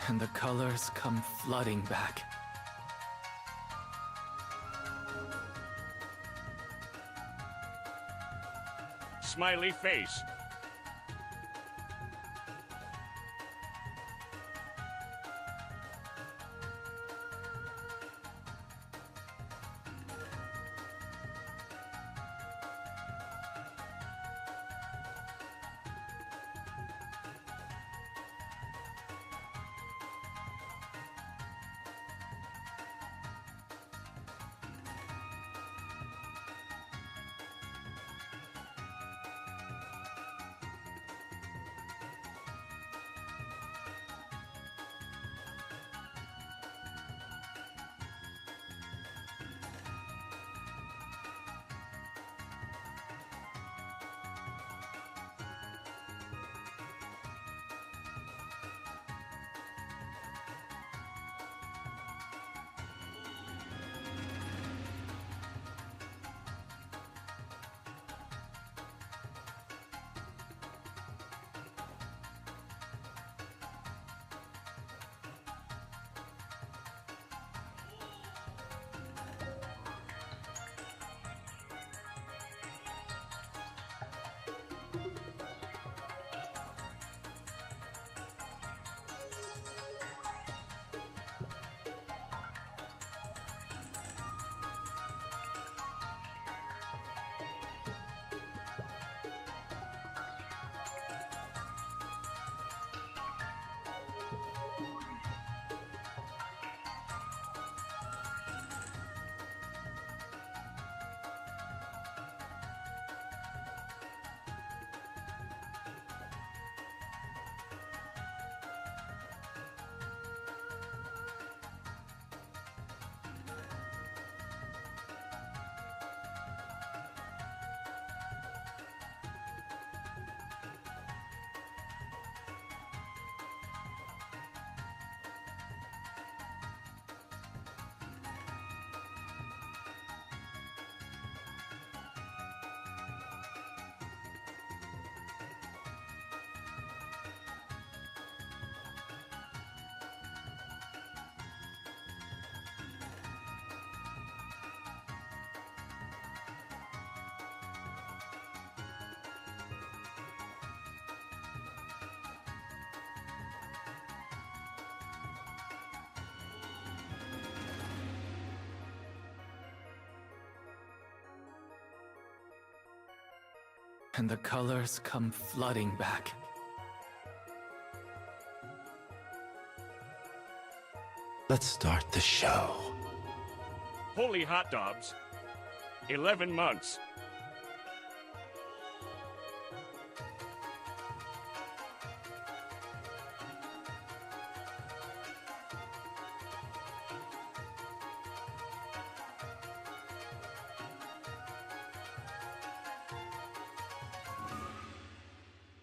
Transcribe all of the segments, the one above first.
And the colors come flooding back. Smiley face. And the colors come flooding back. Let's start the show. Holy hot dogs. 11 months.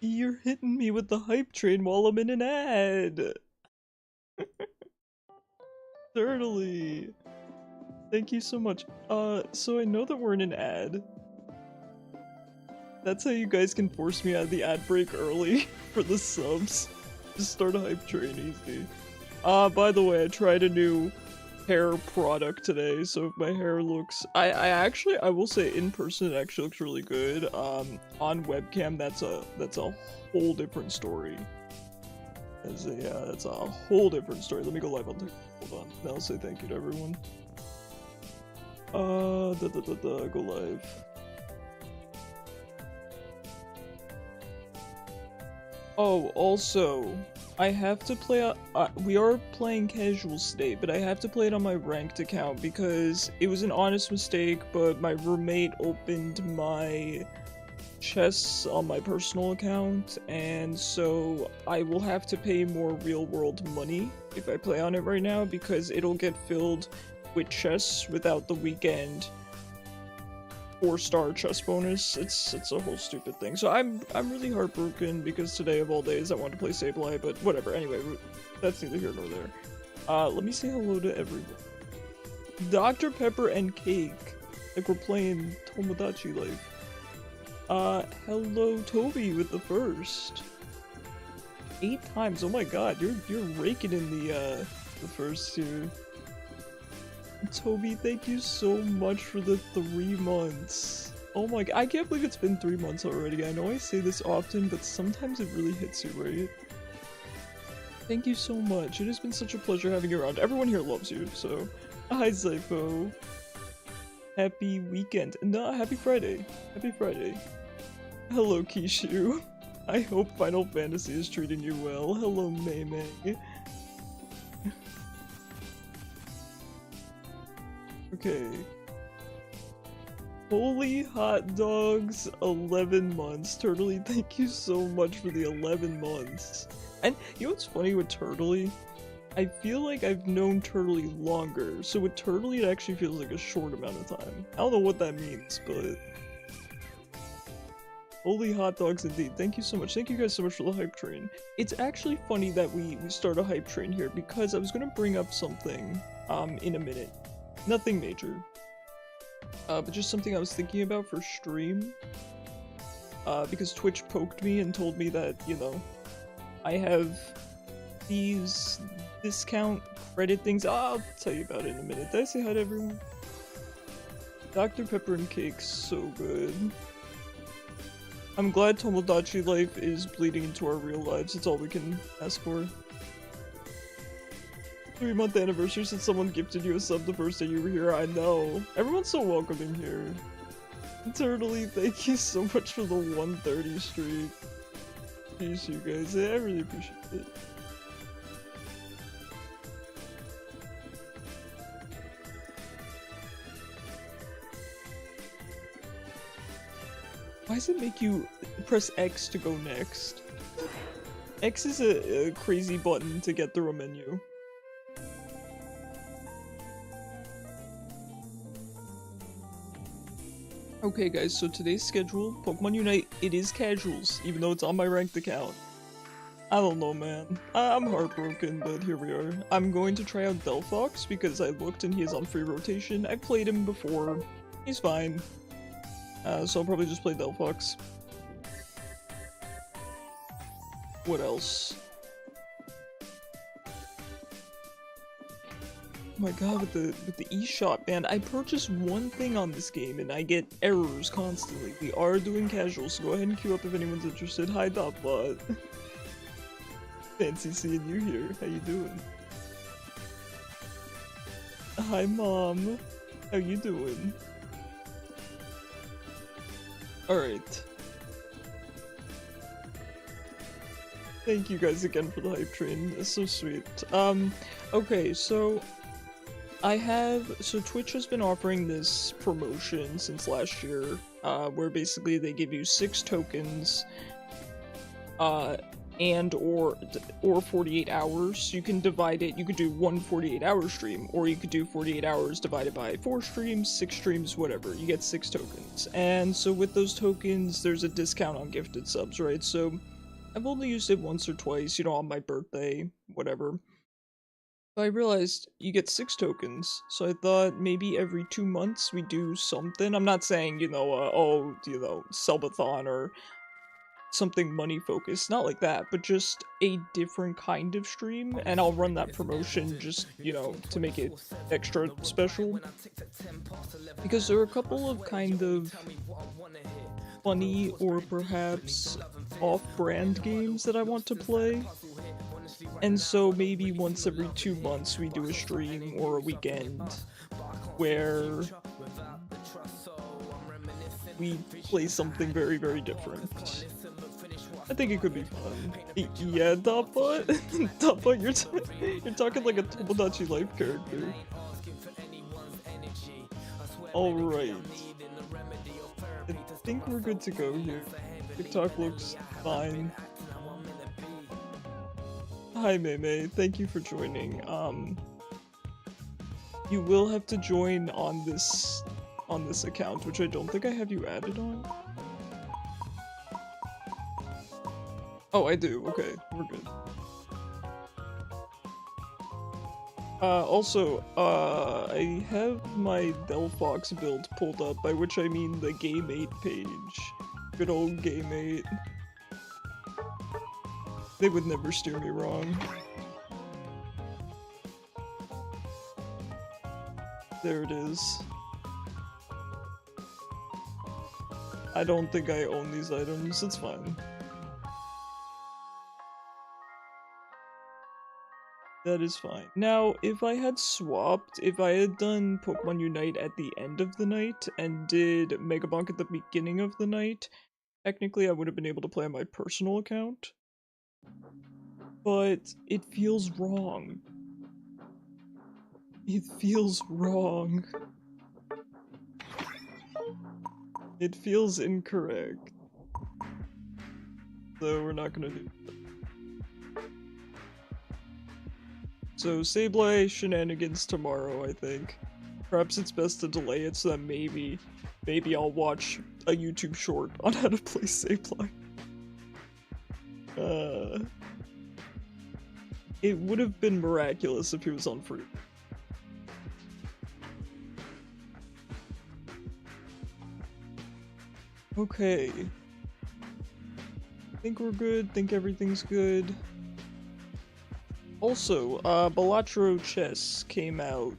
You're hitting me with the hype train while I'm in an ad. Certainly. Thank you so much. So I know that we're in an ad. That's how you guys can force me out of the ad break early for the subs. Just start a hype train easy. By the way, I tried a new hair product today, so if my hair looks I will say in person it actually looks really good. On webcam that's a whole different story. That's a whole different story. Let me go live on TikTok. Hold on. Now I'll say thank you to everyone. Go live. Oh, also, I have to play, we are playing casual state, but I have to play it on my ranked account because it was an honest mistake, but my roommate opened my chests on my personal account, and so I will have to pay more real-world money if I play on it right now because it'll get filled with chests without the weekend 4-star chest bonus. It's a whole stupid thing. So I'm really heartbroken because today of all days I wanted to play Sableye, but whatever. Anyway, that's neither here nor there. Let me say hello to everyone. Dr. Pepper and Cake. Like we're playing Tomodachi Life. Hello Toby with the first. 8 times. Oh my god, you're raking in the first two. Toby, thank you so much for the 3 months. Oh my god, I can't believe it's been 3 months already. I know I say this often, but sometimes it really hits you, right? Thank you so much. It has been such a pleasure having you around. Everyone here loves you, so... Hi, Zypho. Happy weekend. No, happy Friday. Happy Friday. Hello, Kishu. I hope Final Fantasy is treating you well. Hello, Mei Mei. Okay. Holy hot dogs, 11 months. Turtley, thank you so much for the 11 months. And you know what's funny with Turtley? I feel like I've known Turtley longer, so with Turtley it actually feels like a short amount of time. I don't know what that means, but... Holy hot dogs indeed. Thank you so much. Thank you guys so much for the hype train. It's actually funny that we start a hype train here, because I was gonna bring up something, in a minute. Nothing major. But just something I was thinking about for stream. Because Twitch poked me and told me that, you know, I have these discount credit things. I'll tell you about it in a minute. Did I say hi to everyone? Dr. Pepper and Cake's so good. I'm glad Tomodachi life is bleeding into our real lives. It's all we can ask for. 3-month anniversary since someone gifted you a sub the first day you were here. I know. Everyone's so welcoming here. Turtley, thank you so much for the 130 streak. Peace, you guys. I really appreciate it. Why does it make you press X to go next? X is a crazy button to get through a menu. Okay guys, so today's schedule, Pokemon Unite, it is casuals, even though it's on my ranked account. I don't know, man. I'm heartbroken, but here we are. I'm going to try out Delphox because I looked and he is on free rotation. I played him before. He's fine. So I'll probably just play Delphox. What else? Oh my god, with the eShop, man, I purchase one thing on this game and I get errors constantly. We are doing casual, so go ahead and queue up if anyone's interested. Hi, Dotbot. Fancy seeing you here. How you doing? Hi, Mom. How you doing? Alright. Thank you guys again for the hype train. It's so sweet. Okay, so... So Twitch has been offering this promotion since last year, where basically they give you 6 tokens, and or 48 hours. You can divide it, you could do one 48-hour stream, or you could do 48 hours divided by 4 streams, 6 streams, whatever. You get 6 tokens. And so with those tokens, there's a discount on gifted subs, right? So I've only used it once or twice, you know, on my birthday, whatever. But I realized you get 6 tokens, so I thought maybe every 2 months we do something. I'm not saying, you know, oh, you know, subathon or something money focused, not like that, but just a different kind of stream, and I'll run that promotion just, you know, to make it extra special. Because there are a couple of kind of funny or perhaps off-brand games that I want to play. And so maybe once every 2 months we do a stream or a weekend where we play something very, very different. I think it could be fun. Yeah, Dotbot? Dotbot, you're talking like a Tomodachi life character. Alright. I think we're good to go here. TikTok looks fine. Hi Mei Mei, thank you for joining. You will have to join on this account, which I don't think I have you added on. Oh, I do. Okay, we're good. Also, I have my Delphox build pulled up, by which I mean the Game 8 page. Good old Game 8. They would never steer me wrong. There it is. I don't think I own these items, it's fine. That is fine. Now, if I had swapped, if I had done Pokemon Unite at the end of the night and did Megabonk at the beginning of the night, technically I would have been able to play on my personal account. But it feels wrong. It feels wrong. It feels incorrect. So we're not gonna do that. So Sableye shenanigans tomorrow, I think. Perhaps it's best to delay it so that maybe I'll watch a YouTube short on how to play Sableye. It would have been miraculous if he was on free. Okay. Think we're good, think everything's good. Also, Balatro Chess came out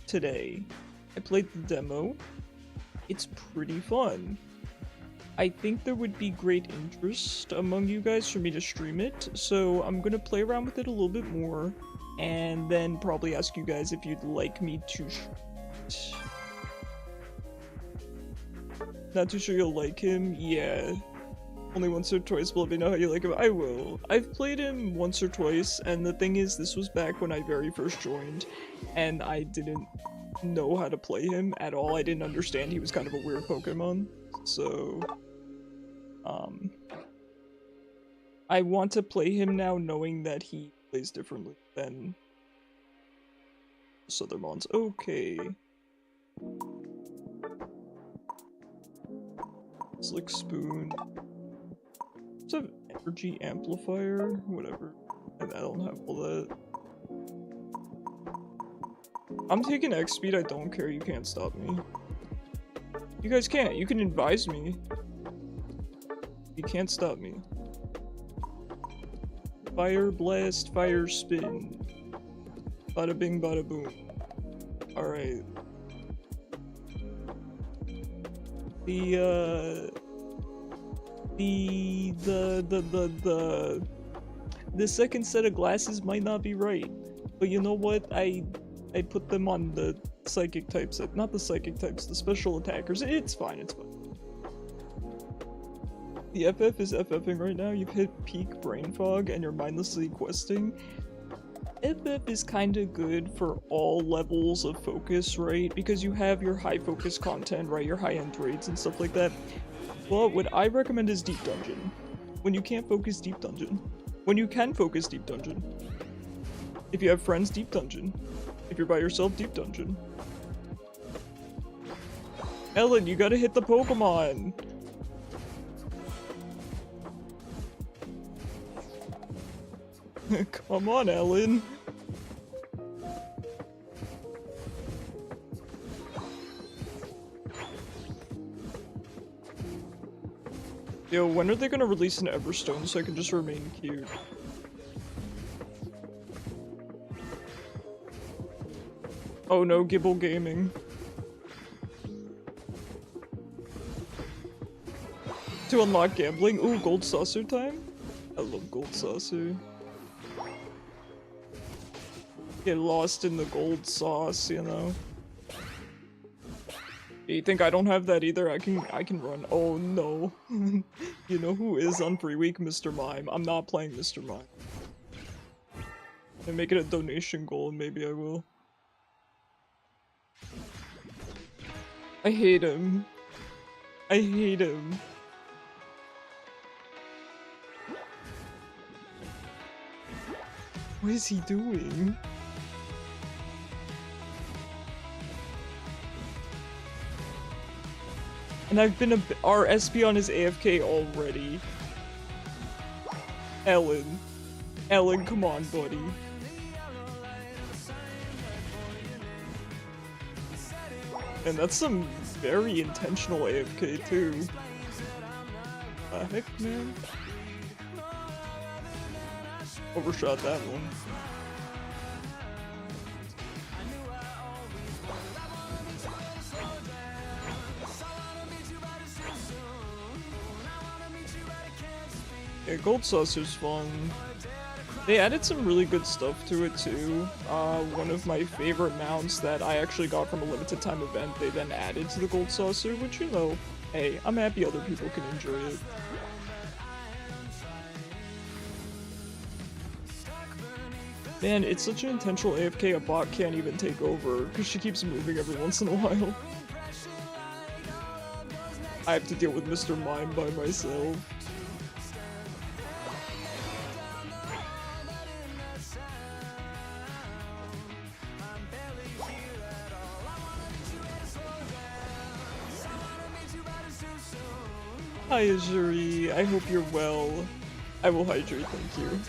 today. I played the demo. It's pretty fun. I think there would be great interest among you guys for me to stream it, so I'm gonna play around with it a little bit more, and then probably ask you guys if you'd like me to Not too sure you'll like him? Yeah. Only once or twice, but let me know how you like him. I will. I've played him once or twice, and the thing is, this was back when I very first joined, and I didn't know how to play him at all. I didn't understand he was kind of a weird Pokemon, so... I want to play him now knowing that he plays differently than Southern Mons. Okay. Slick Spoon. It's an energy amplifier, whatever. And I don't have all that. I'm taking X speed, I don't care, you can't stop me. You guys can't, you can advise me. You can't stop me. Fire Blast, Fire Spin. Bada bing, bada boom. Alright. The second set of glasses might not be right, but you know what? I put them on the psychic types, not the psychic types, the special attackers. It's fine, it's fine. The FF is FFing right now. You've hit peak brain fog and you're mindlessly questing. FF is kinda good for all levels of focus, right? Because you have your high focus content, right? Your high end raids and stuff like that. But what I recommend is Deep Dungeon. When you can't focus, Deep Dungeon. When you can focus, Deep Dungeon. If you have friends, Deep Dungeon. If you're by yourself, Deep Dungeon. Ellen, you gotta hit the Pokemon! Come on, Ellen. Yo, when are they gonna release an Everstone so I can just remain cute? Oh no, Gibble Gaming. To unlock gambling? Ooh, Gold Saucer time? I love Gold Saucer. Get lost in the gold sauce, you know. You think I don't have that either? I can run. Oh no. You know who is on free week? Mr. Mime. I'm not playing Mr. Mime. And make it a donation goal and maybe I will. I hate him. I hate him. What is he doing? And I've been our Espeon is AFK already. Ellen. Ellen, come on, buddy. And that's some very intentional AFK too. Heck, man. Overshot that one. Yeah, Gold Saucer's fun. They added some really good stuff to it too. One of my favorite mounts that I actually got from a limited time event, they then added to the Gold Saucer, which, you know, hey, I'm happy other people can enjoy it. Man, it's such an intentional AFK a bot can't even take over, because she keeps moving every once in a while. I have to deal with Mr. Mime by myself. Hi Azuri, I hope you're well. I will hydrate, thank you.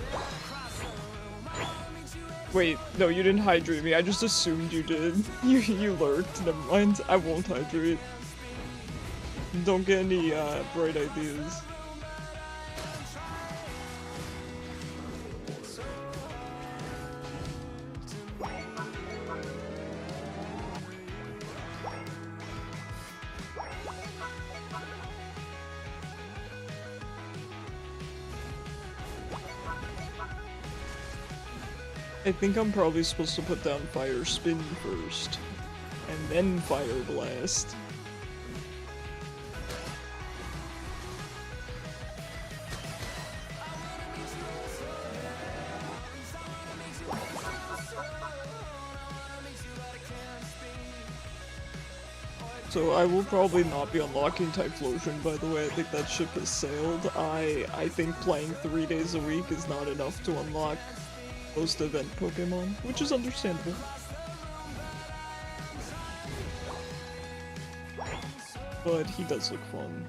Wait, no, you didn't hydrate me, I just assumed you did. You lurked, never mind, I won't hydrate. Don't get any bright ideas. I think I'm probably supposed to put down Fire Spin first, and then Fire Blast. So I will probably not be unlocking Typhlosion, by the way. I think that ship has sailed. I think playing 3 days a week is not enough to unlock most event Pokemon, which is understandable. But he does look fun.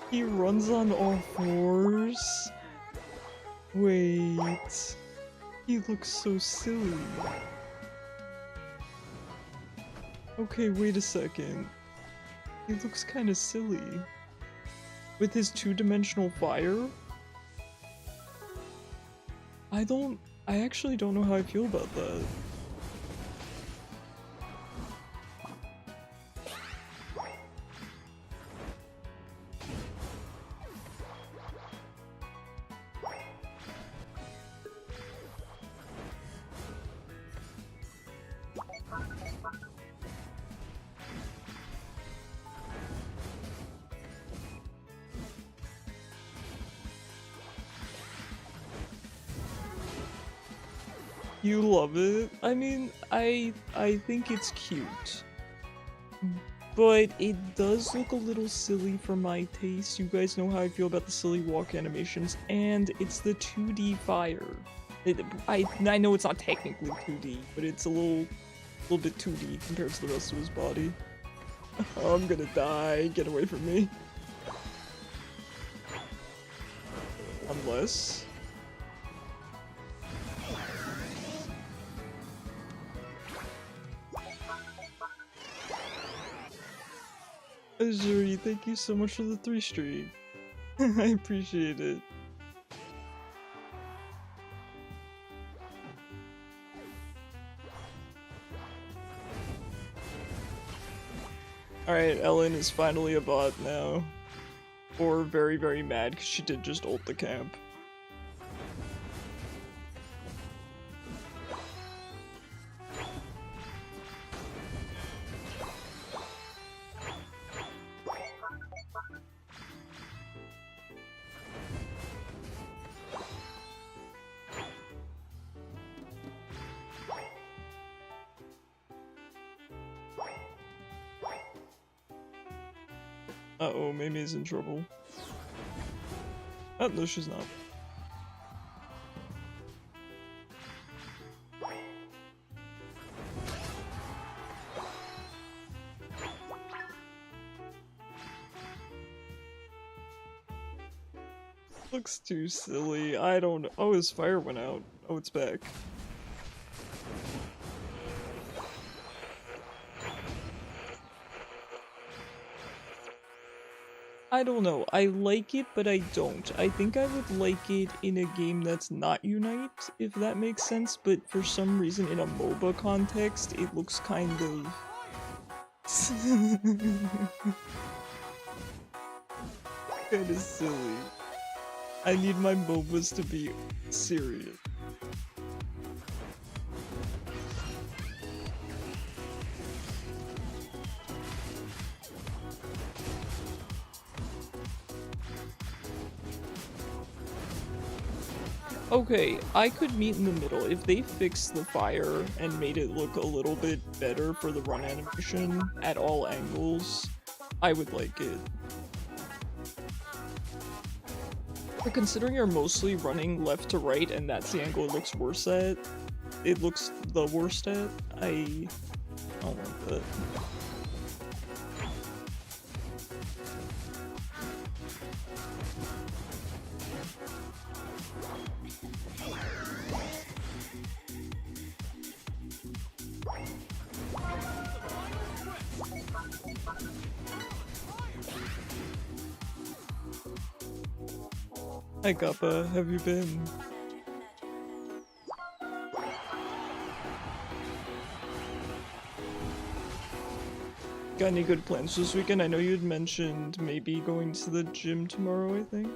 He runs on all fours? Wait. He looks so silly. Okay, wait a second. He looks kinda silly. With his two-dimensional fire? I actually don't know how I feel about that. You love it? I mean, I think it's cute. But it does look a little silly for my taste. You guys know how I feel about the silly walk animations, and it's the 2D fire. I know it's not technically 2D, but it's a little bit 2D compared to the rest of his body. Oh, I'm gonna die. Get away from me. Unless... Azuri, thank you so much for the 3 streak. I appreciate it. Alright, Ellen is finally a bot now. Or very, very mad because she did just ult the camp. Uh-oh, Mimi's in trouble. Oh, no, she's not. Looks too silly. I don't know. Oh, his fire went out. Oh, it's back. I don't know. I like it, but I don't. I think I would like it in a game that's not Unite, if that makes sense, but for some reason in a MOBA context, it looks kind of... kind of silly. I need my MOBAs to be serious. Okay, I could meet in the middle. If they fixed the fire and made it look a little bit better for the run animation at all angles, I would like it. But considering you're mostly running left to right and that's the angle it looks worse at, it looks the worst at, I don't like that. Hi Gappa, have you been? Got any good plans this weekend? I know you'd mentioned maybe going to the gym tomorrow, I think.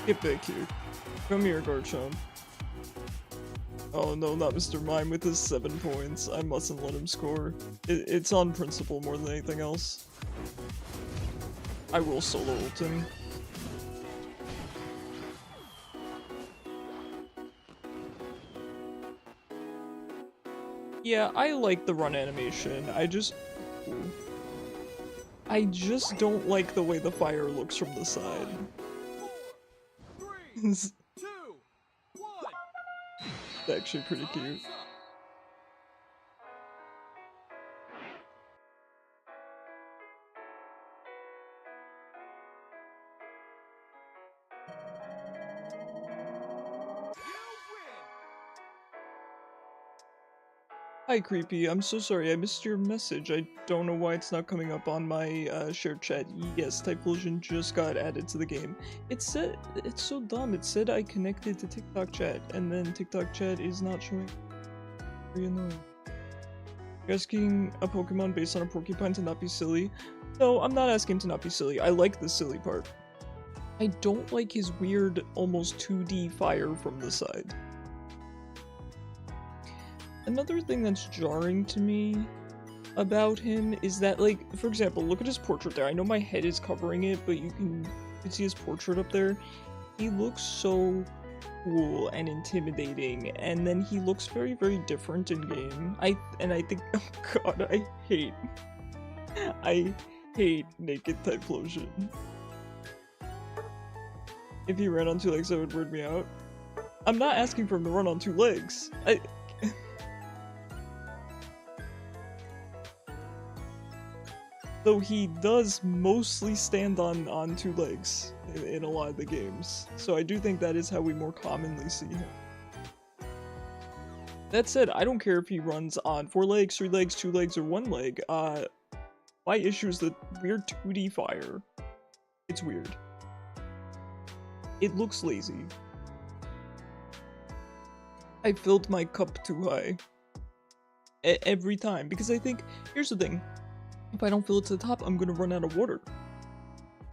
Get back here. Come here, Garchomp. Oh no, not Mr. Mime with his 7 points. I mustn't let him score. It's on principle more than anything else. I will solo ult him. Yeah, I like the run animation. I just don't like the way the fire looks from the side. It's actually pretty cute. Hi Creepy, I'm so sorry I missed your message. I don't know why it's not coming up on my shared chat. Yes, Typhlosion just got added to the game. It said, it's so dumb, it said I connected to TikTok chat and then TikTok chat is not showing. Very annoying. You're asking a Pokemon based on a porcupine to not be silly? No, I'm not asking to not be silly. I like the silly part. I don't like his weird, almost 2D fire from the side. Another thing that's jarring to me about him is that, like, for example, look at his portrait there. I know my head is covering it, but you can see his portrait up there. He looks so cool and intimidating, and then he looks very, very different in game. I think, oh god, I hate naked Typhlosion. If he ran on 2 legs, that would weird me out. I'm not asking for him to run on 2 legs. Though he does mostly stand on 2 legs in a lot of the games. So I do think that is how we more commonly see him. That said, I don't care if he runs on 4 legs, 3 legs, 2 legs, or 1 leg. My issue is the weird 2D fire. It's weird. It looks lazy. I filled my cup too high. every time, because I think, here's the thing, if I don't fill it to the top, I'm gonna run out of water.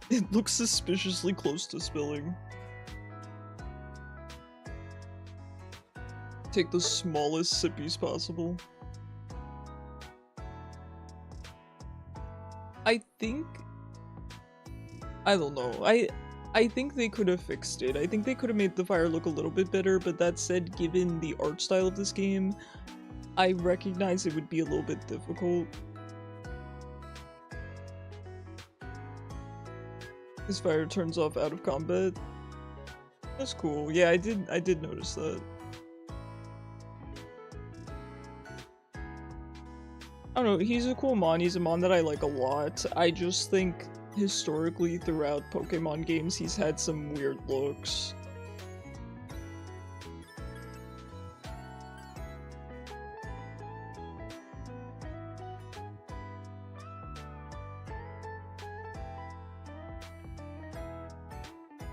It looks suspiciously close to spilling. Take the smallest sippies possible. I think... I don't know. I think they could have fixed it. I think they could have made the fire look a little bit better, but that said, given the art style of this game, I recognize it would be a little bit difficult. This fire turns off out of combat. That's cool. Yeah, I did notice that. I don't know, he's a cool mon. He's a mon that I like a lot. I just think historically throughout Pokemon games he's had some weird looks.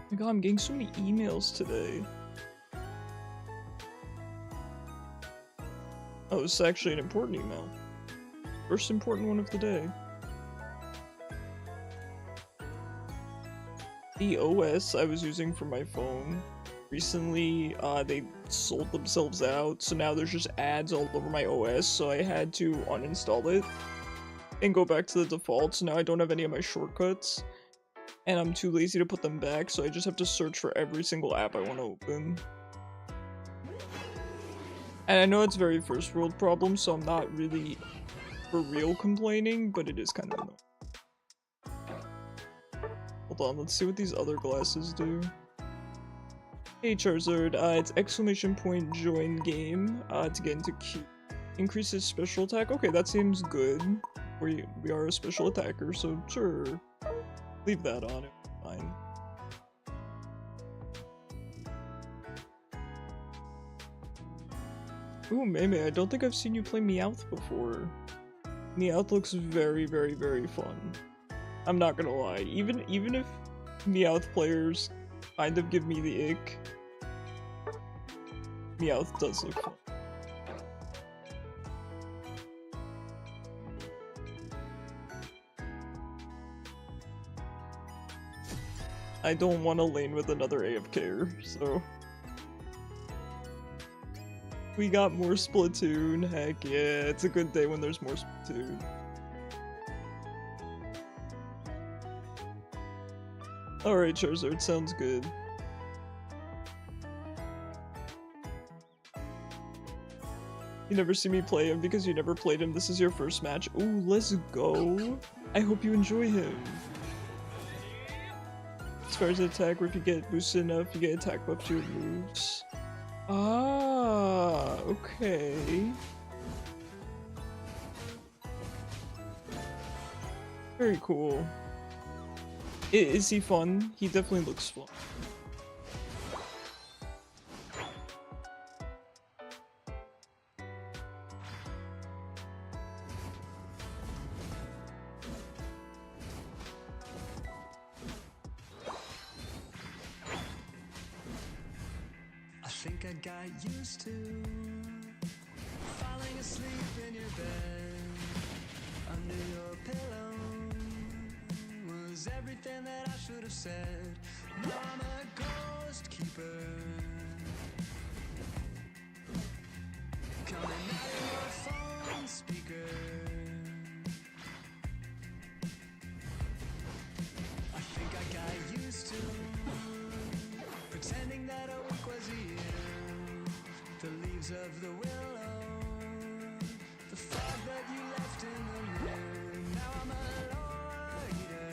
Oh my god, I'm getting so many emails today. Oh, this is actually an important email. First important one of the day. The OS I was using for my phone recently, they sold themselves out, so now there's just ads all over my OS, so I had to uninstall it and go back to the default, so now I don't have any of my shortcuts. And I'm too lazy to put them back, so I just have to search for every single app I want to open. And I know it's very first world problem, so I'm not really for real complaining, but it is kind of annoying. Hold on, let's see what these other glasses do. Hey Charizard, it's exclamation point join game to get into Q. Increases special attack. Okay, that seems good. We are a special attacker, so sure. Leave that on, it's fine. Ooh, Meme, I don't think I've seen you play Meowth before. Meowth looks very, very, very fun. I'm not gonna lie, even if Meowth players kind of give me the ick, Meowth does look fun. I don't want to lane with another AFKer, so... We got more Splatoon, heck yeah, it's a good day when there's more Splatoon. Alright Charizard, sounds good. You never see me play him because you never played him, this is your first match. Ooh, let's go! I hope you enjoy him. As far as attack, or if you get boosted enough, you get attack buff to your moves. Ah, okay. Very cool. Is he fun? He definitely looks fun. I think I got used to falling asleep in your bed. Under your pillow was everything that I should have said. Now I'm a ghost keeper, coming out of your phone speaker. I think I got used to pretending that a week was a year. The leaves of the willow, the fog that you left in the mirror. Now I'm a loiter,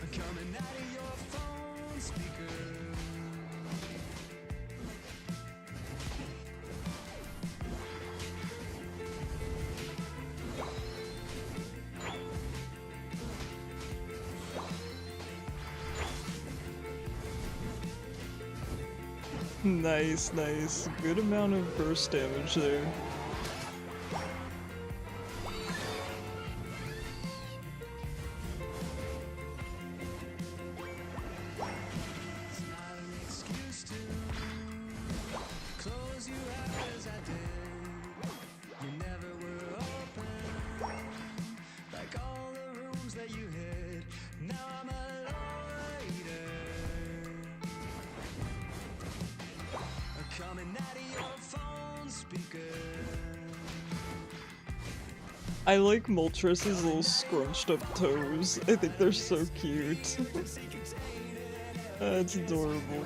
I'm coming out of your phone speaker. Nice, nice. Good amount of burst damage there. It's not an excuse to close you out coming out of your phone speaker. I like Moltres' little scrunched up toes. I think they're so cute. That's adorable.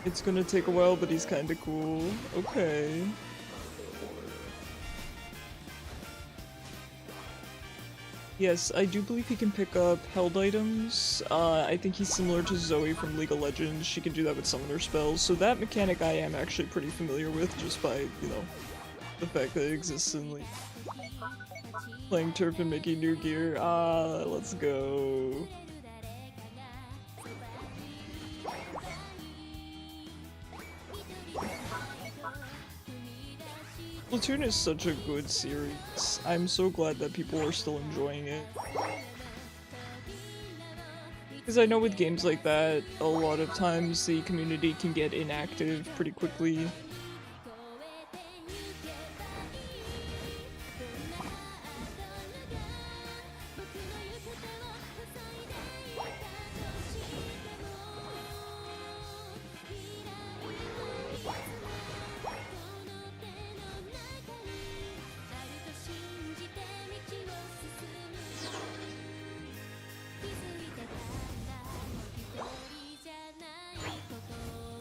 It's gonna take a while, but he's kinda cool. Okay. Yes, I do believe he can pick up held items. I think he's similar to Zoe from League of Legends. She can do that with summoner spells. So that mechanic I am actually pretty familiar with, just by, you know, the fact that it exists in League. Playing Turf and making new gear. Let's go. Splatoon is such a good series. I'm so glad that people are still enjoying it. Because I know with games like that, a lot of times the community can get inactive pretty quickly.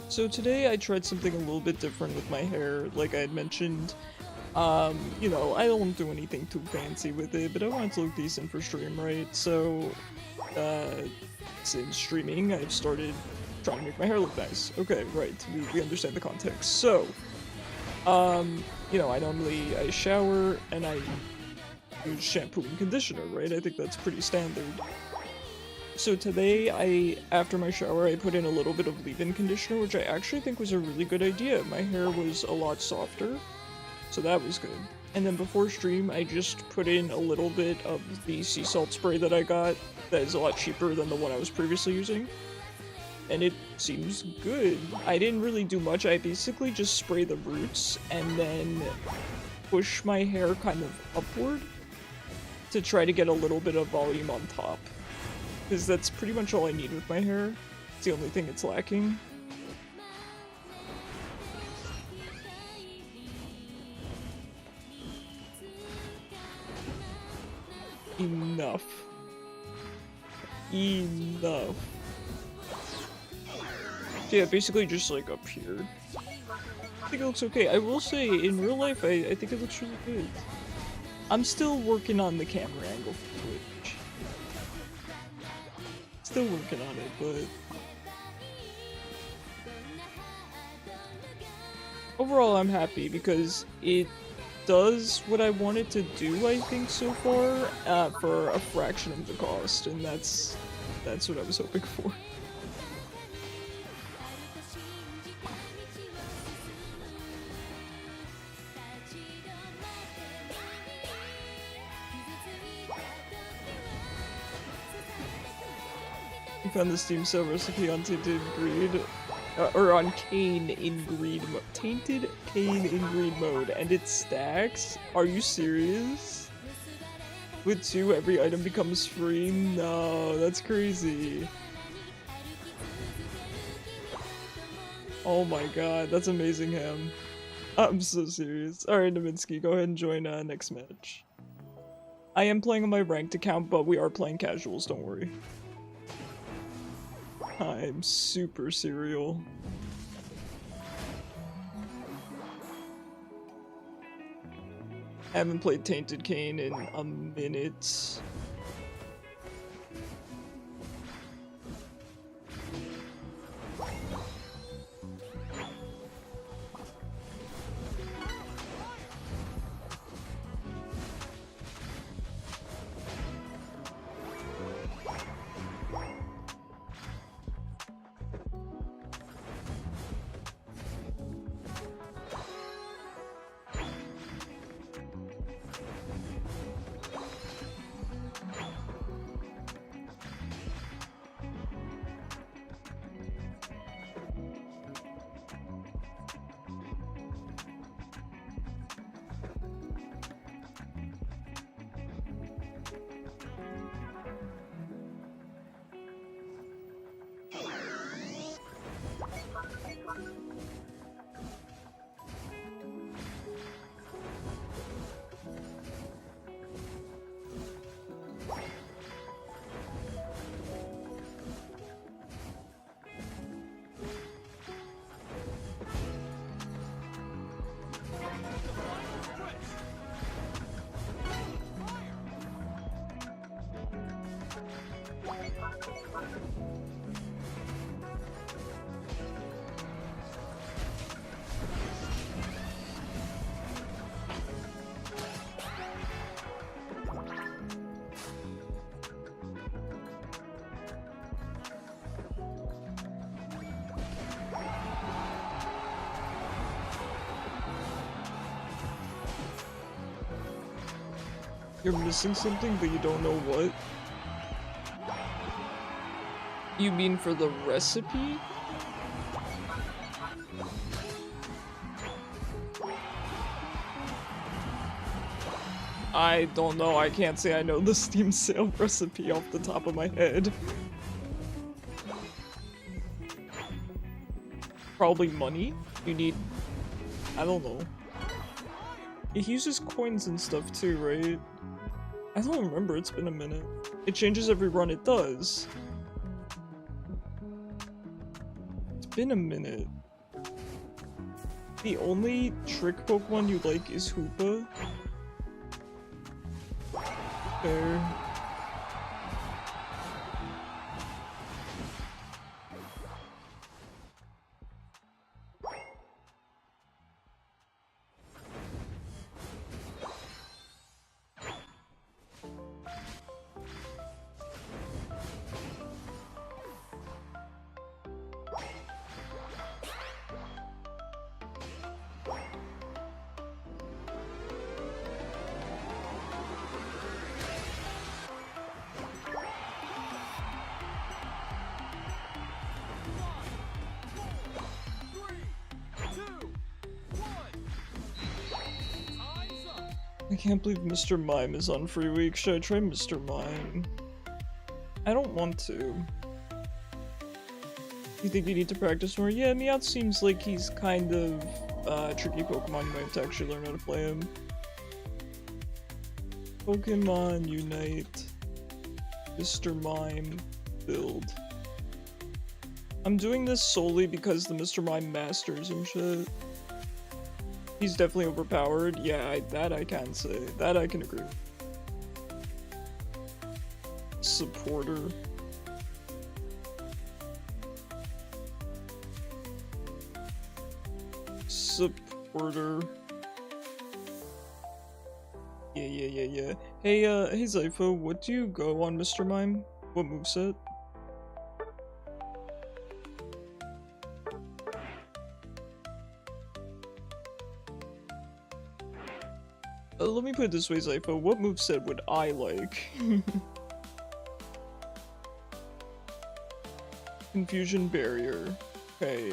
So today I tried something a little bit different with my hair, like I had mentioned. You know, I don't do anything too fancy with it, but I wanted to look decent for stream, right? So, since streaming, I've started trying to make my hair look nice. Okay, right, we understand the context. So, you know, I shower and I use shampoo and conditioner, right? I think that's pretty standard. So today, after my shower, I put in a little bit of leave-in conditioner, which I actually think was a really good idea. My hair was a lot softer, so that was good. And then before stream, I just put in a little bit of the sea salt spray that I got, that is a lot cheaper than the one I was previously using. And it seems good. I didn't really do much, I basically just spray the roots, and then push my hair kind of upward to try to get a little bit of volume on top. Because that's pretty much all I need with my hair. It's the only thing it's lacking. Enough. Enough. So yeah, basically just like up here. I think it looks okay. I will say, in real life, I think it looks really good. I'm still working on the camera angle for Twitch. Still working on it, but overall I'm happy because it does what I wanted to do, I think, so far, for a fraction of the cost, and that's what I was hoping for. Found the Steam sale recipe on Tainted Greed, or on Cane in Greed mode. Tainted Cane in Greed mode, and it stacks? Are you serious? With 2, every item becomes free? No, that's crazy. Oh my god, that's amazing, Ham. I'm so serious. Alright, Naminsky, go ahead and join next match. I am playing on my ranked account, but we are playing casuals, don't worry. I'm super serial. I haven't played Tainted Cane in a minute. You're missing something, but you don't know what? You mean for the recipe? I don't know, I can't say I know the Steam sale recipe off the top of my head. Probably money? You need... I don't know. It uses coins and stuff too, right? I don't remember, it's been a minute. It changes every run, it does. It's been a minute. The only trick Pokemon you like is Hoopa. Fair. I can't believe Mr. Mime is on free week. Should I try Mr. Mime? I don't want to. You think you need to practice more? Yeah, Meowth seems like he's kind of a tricky Pokemon. You might have to actually learn how to play him. Pokemon Unite Mr. Mime build. I'm doing this solely because the Mr. Mime masters and shit. He's definitely overpowered. Yeah, that I can say. That I can agree with. Supporter. Supporter. Yeah. Hey, hey Zypho, what do you go on Mr. Mime? What moveset? Let me put it this way, Zypho. What moveset would I like? Confusion Barrier. Okay,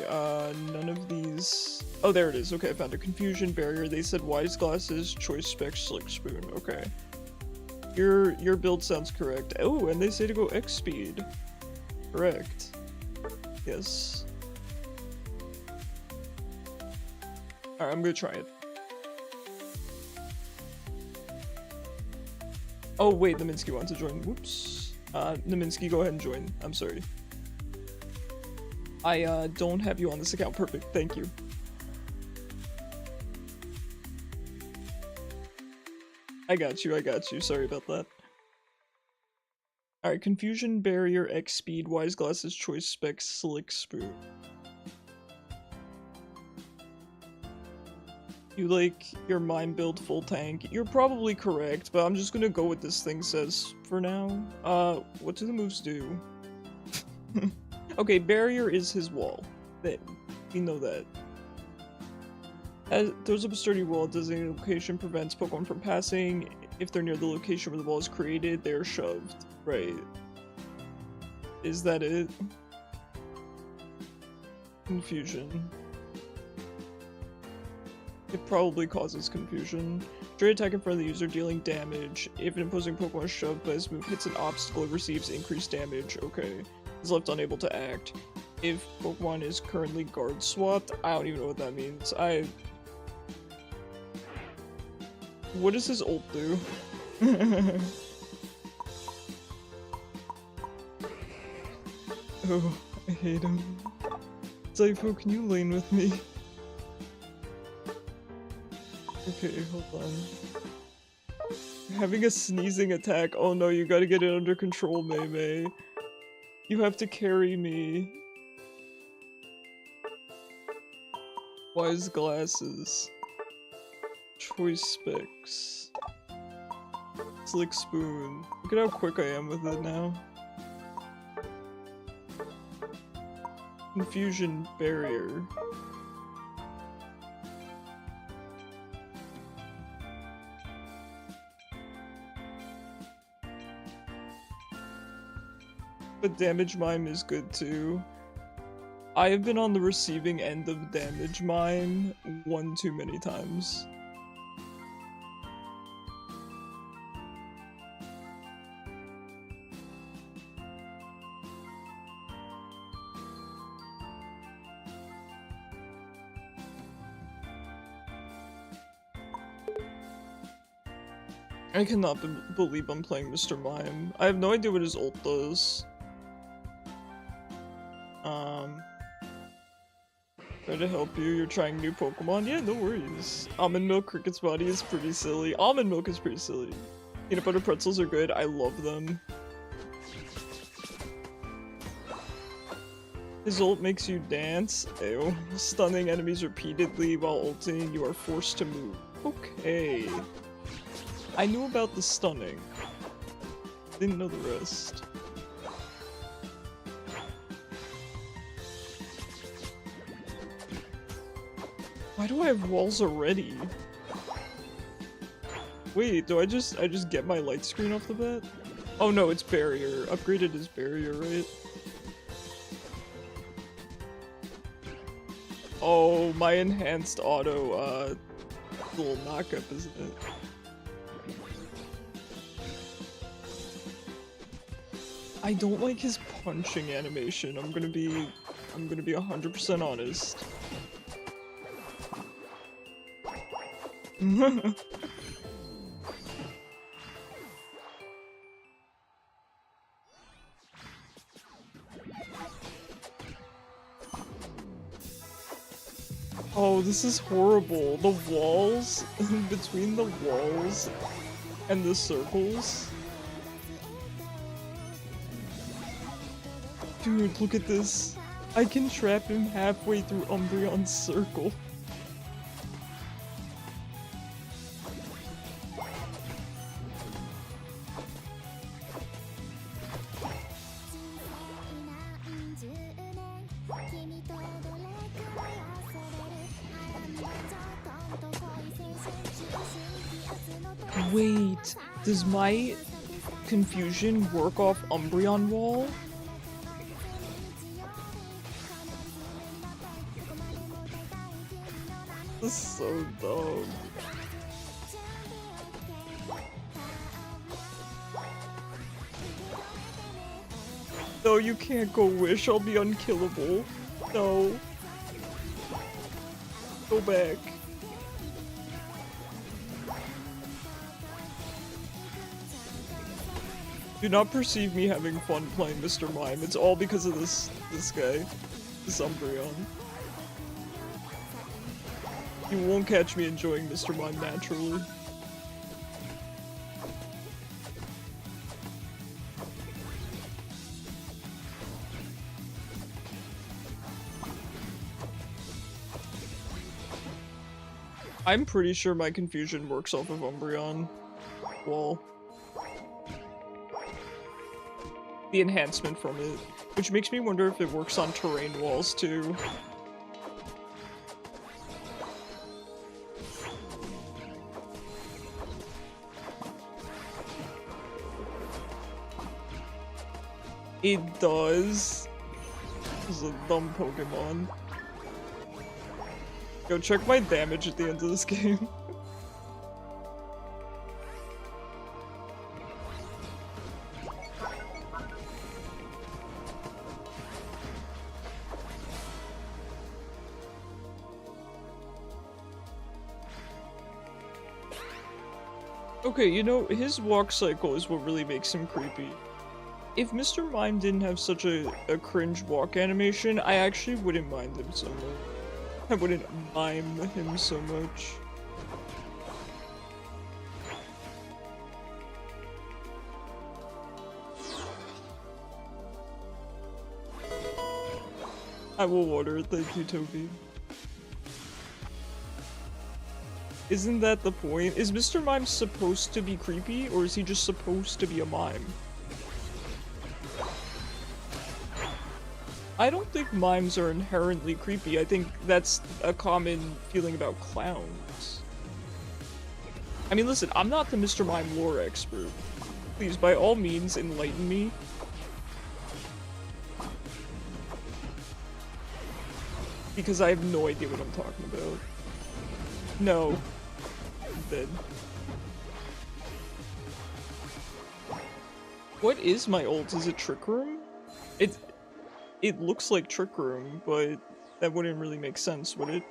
none of these... Oh, there it is. Okay, I found a Confusion Barrier. They said Wise Glasses, Choice Spec, Slick Spoon. Okay. Your build sounds correct. Oh, and they say to go X Speed. Correct. Yes. Alright, I'm gonna try it. Oh wait, Naminsky wants to join. Whoops. Naminsky, go ahead and join. I'm sorry. I don't have you on this account. Perfect. Thank you. I got you. Sorry about that. Alright, Confusion Barrier, X Speed, Wise Glasses, Choice Spec, Slick Spoon. You like your mime build full tank? You're probably correct, but I'm just gonna go with this thing says for now. What do the moves do? Okay, Barrier is his wall. We know that. As throws up a sturdy wall, designated location prevents Pokemon from passing. If they're near the location where the wall is created, they're shoved. Right. Is that it? Confusion. It probably causes confusion. Straight attack in front of the user, dealing damage. If an opposing Pokemon is shoved by this move hits an obstacle, it receives increased damage. Okay. Is left unable to act. If Pokemon is currently guard swapped, I don't even know what that means. What does his ult do? Oh, I hate him. Zypho, can you lane with me? Okay, hold on. Having a sneezing attack. Oh no, you gotta get it under control, Mei. You have to carry me. Wise glasses. Choice specs. Slick spoon. Look at how quick I am with it now. Confusion barrier. But damage mime is good too. I have been on the receiving end of damage mime one too many times. I cannot believe I'm playing Mr. Mime. I have no idea what his ult does. Try to help you, you're trying new Pokemon? Yeah, no worries. Almond milk, Cricket's body is pretty silly. Almond milk is pretty silly. Peanut butter pretzels are good, I love them. His ult makes you dance. Ew. Stunning enemies repeatedly while ulting, you are forced to move. Okay. I knew about the stunning. Didn't know the rest. Why do I have walls already? Wait, do I just get my light screen off the bat? Oh no, it's barrier. Upgraded as barrier, right? Oh, my enhanced auto, little knockup, isn't it? I don't like his punching animation. I'm gonna be 100% honest. Oh, this is horrible. The walls, between the walls and the circles. Dude, look at this. I can trap him halfway through Umbreon's circle. Wait, does my confusion work off Umbreon wall? This is so dumb. No, you can't go wish, I'll be unkillable. No. Go back. Do not perceive me having fun playing Mr. Mime. It's all because of this guy. This Umbreon. You won't catch me enjoying Mr. Mime naturally. I'm pretty sure my confusion works off of Umbreon wall. The enhancement from it, which makes me wonder if it works on terrain walls too. It does. This is a dumb Pokemon. Go check my damage at the end of this game. Okay, you know, his walk cycle is what really makes him creepy. If Mr. Mime didn't have such a cringe walk animation, I actually wouldn't mind him so much. I wouldn't mime him so much. I will order it, thank you, Toby. Isn't that the point? Is Mr. Mime supposed to be creepy, or is he just supposed to be a mime? I don't think mimes are inherently creepy. I think that's a common feeling about clowns. I mean, listen, I'm not the Mr. Mime lore expert. Please, by all means, enlighten me. Because I have no idea what I'm talking about. No. I'm dead. What is my ult? Is it Trick Room? It looks like Trick Room, but that wouldn't really make sense, would it?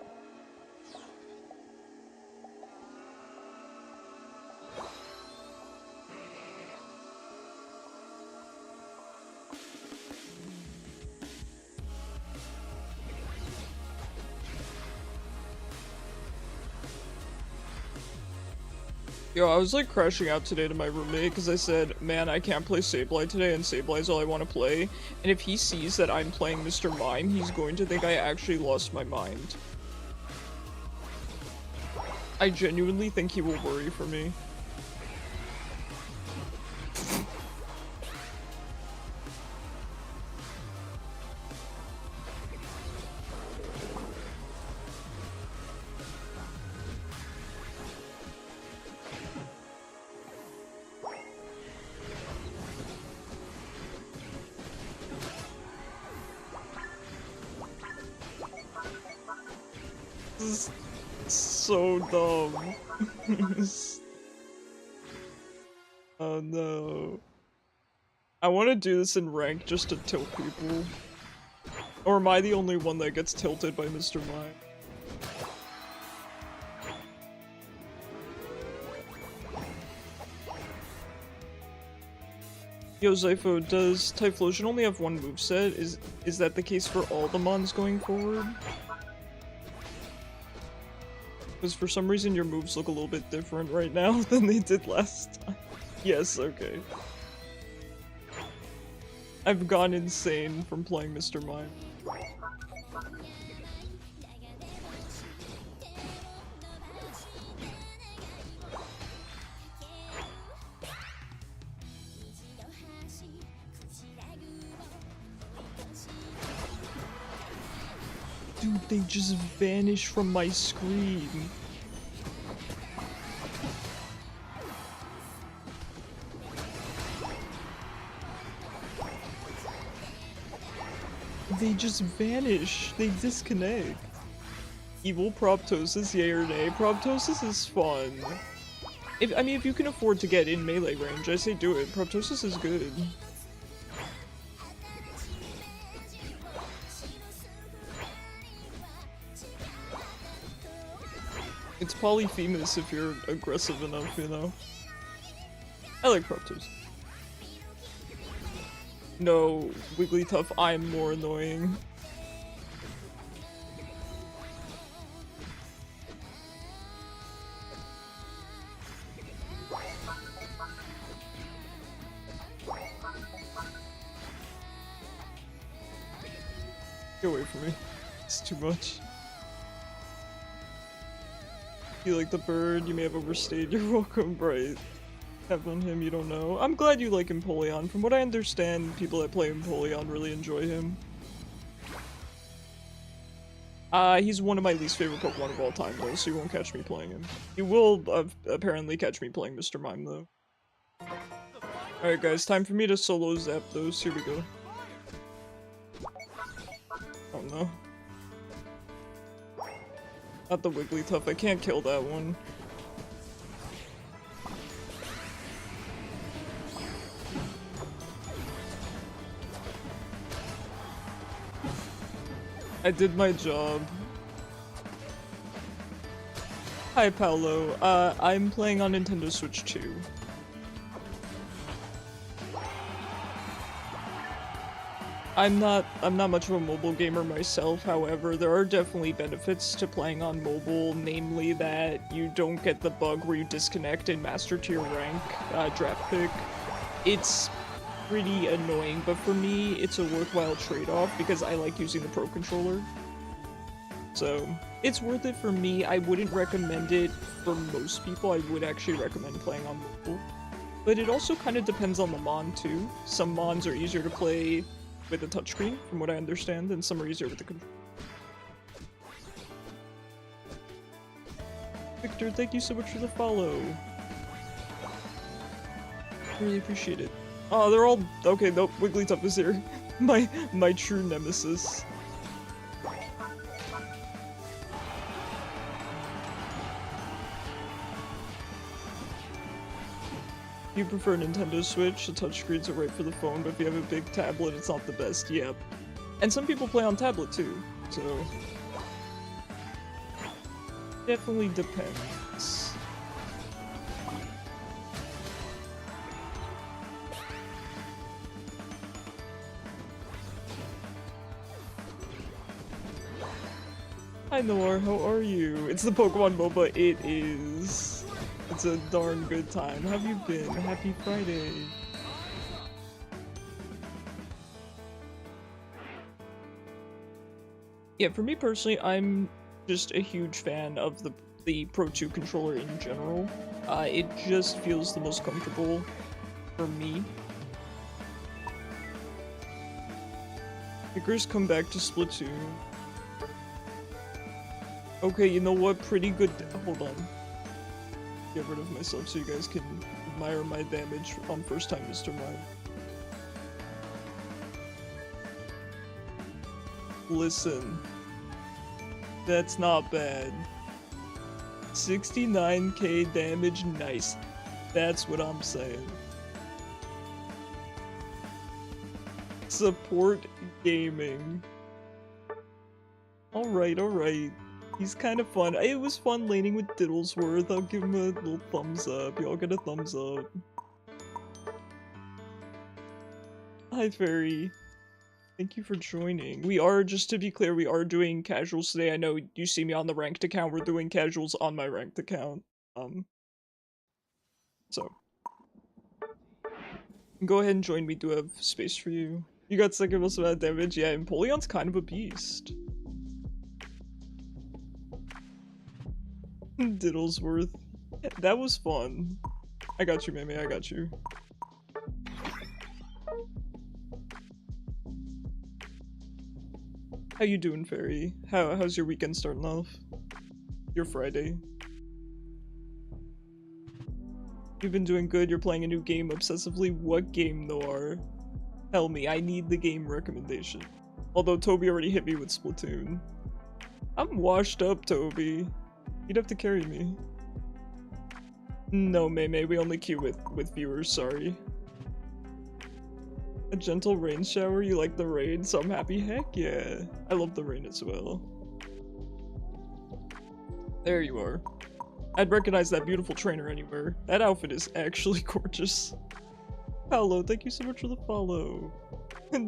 Yo, I was like crashing out today to my roommate because I said, man, I can't play Sableye today and Sableye is all I want to play. And if he sees that I'm playing Mr. Mime, he's going to think I actually lost my mind. I genuinely think he will worry for me. This is so dumb. Oh no. I want to do this in rank just to tilt people. Or am I the only one that gets tilted by Mr. Mime? Yo, Zypho, does Typhlosion only have one moveset? Is that the case for all the mons going forward? Because for some reason your moves look a little bit different right now than they did last time. Yes, okay. I've gone insane from playing Mr. Mime. Dude, they just vanished from my screen. They just vanish. They disconnect. Evil Proptosis, yay or nay? Proptosis is fun. I mean, if you can afford to get in melee range, I say do it. Proptosis is good. It's Polyphemus if you're aggressive enough, you know? I like Proptosis. No, Wigglytuff, I'm more annoying. Get away from me. It's too much. You like the bird, you may have overstayed your welcome, right? Have on him, you don't know. I'm glad you like Empoleon. From what I understand, people that play Empoleon really enjoy him. He's one of my least favorite Pokemon of all time, though, so you won't catch me playing him. You will apparently catch me playing Mr. Mime, though. Alright guys, time for me to solo Zapdos. Here we go. Oh no. Not the Wigglytuff, I can't kill that one. I did my job. Hi Paolo, I'm playing on Nintendo Switch 2. I'm not much of a mobile gamer myself, however, there are definitely benefits to playing on mobile, namely that you don't get the bug where you disconnect in Master Tier rank, draft pick. It's pretty annoying, but for me, it's a worthwhile trade-off because I like using the Pro Controller. So, it's worth it for me. I wouldn't recommend it for most people. I would actually recommend playing on mobile. But it also kind of depends on the mon, too. Some mons are easier to play with a touchscreen, from what I understand, and some are easier with the controller. Victor, thank you so much for the follow. Really appreciate it. Oh, they're all okay. Nope, Wigglytuff is here. my true nemesis. You prefer Nintendo Switch? The touchscreens are right for the phone, but if you have a big tablet, it's not the best. Yep. And some people play on tablet too, so definitely depends. Hi Noir, how are you? It's the Pokemon MOBA, it is. It's a darn good time. How have you been? Happy Friday. Yeah, for me personally, I'm just a huge fan of the Pro 2 controller in general. It just feels the most comfortable for me. Pickers come back to Splatoon. Okay, you know what? Pretty good. Hold on. Get rid of myself so you guys can admire my damage on first time Mr. Mime. Listen. That's not bad. 69k damage, nice. That's what I'm saying. Support gaming. Alright, alright. He's kind of fun. It was fun laning with Diddlesworth. I'll give him a little thumbs up. Y'all get a thumbs up. Hi, Fairy. Thank you for joining. We are, just to be clear, we are doing casuals today. I know you see me on the ranked account. We're doing casuals on my ranked account. So. Go ahead and join me. Do have space for you. You got second most amount of damage. Yeah, Empoleon's kind of a beast. Diddlesworth. That was fun. I got you, Meme, I got you. How you doing, Fairy? How's your weekend starting off? Your Friday? You've been doing good, you're playing a new game obsessively. What game, Noir? Tell me, I need the game recommendation. Although Toby already hit me with Splatoon. I'm washed up, Toby. You'd have to carry me. No, Meme, we only queue with viewers, sorry. A gentle rain shower? You like the rain, so I'm happy? Heck yeah. I love the rain as well. There you are. I'd recognize that beautiful trainer anywhere. That outfit is actually gorgeous. Paolo, thank you so much for the follow.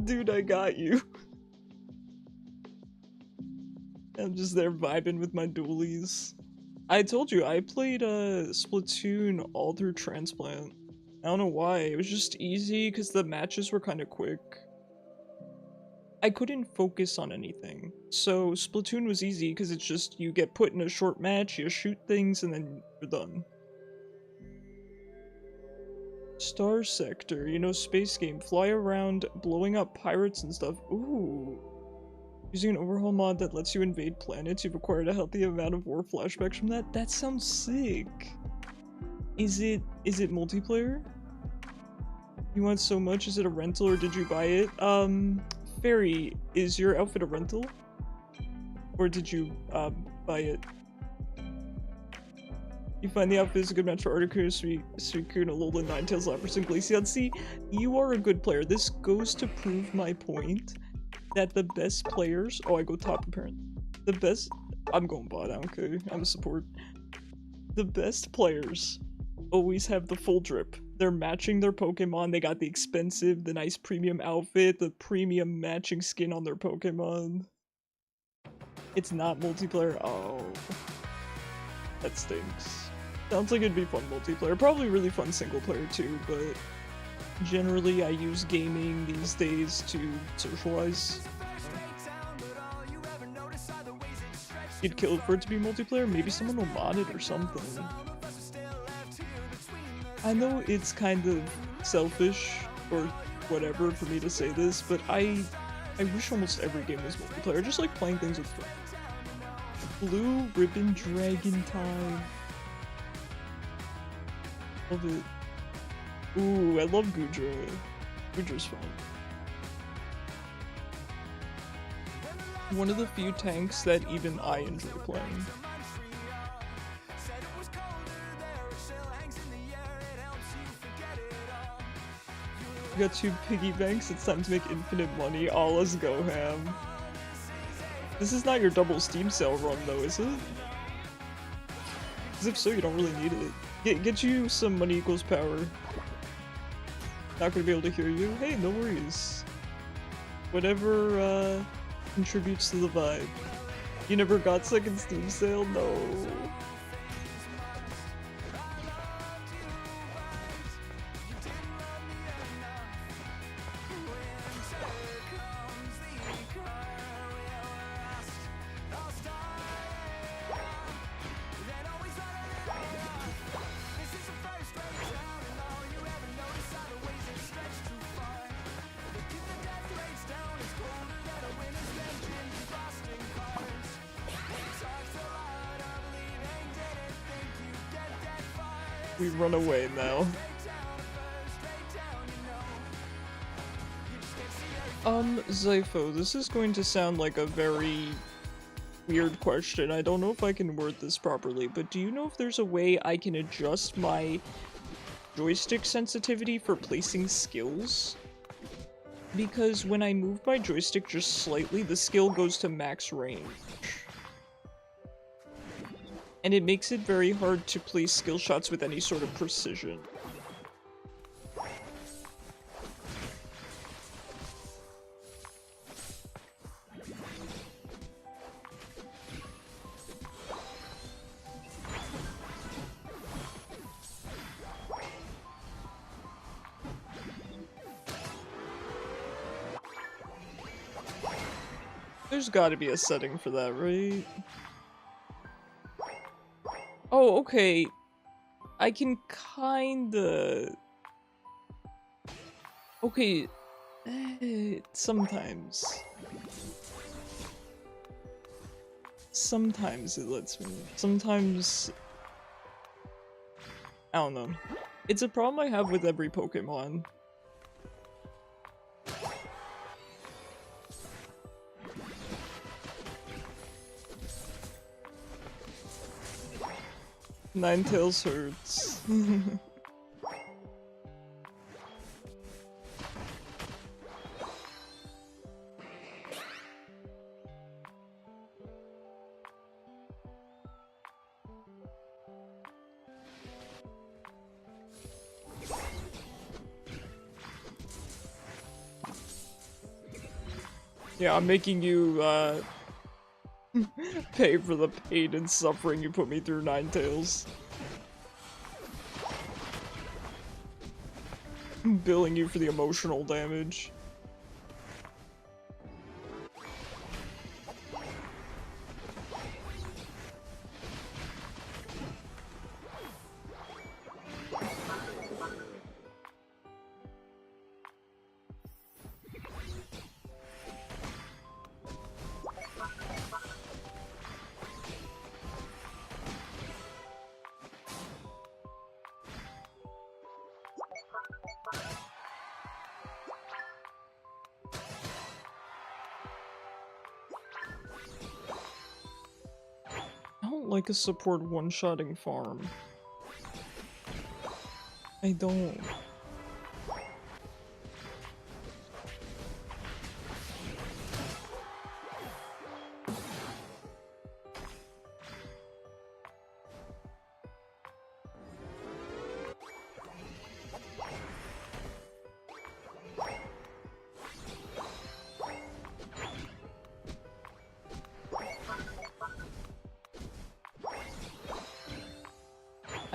Dude, I got you. I'm just there vibing with my dualies. I told you, I played Splatoon all through Transplant. I don't know why, it was just easy because the matches were kind of quick. I couldn't focus on anything. So Splatoon was easy because it's just you get put in a short match, you shoot things, and then you're done. Star Sector, you know, space game, fly around blowing up pirates and stuff. Ooh. Using an overhaul mod that lets you invade planets, you've acquired a healthy amount of war flashbacks from that? That sounds sick. Is it multiplayer? You want so much? Is it a rental or did you buy it? Fairy, is your outfit a rental? Or did you, buy it? You find the outfit is a good match for Articuno, Suicune, Alola, Ninetales, Lapras, and Glaceon. See, you are a good player. This goes to prove my point that the best players— oh, I go top apparently. The best— I'm going bot, I don't care. I'm a support. The best players always have the full drip. They're matching their Pokemon. They got the expensive, the nice premium outfit, the premium matching skin on their Pokemon. It's not multiplayer. Oh, that stinks. Sounds like it'd be fun multiplayer. Probably really fun single player too, but generally I use gaming these days to socialize. You'd kill it for it to be multiplayer? Maybe someone will mod it or something. I know it's kind of selfish or whatever for me to say this, but I wish almost every game was multiplayer. I just like playing things with friends. Blue Ribbon Dragon time. Love it. Ooh, I love Goodra. Goodra's fun. One of the few tanks that even I enjoy playing. We got 2 piggy banks, it's time to make infinite money. Oh, let's go, ham. This is not your double Steam sale run though, is it? Because if so, you don't really need it. Get you some money equals power. Not gonna be able to hear you? Hey, no worries. Whatever, contributes to the vibe. You never got second Steam sale? No. We run away now. Zypho, this is going to sound like a very weird question. I don't know if I can word this properly, but do you know if there's a way I can adjust my joystick sensitivity for placing skills? Because when I move my joystick just slightly, the skill goes to max range. And it makes it very hard to place skill shots with any sort of precision. There's gotta be a setting for that, right? Oh, okay. I can kinda... Okay. Sometimes. Sometimes it lets me. Sometimes... I don't know. It's a problem I have with every Pokemon. Ninetales hurts. Yeah, I'm making you, pay for the pain and suffering you put me through, Ninetales. I'm billing you for the emotional damage. like a support one-shotting farm. I don't.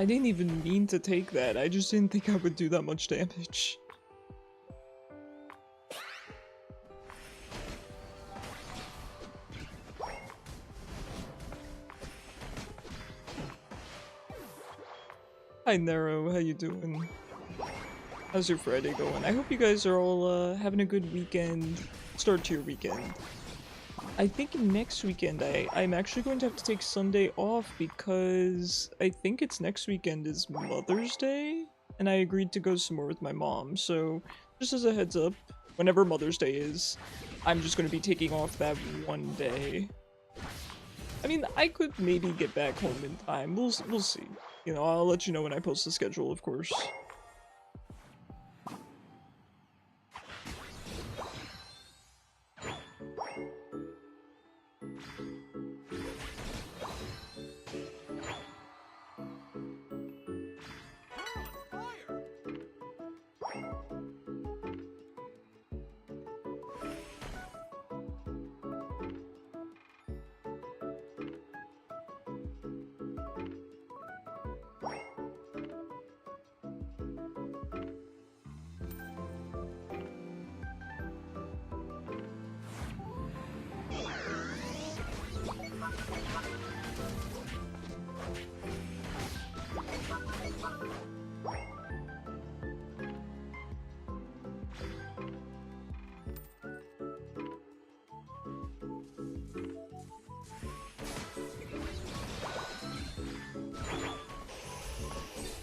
I didn't even mean to take that, I just didn't think I would do that much damage. Hi Nero, how you doing? How's your Friday going? I hope you guys are all having a good weekend, start to your weekend. I think next weekend I'm actually going to have to take Sunday off because I think it's next weekend is Mother's Day, and I agreed to go somewhere with my mom, so just as a heads up, whenever Mother's Day is, I'm just going to be taking off that one day. I mean, I could maybe get back home in time, we'll see. You know, I'll let you know when I post the schedule, of course.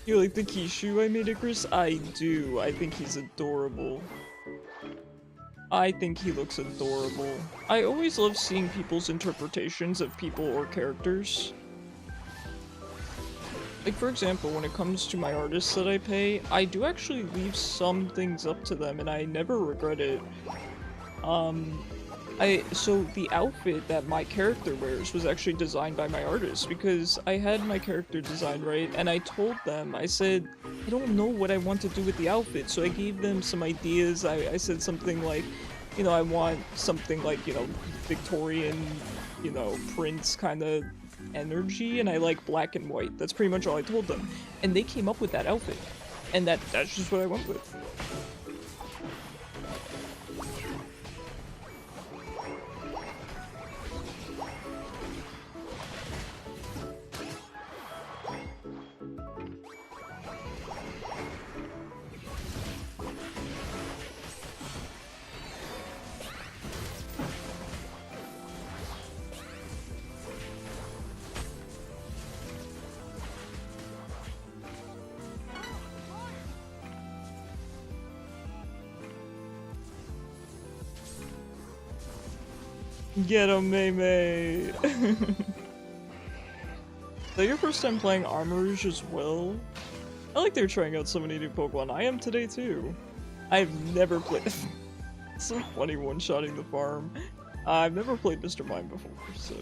You like the Kishu I made, Chris? I do. I think he's adorable. I think he looks adorable. I always love seeing people's interpretations of people or characters. Like, for example, when it comes to my artists that I pay, I do actually leave some things up to them, and I never regret it. So the outfit that my character wears was actually designed by my artist, because I had my character designed, right, and I told them, I said, I don't know what I want to do with the outfit, so I gave them some ideas. I said something like, you know, I want something like, you know, Victorian, you know, Prince kind of energy, and I like black and white. That's pretty much all I told them, and they came up with that outfit, and that's just what I went with. Get him, Mei. Is that your first time playing Armourouge as well? I like they're trying out so many new Pokemon. I am today too. I've never played. It's so funny one-shotting the farm. I've never played Mr. Mime before, so.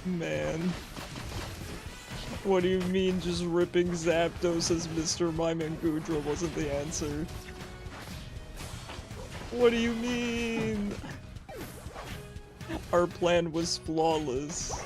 Man. What do you mean just ripping Zapdos as Mr. Mime and Goodra wasn't the answer? What do you mean? Our plan was flawless.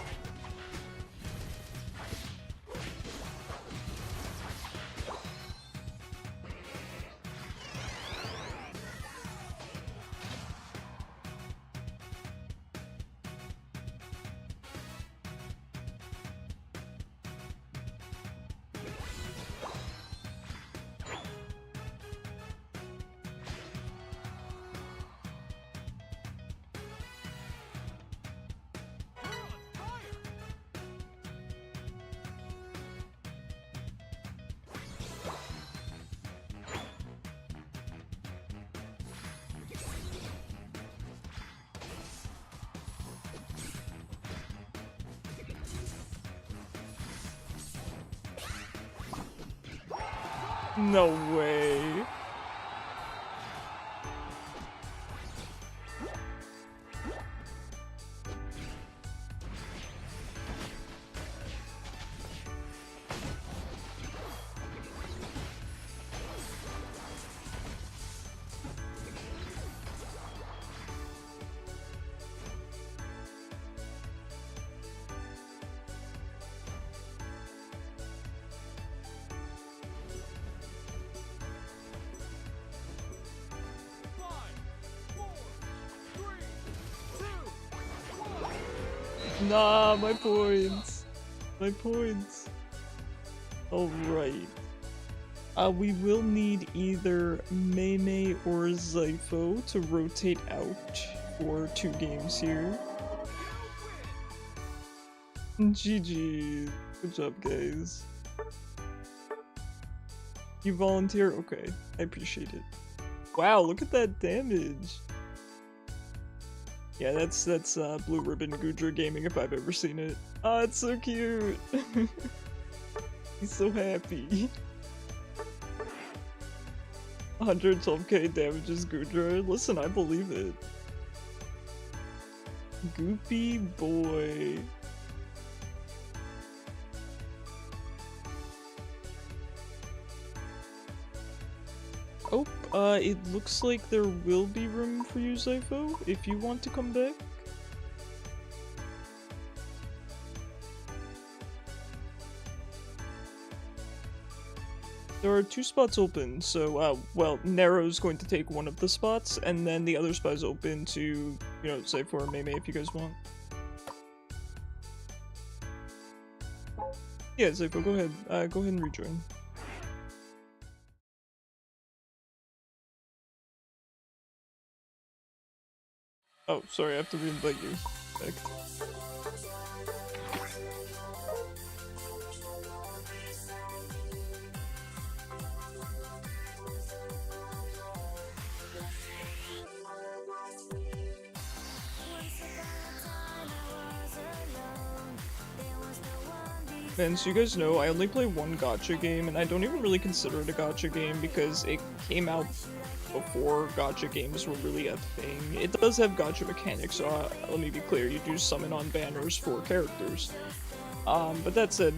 No way. Nah, my points. My points. Alright. We will need either Mei or Zypho to rotate out for 2 games here. GG. Good job, guys. You volunteer? Okay, I appreciate it. Wow, look at that damage. Yeah, that's Blue Ribbon Gudra Gaming if I've ever seen it. Oh, it's so cute. He's so happy. 112k damages Gudra. Listen, I believe it. Goopy boy. Oh, it looks like there will be room for you, Zypho, if you want to come back. There are 2 spots open, so, well, Nero's going to take one of the spots, and then the other spot is open to, you know, Zypho or Mei if you guys want. Yeah, Zypho, go ahead. Go ahead and rejoin. Oh, sorry, I have to re-invite you. Back. Man, so you guys know, I only play one gacha game, and I don't even really consider it a gacha game because it came out before gacha games were really a thing. It does have gacha mechanics, so let me be clear, you do summon on banners for characters. But that said,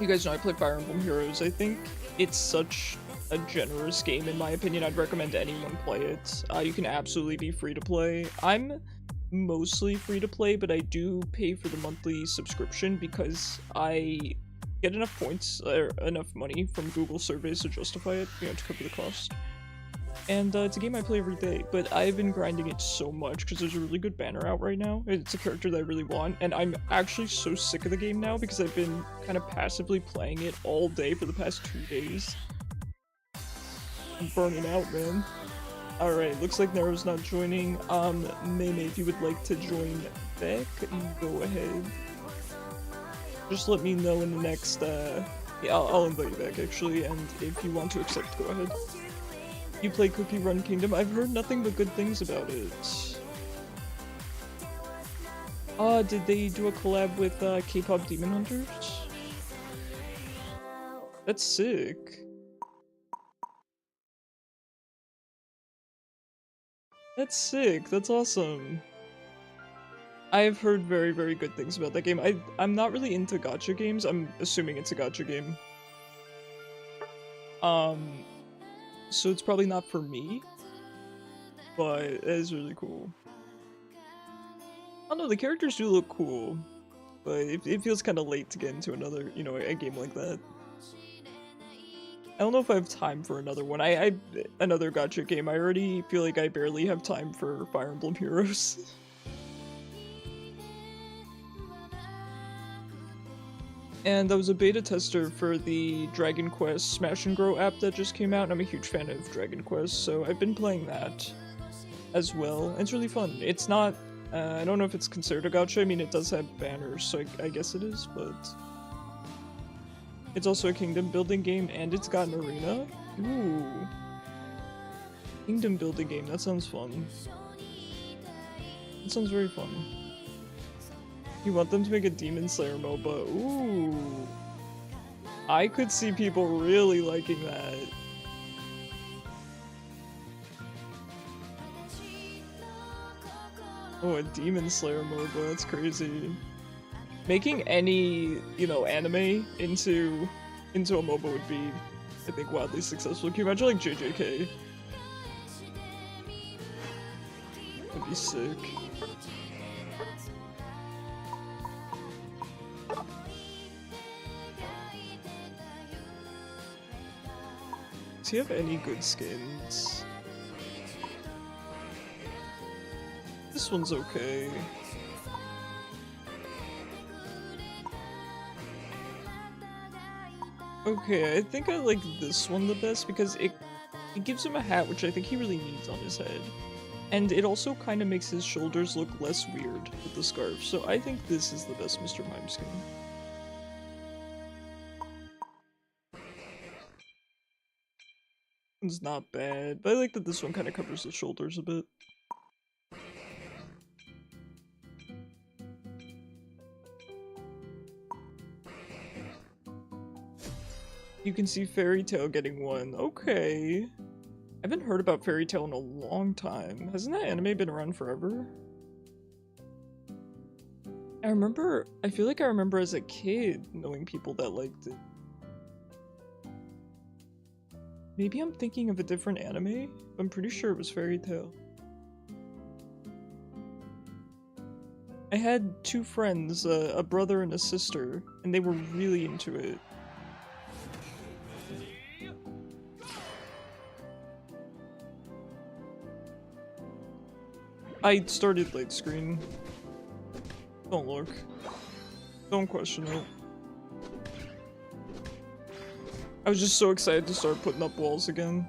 you guys know I play Fire Emblem Heroes. I think it's such a generous game in my opinion. I'd recommend anyone play it. You can absolutely be free to play. I'm mostly free to play, but I do pay for the monthly subscription because I get enough points or enough money from Google surveys to justify it, you know, to cover the cost. And it's a game I play every day, but I've been grinding it so much because there's a really good banner out right now. It's a character that I really want, and I'm actually so sick of the game now because I've been kind of passively playing it all day for the past 2 days. I'm burning out, man. Alright, looks like Nero's not joining. Mei, if you would like to join back, go ahead. Just let me know in the next, yeah, I'll invite you back, actually, and if you want to accept, go ahead. You play Cookie Run Kingdom? I've heard nothing but good things about it. Did they do a collab with, K-pop Demon Hunters? That's sick. That's sick, that's awesome. I've heard very, very good things about that game. I'm not really into gacha games. I'm assuming it's a gacha game. So it's probably not for me. but it is really cool. I don't know, the characters do look cool, but it feels kind of late to get into another, you know, a game like that. I don't know if I have time for another one. Another gacha game. I already feel like I barely have time for Fire Emblem Heroes. And I was a beta tester for the Dragon Quest Smash and Grow app that just came out, and I'm a huge fan of Dragon Quest, so I've been playing that as well. It's really fun. It's not, I don't know if it's considered a gacha. I mean, it does have banners, so I guess it is, but it's also a kingdom building game, and it's got an arena. Ooh. Kingdom building game, that sounds fun. That sounds very fun. You want them to make a Demon Slayer MOBA? Ooh. I could see people really liking that. Oh, a Demon Slayer MOBA, that's crazy. Making any, you know, anime into a MOBA would be, I think, wildly successful. Can you imagine, like, JJK? That'd be sick. Does he have any good skins? This one's okay. Okay, I think I like this one the best because it gives him a hat, which I think he really needs on his head. And it also kind of makes his shoulders look less weird with the scarf, so I think this is the best Mr. Mime skin. It's not bad, but I like that this one kind of covers the shoulders a bit. You can see Fairy Tail getting one. Okay. I haven't heard about Fairy Tail in a long time. Hasn't that anime been around forever? I feel like I remember as a kid knowing people that liked it. Maybe I'm thinking of a different anime? I'm pretty sure it was Fairy Tail. I had two friends, a brother and a sister, and they were really into it. I started late screen. Don't look. Don't question it. I was just so excited to start putting up walls again.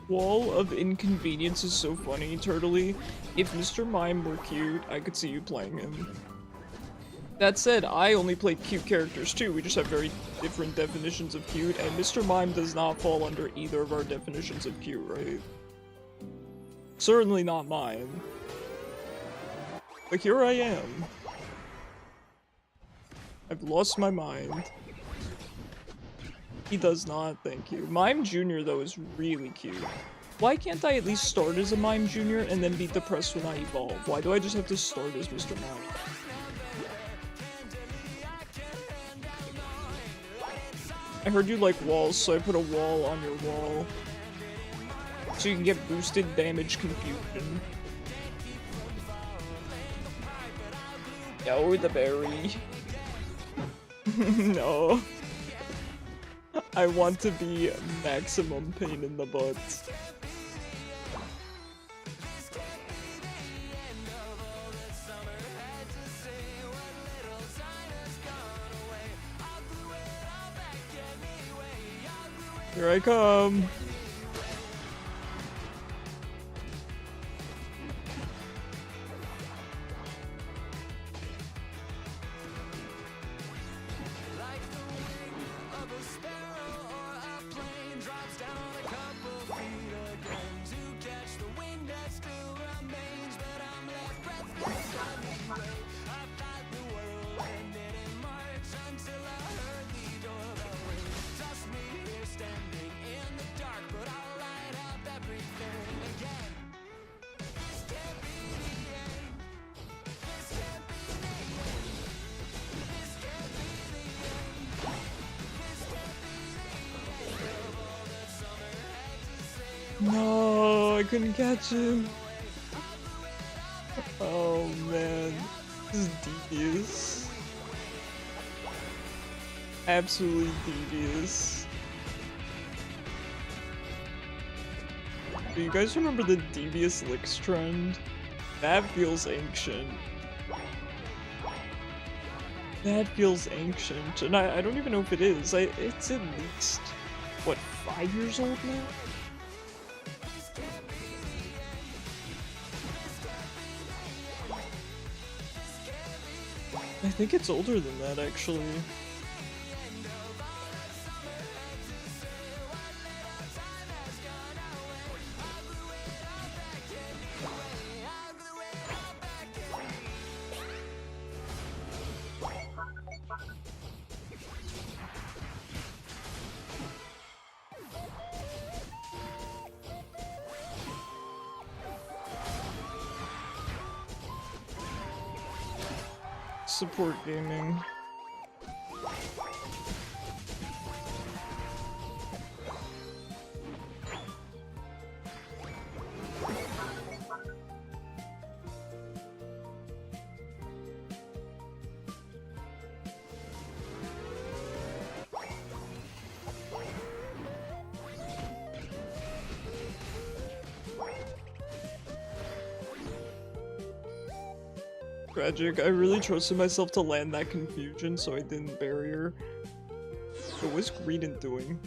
Wall of Inconvenience is so funny, Turtley. If Mr. Mime were cute, I could see you playing him. That said, I only play cute characters too, we just have very different definitions of cute, and Mr. Mime does not fall under either of our definitions of cute, right? Certainly not mine. But here I am. I've lost my mind. He does not, thank you. Mime Jr. though is really cute. Why can't I at least start as a Mime Jr. and then be depressed when I evolve? Why do I just have to start as Mr. Mime? I heard you like walls, so I put a wall on your wall. So you can get boosted damage confusion. Yo, the berry. No. I want to be maximum pain in the butt. Here I come. Like the wing of a sparrow or a plane drops down a couple feet again to catch the wind that still remains, but I'm left breathless anyway. I thought the world ended in March until I heard the doorbell ring. Toss me here standing in the dark, but I'll light up everything again. This can't be the end. This can't be the end. This can't be the end. This can't be the end of all that summer had to say. No, I couldn't catch him. Oh man, this is devious. Absolutely devious. Do you guys remember the devious licks trend? That feels ancient. That feels ancient, and I don't even know if it is. It's at least, what, 5 years old now? I think it's older than that, actually. Support gaming. Tragic. I really trusted myself to land that confusion, so I didn't barrier. What was Greedent doing?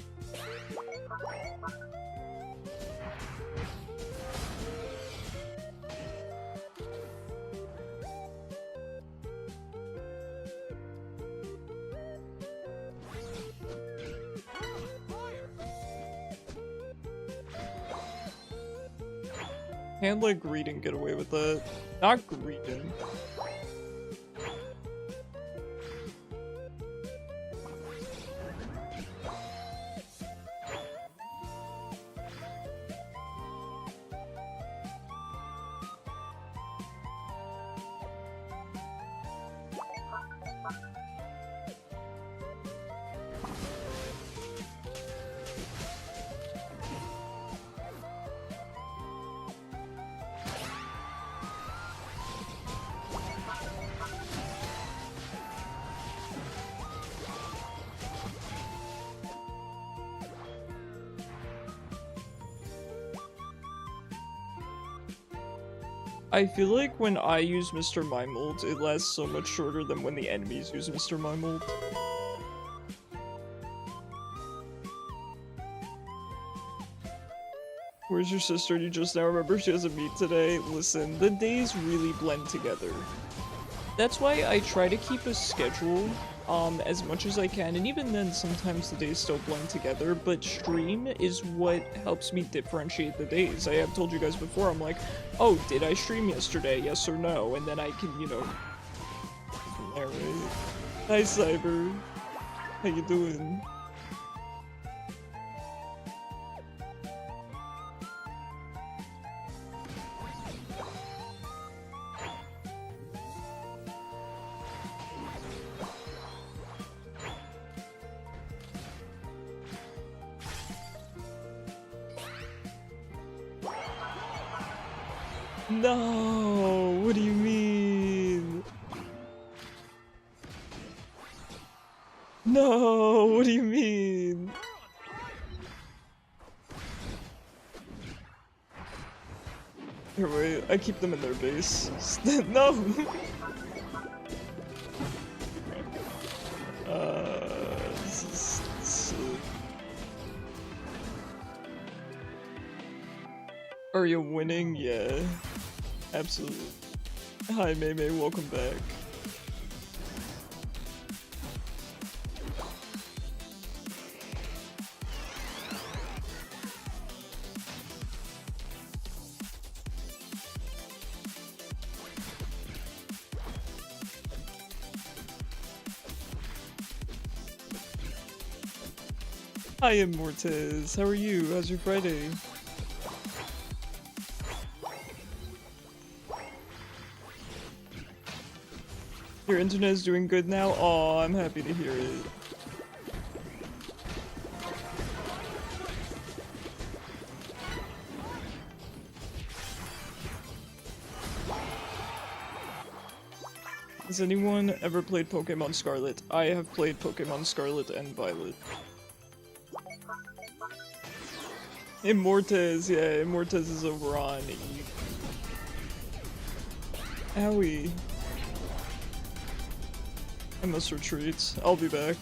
Can't let Greedent get away with that. Not Greedent. I feel like when I use Mr. Mimold, it lasts so much shorter than when the enemies use Mr. Mimold. Where's your sister? You just now remember she has a meet today? Listen, the days really blend together. That's why I try to keep a schedule as much as I can, and even then sometimes the days still blend together, but stream is what helps me differentiate the days. I have told you guys before, I'm like, oh, did I stream yesterday? Yes or no? And then I can, you know, narrate. Hi, Cyber. How you doing? No, what do you mean? No, what do you mean? Here, wait, I keep them in their base. No! This is sick. Are you winning? Yeah. Absolutely. Hi, May, welcome back. Hi, Immortez. How are you? How's your Friday? Your internet is doing good now? Aw, I'm happy to hear it. Has anyone ever played Pokemon Scarlet? I have played Pokemon Scarlet and Violet. Immortez, yeah, Immortez is over on Eve. Owie. I must retreat. I'll be back.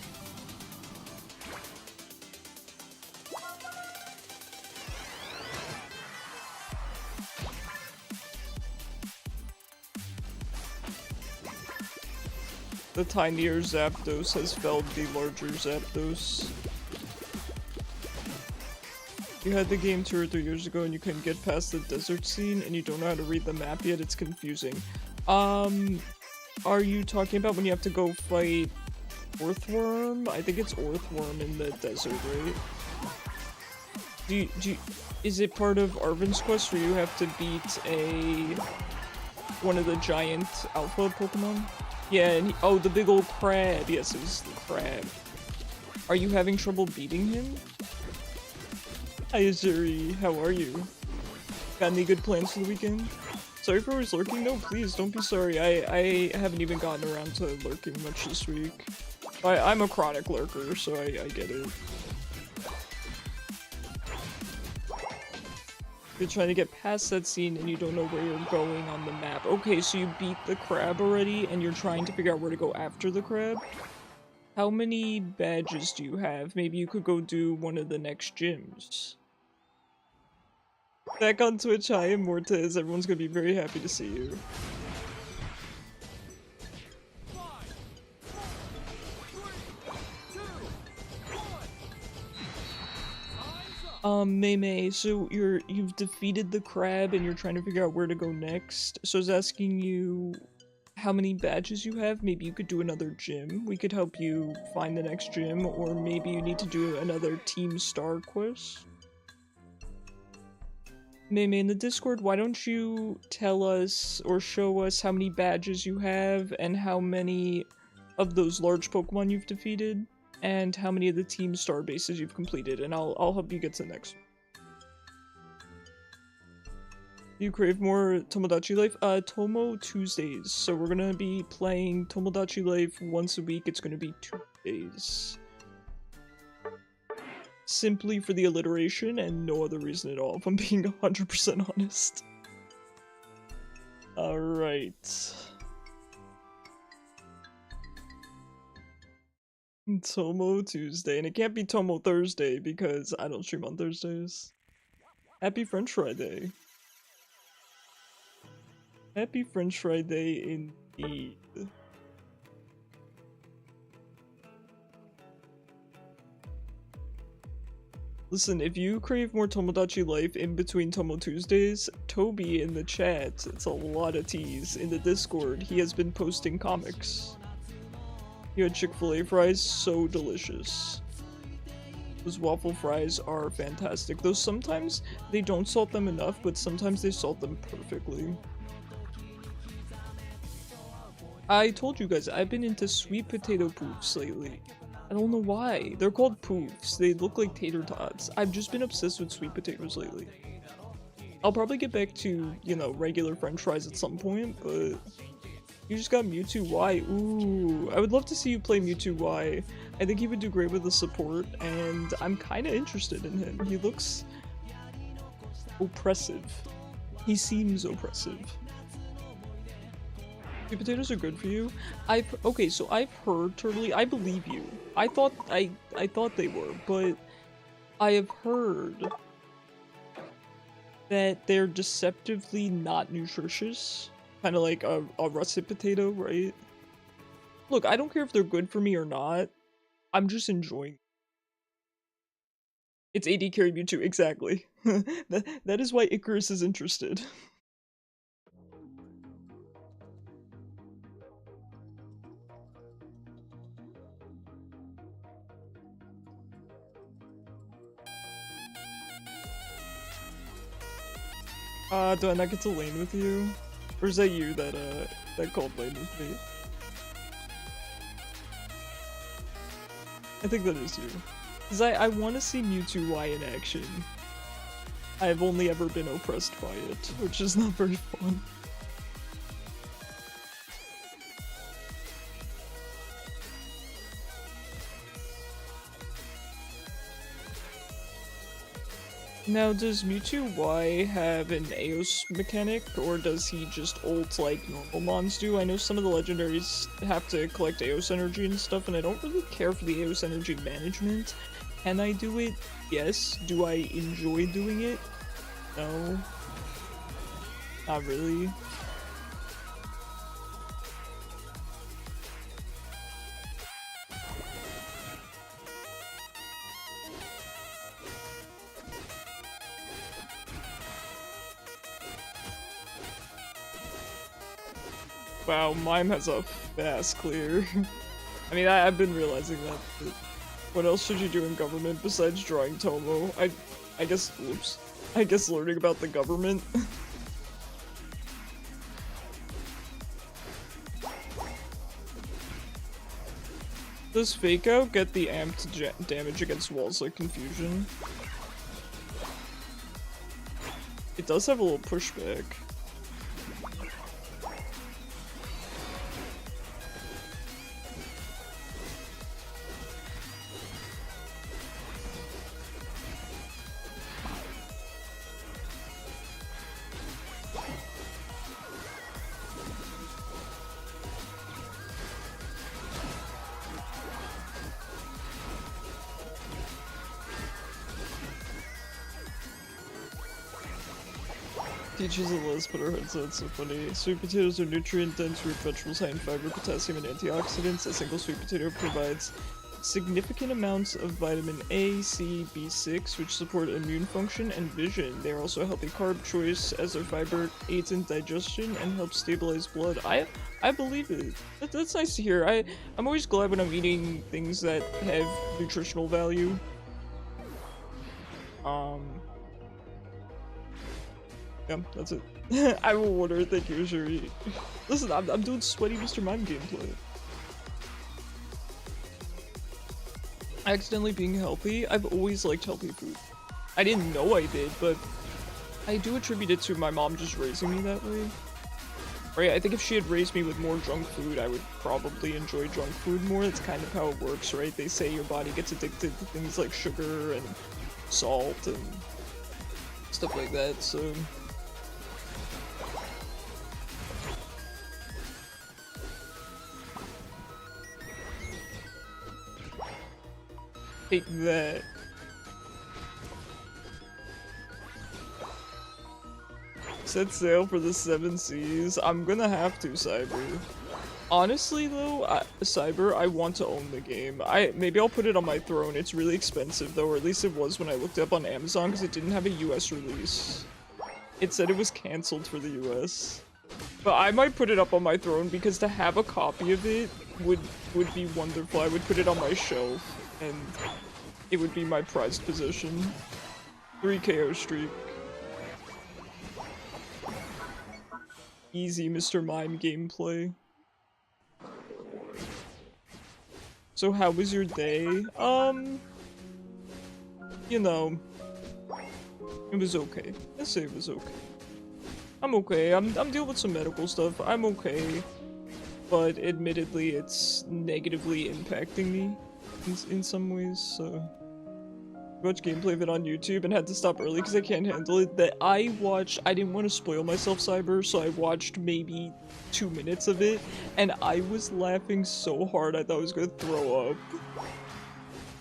The tinier Zapdos has felled the larger Zapdos. You had the game 2 or 3 years ago and you couldn't get past the desert scene and you don't know how to read the map yet, it's confusing. Are you talking about when you have to go fight Orthworm? I think it's Orthworm in the desert, right? Is it part of Arven's quest where you have to beat one of the giant alpha Pokemon? Yeah, and oh, the big old crab. Yes, it was the crab. Are you having trouble beating him? Hi, Azuri. How are you? Got any good plans for the weekend? Sorry for always lurking? No, please, don't be sorry. I haven't even gotten around to lurking much this week. I'm a chronic lurker, so I get it. You're trying to get past that scene and you don't know where you're going on the map. Okay, so you beat the crab already and you're trying to figure out where to go after the crab? How many badges do you have? Maybe you could go do one of the next gyms. Back on Twitch, hi, Immortez. Everyone's gonna be very happy to see you. May, so you've defeated the crab and you're trying to figure out where to go next. So I was asking you how many badges you have. Maybe you could do another gym. We could help you find the next gym, or maybe you need to do another Team Star quest. May, in the Discord, why don't you tell us or show us how many badges you have and how many of those large Pokemon you've defeated and how many of the Team Star bases you've completed, and I'll help you get to the next one. You crave more Tomodachi Life? Tomo Tuesdays. So we're gonna be playing Tomodachi Life once a week. It's gonna be Tuesdays. Simply for the alliteration and no other reason at all, if I'm being 100% honest. Alright. Tomo Tuesday, and it can't be Tomo Thursday because I don't stream on Thursdays. Happy French Friday. Happy French Friday indeed. Listen, if you crave more Tomodachi Life in between Tomo Tuesdays, Toby in the chat, it's a lot of teas. In the Discord, he has been posting comics. You had Chick-fil-A fries, so delicious. Those waffle fries are fantastic. Though sometimes they don't salt them enough, but sometimes they salt them perfectly. I told you guys, I've been into sweet potato poofs lately. I don't know why. They're called poofs. They look like tater tots. I've just been obsessed with sweet potatoes lately. I'll probably get back to, you know, regular french fries at some point, but... You just got Mewtwo Y. Ooh, I would love to see you play Mewtwo Y. I think he would do great with the support, and I'm kind of interested in him. He looks... oppressive. He seems oppressive. Sweet potatoes are good for you. Okay, so I've heard, Turtley, I believe you. I thought they were, but I have heard that they're deceptively not nutritious. Kind of like a russet potato, right? Look, I don't care if they're good for me or not. I'm just enjoying. It's AD carry Mewtwo, exactly. that is why Icarus is interested. Do I not get to lane with you? Or is that you that called lane with me? I think that is you. Because I want to see Mewtwo Y in action. I've only ever been oppressed by it, which is not very fun. Now, does Mewtwo Y have an Eos mechanic, or does he just ult like normal mons do? I know some of the legendaries have to collect Eos energy and stuff, and I don't really care for the Eos energy management. Can I do it? Yes. Do I enjoy doing it? No. Not really. Wow, Mime has a fast clear. I mean, I've been realizing that, but what else should you do in government besides drawing Tomo? I guess, oops. I guess learning about the government. Does Fake Out get the amped damage against walls like Confusion? It does have a little pushback. Teaches a list, but our headset's so funny. Sweet potatoes are nutrient-dense root vegetables high in fiber, potassium, and antioxidants. A single sweet potato provides significant amounts of vitamin A, C, B6, which support immune function and vision. They are also a healthy carb choice, as their fiber aids in digestion and helps stabilize blood. I believe it. That's nice to hear. I'm always glad when I'm eating things that have nutritional value. Yeah, that's it. I will order. Thank you, Shuri. Listen, I'm doing sweaty Mr. Mime gameplay. Accidentally being healthy? I've always liked healthy food. I didn't know I did, but I do attribute it to my mom just raising me that way. Right, I think if she had raised me with more junk food, I would probably enjoy junk food more. That's kind of how it works, right? They say your body gets addicted to things like sugar and salt and stuff like that, so... Take that. Set sail for the 7 seas. I'm gonna have to, Cyber. Honestly though, Cyber, I want to own the game. Maybe I'll put it on my throne. It's really expensive though, or at least it was when I looked it up on Amazon because it didn't have a US release. It said it was cancelled for the US. But I might put it up on my throne because to have a copy of it would be wonderful. I would put it on my shelf and it would be my prized possession. 3 KO streak. Easy Mr. Mime gameplay. So how was your day? You know, it was okay. Let's say it was okay. I'm okay. I'm dealing with some medical stuff. I'm okay. But admittedly, it's negatively impacting me in some ways, so... I watched gameplay of it on YouTube and had to stop early because I can't handle it. I didn't want to spoil myself, Cyber, so I watched maybe 2 minutes of it, and I was laughing so hard I thought I was gonna throw up.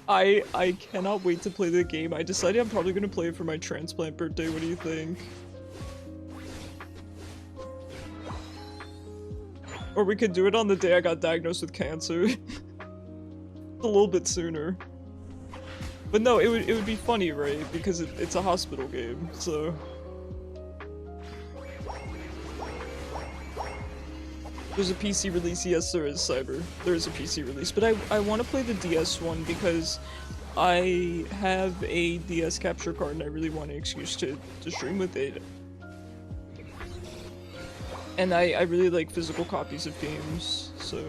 I cannot wait to play the game. I decided I'm probably gonna play it for my transplant birthday. What do you think? Or we could do it on the day I got diagnosed with cancer. A little bit sooner. But no, it would be funny, right? Because it's a hospital game, so... There's a PC release, yes there is, Cyber. There is a PC release, but I want to play the DS one because I have a DS capture card and I really want an excuse to stream with it. And I really like physical copies of games, so...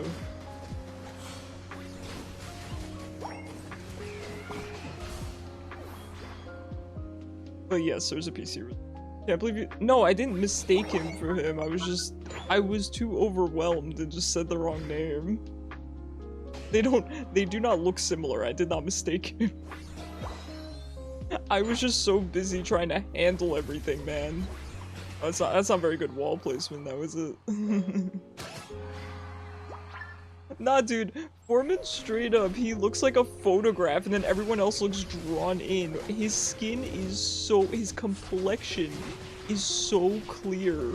But yes, there's a PC release. Can't believe you- No, I didn't mistake him for him, I was too overwhelmed and just said the wrong name. They do not look similar, I did not mistake him. I was just so busy trying to handle everything, man. That's not very good wall placement, though, is it? Nah, dude, Foreman straight up, he looks like a photograph and then everyone else looks drawn in. His skin is so- his complexion is so clear.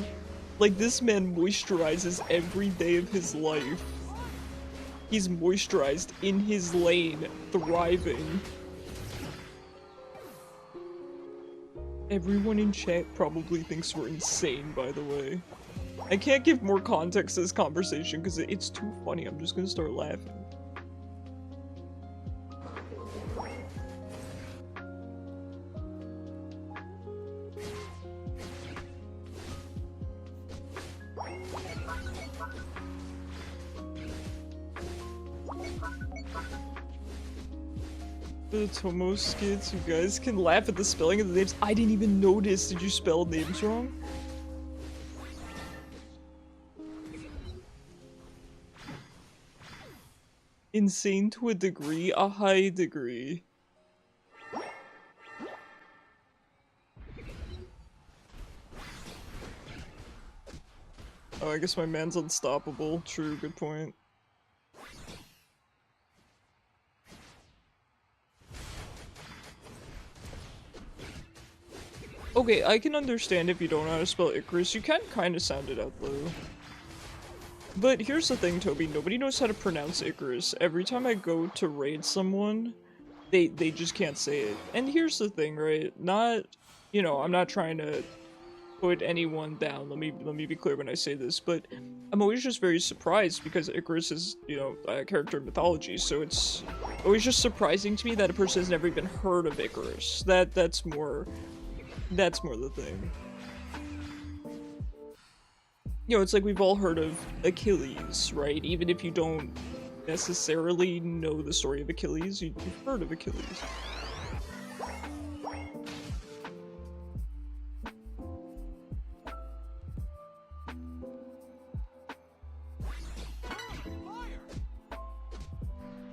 Like, this man moisturizes every day of his life. He's moisturized in his lane, thriving. Everyone in chat probably thinks we're insane, by the way. I can't give more context to this conversation because it's too funny. I'm just gonna start laughing. The Tomo skits, you guys can laugh at the spelling of the names. I didn't even notice. Did you spell names wrong? Insane to a degree, a high degree. Oh, I guess my man's unstoppable. True, good point. Okay, I can understand if you don't know how to spell Icarus. You can kind of sound it out, though. But here's the thing, Toby. Nobody knows how to pronounce Icarus. Every time I go to raid someone, they just can't say it. And here's the thing, right? Not, you know, I'm not trying to put anyone down. Let me be clear when I say this, but I'm always just very surprised because Icarus is, you know, a character in mythology, so it's always just surprising to me that a person has never even heard of Icarus. That's more the thing. You know, it's like we've all heard of Achilles, right? Even if you don't necessarily know the story of Achilles, you've heard of Achilles.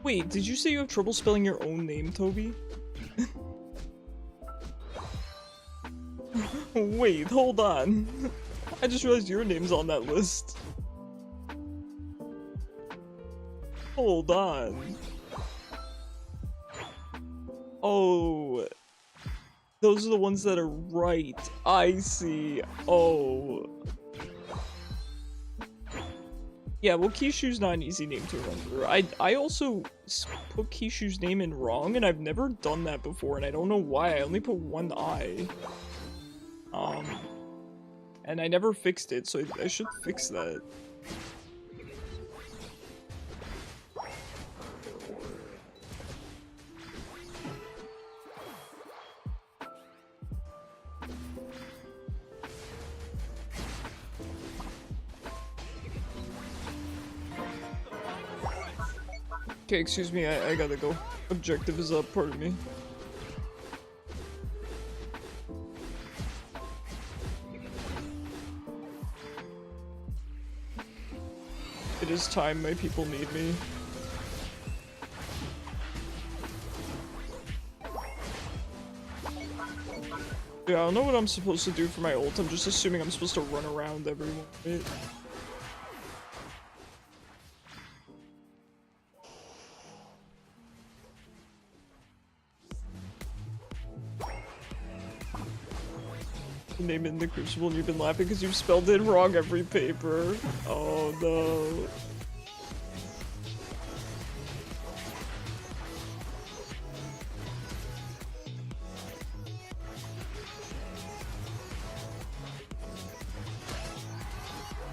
Wait, did you say you have trouble spelling your own name, Toby? Wait, hold on. I just realized your name's on that list. Hold on. Oh. Those are the ones that are right. I see. Oh. Yeah, well, Kishu's not an easy name to remember. I also put Kishu's name in wrong, and I've never done that before, and I don't know why. I only put one I. And I never fixed it, so I should fix that. Okay, excuse me, I gotta go. Objective is up, pardon me. It is time, my people need me. Yeah, I don't know what I'm supposed to do for my ult, I'm just assuming I'm supposed to run around everyone, right? name it in the Crucible and you've been laughing because you've spelled it wrong every paper. Oh no.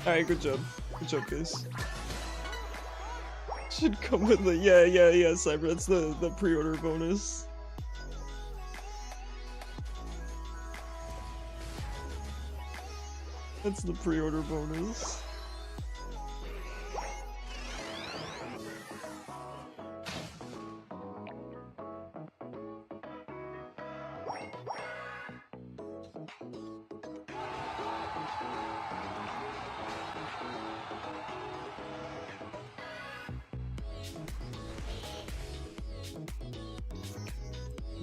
Alright, good job. Good job, guys. Should come with the yeah, Cyber, that's the pre-order bonus. That's the pre-order bonus.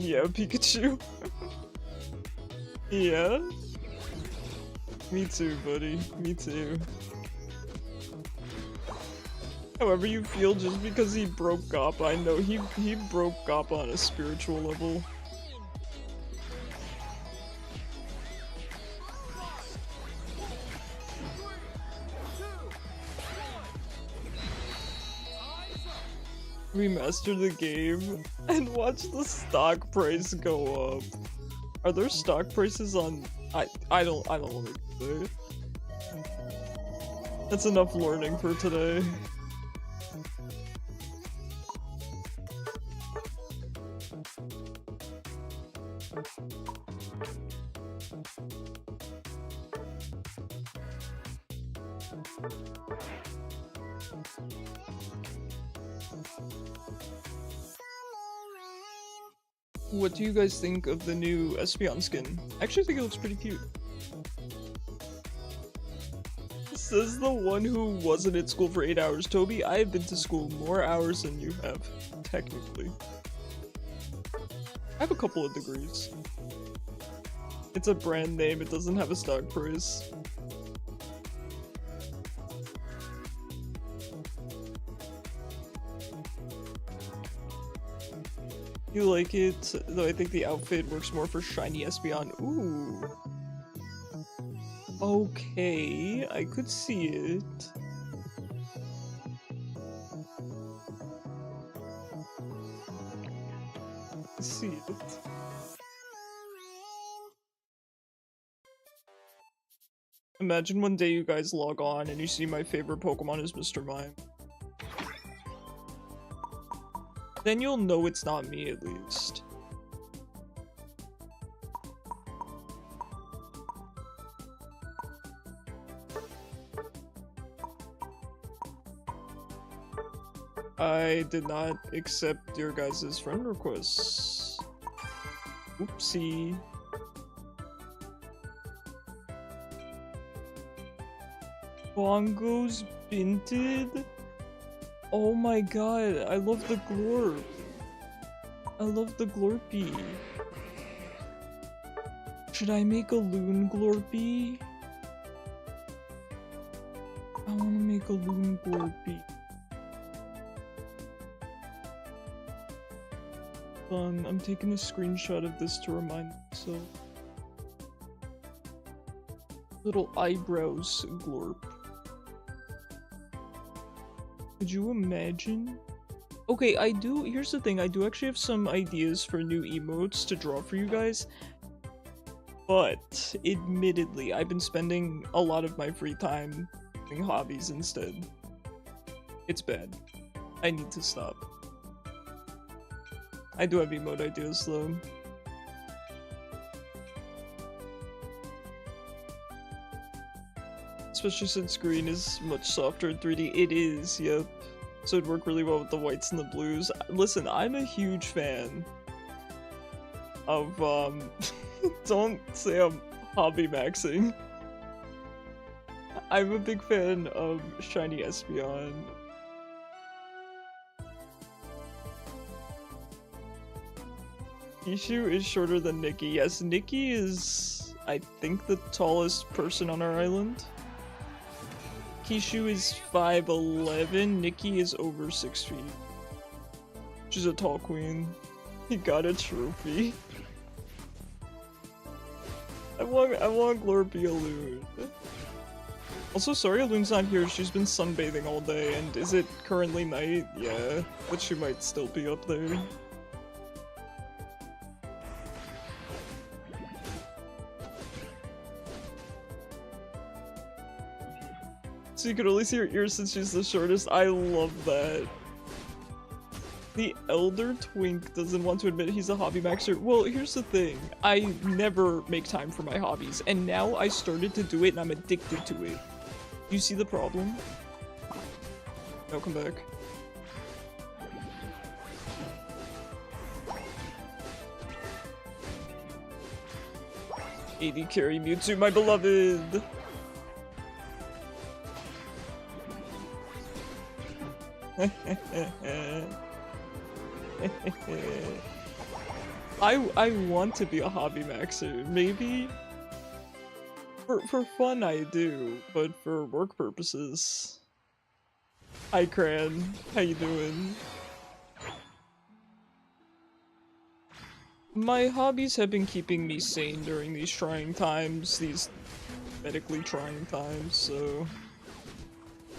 Yeah, Pikachu. Yeah. Me too, buddy. Me too. However you feel, just because he broke Gappa, I know he broke Gappa on a spiritual level. Remaster the game and watch the stock price go up. Are there stock prices on? I don't want to say it. That's enough learning for today. What do you guys think of the new Espeon skin? I actually think it looks pretty cute. Says the one who wasn't at school for 8 hours. Toby, I have been to school more hours than you have, technically. I have a couple of degrees. It's a brand name, it doesn't have a stock price. You like it, though I think the outfit works more for shiny Espeon. Ooh. Okay, I could see it. I see it. Imagine one day you guys log on and you see my favorite Pokemon is Mr. Mime. Then you'll know it's not me, at least. I did not accept your guys' friend requests. Oopsie. Bongos Binted? Oh my god, I love the Glorp. I love the Glorpy. Should I make a Loon Glorpy? I wanna make a Loon Glorpy. Fun. I'm taking a screenshot of this to remind myself. Little eyebrows Glorp. Could you imagine? Okay, here's the thing, I do actually have some ideas for new emotes to draw for you guys. But, admittedly, I've been spending a lot of my free time doing hobbies instead. It's bad. I need to stop. I do have emote ideas though. Especially since green is much softer in 3D. It is, yep. So it'd work really well with the whites and the blues. Listen, I'm a huge fan of, don't say I'm hobby maxing. I'm a big fan of shiny Espeon. Kishu is shorter than Nikki. Yes, Nikki is, I think, the tallest person on our island. Kishu is 5'11", Nikki is over 6 feet. She's a tall queen. He got a trophy. I want Glorpy Alune. Also, sorry Alune's not here. She's been sunbathing all day, and is it currently night? Yeah, but she might still be up there. So you can only see her ears since she's the shortest. I love that. The elder twink doesn't want to admit he's a hobby maxer. Well, here's the thing. I never make time for my hobbies, and now I started to do it and I'm addicted to it. You see the problem? No, come back. AD carry Mewtwo, my beloved! I want to be a hobby maxer. Maybe for fun I do, but for work purposes. Hi Cran, how you doing? My hobbies have been keeping me sane during these trying times, these medically trying times, so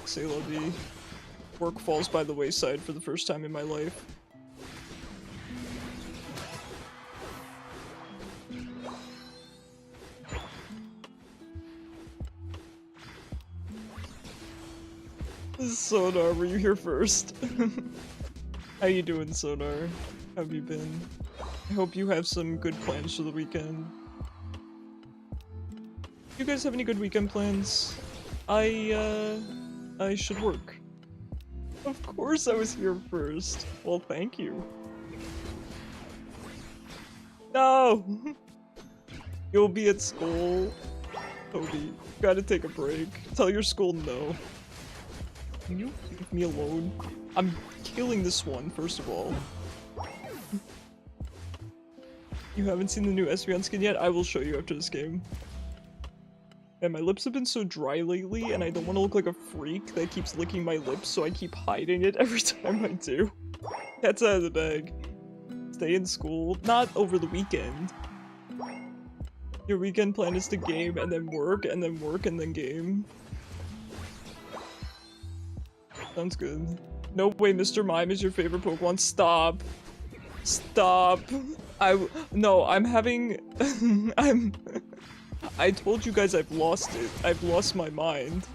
say lovey. Work falls by the wayside for the first time in my life. Sonar, were you here first? How you doing, Sonar? How have you been? I hope you have some good plans for the weekend. You guys have any good weekend plans? I should work. Of course I was here first. Well, thank you. No! You'll be at school. Toby, gotta take a break. Tell your school no. Can you leave me alone? I'm killing this one, first of all. You haven't seen the new Espeon skin yet? I will show you after this game. And my lips have been so dry lately, and I don't want to look like a freak that keeps licking my lips, so I keep hiding it every time I do. Cat's out of the bag. Stay in school. Not over the weekend. Your weekend plan is to game, and then work, and then work, and then game. Sounds good. No way, Mr. Mime is your favorite Pokemon. Stop. Stop. No, I'm having... I told you guys I've lost it. I've lost my mind.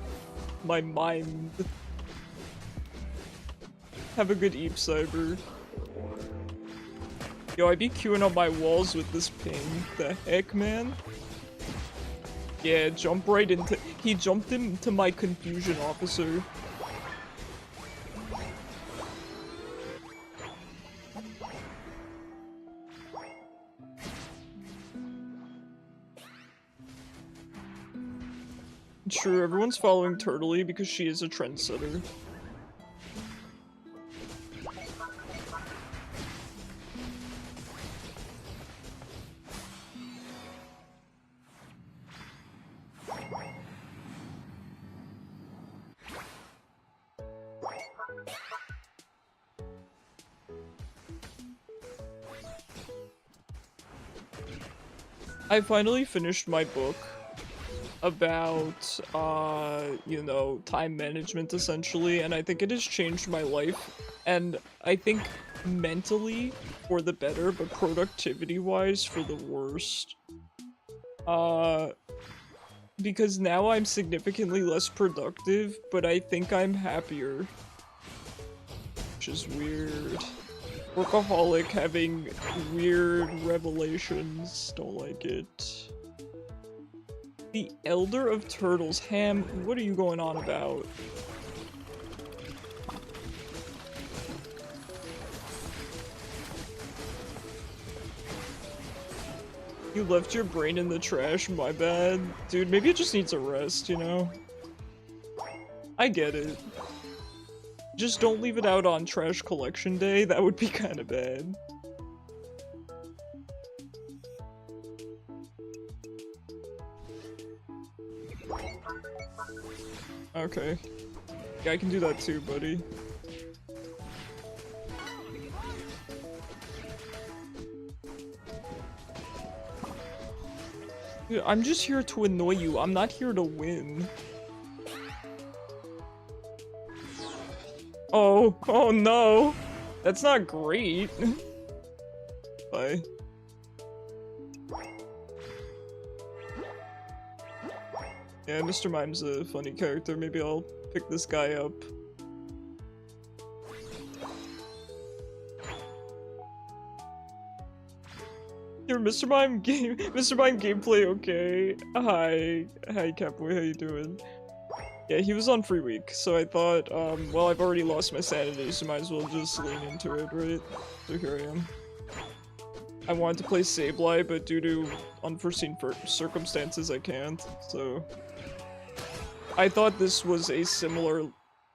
My mind. Have a good Eve, Cyber. Yo, I be queuing up my walls with this ping. The heck, man? Yeah, jump right into- he jumped into my confusion officer. True, everyone's following Turtley because she is a trendsetter. I finally finished my book about, you know, time management essentially, and I think it has changed my life, and I think mentally for the better, but productivity-wise for the worst. Because now I'm significantly less productive, but I think I'm happier. Which is weird. Workaholic having weird revelations, don't like it. The Elder of Turtles. Ham, what are you going on about? You left your brain in the trash, my bad. Dude, maybe it just needs a rest, you know? I get it. Just don't leave it out on trash collection day, that would be kinda bad. Okay. Yeah, I can do that too, buddy. Dude, I'm just here to annoy you. I'm not here to win. Oh, oh no. That's not great. Bye. Yeah, Mr. Mime's a funny character. Maybe I'll pick this guy up. Your Mr. Mime game, Mr. Mime gameplay, okay. Hi Catboy, how you doing? Yeah, he was on free week, so I thought, well, I've already lost my sanity, so might as well just lean into it, right? So here I am. I wanted to play Sableye, but due to unforeseen circumstances, I can't, so... I thought this was a similar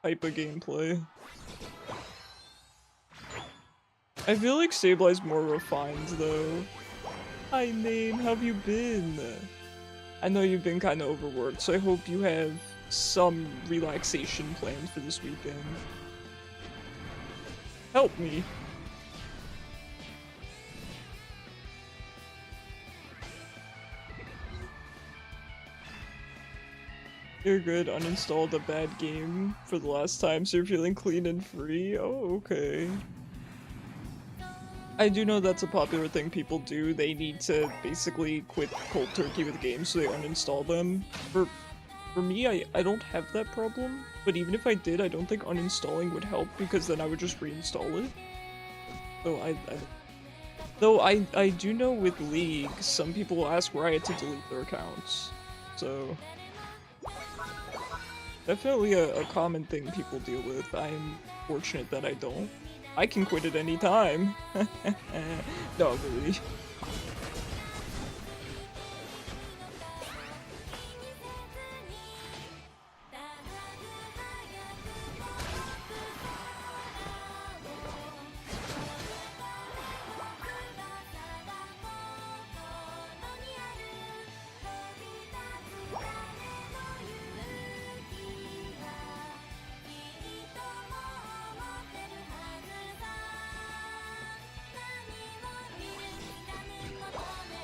type of gameplay. I feel like Sableye's more refined, though. Hi, Name, how have you been? I know you've been kinda overworked, so I hope you have some relaxation planned for this weekend. Help me. You're good, uninstalled a bad game for the last time, so you're feeling clean and free? Oh, okay. I do know that's a popular thing people do. They need to basically quit cold turkey with games, so they uninstall them. For me, I don't have that problem, but even if I did, I don't think uninstalling would help, because then I would just reinstall it. So I do know with League, some people will ask where I had to delete their accounts. So definitely a common thing people deal with. I'm fortunate that I don't. I can quit at any time. No, really.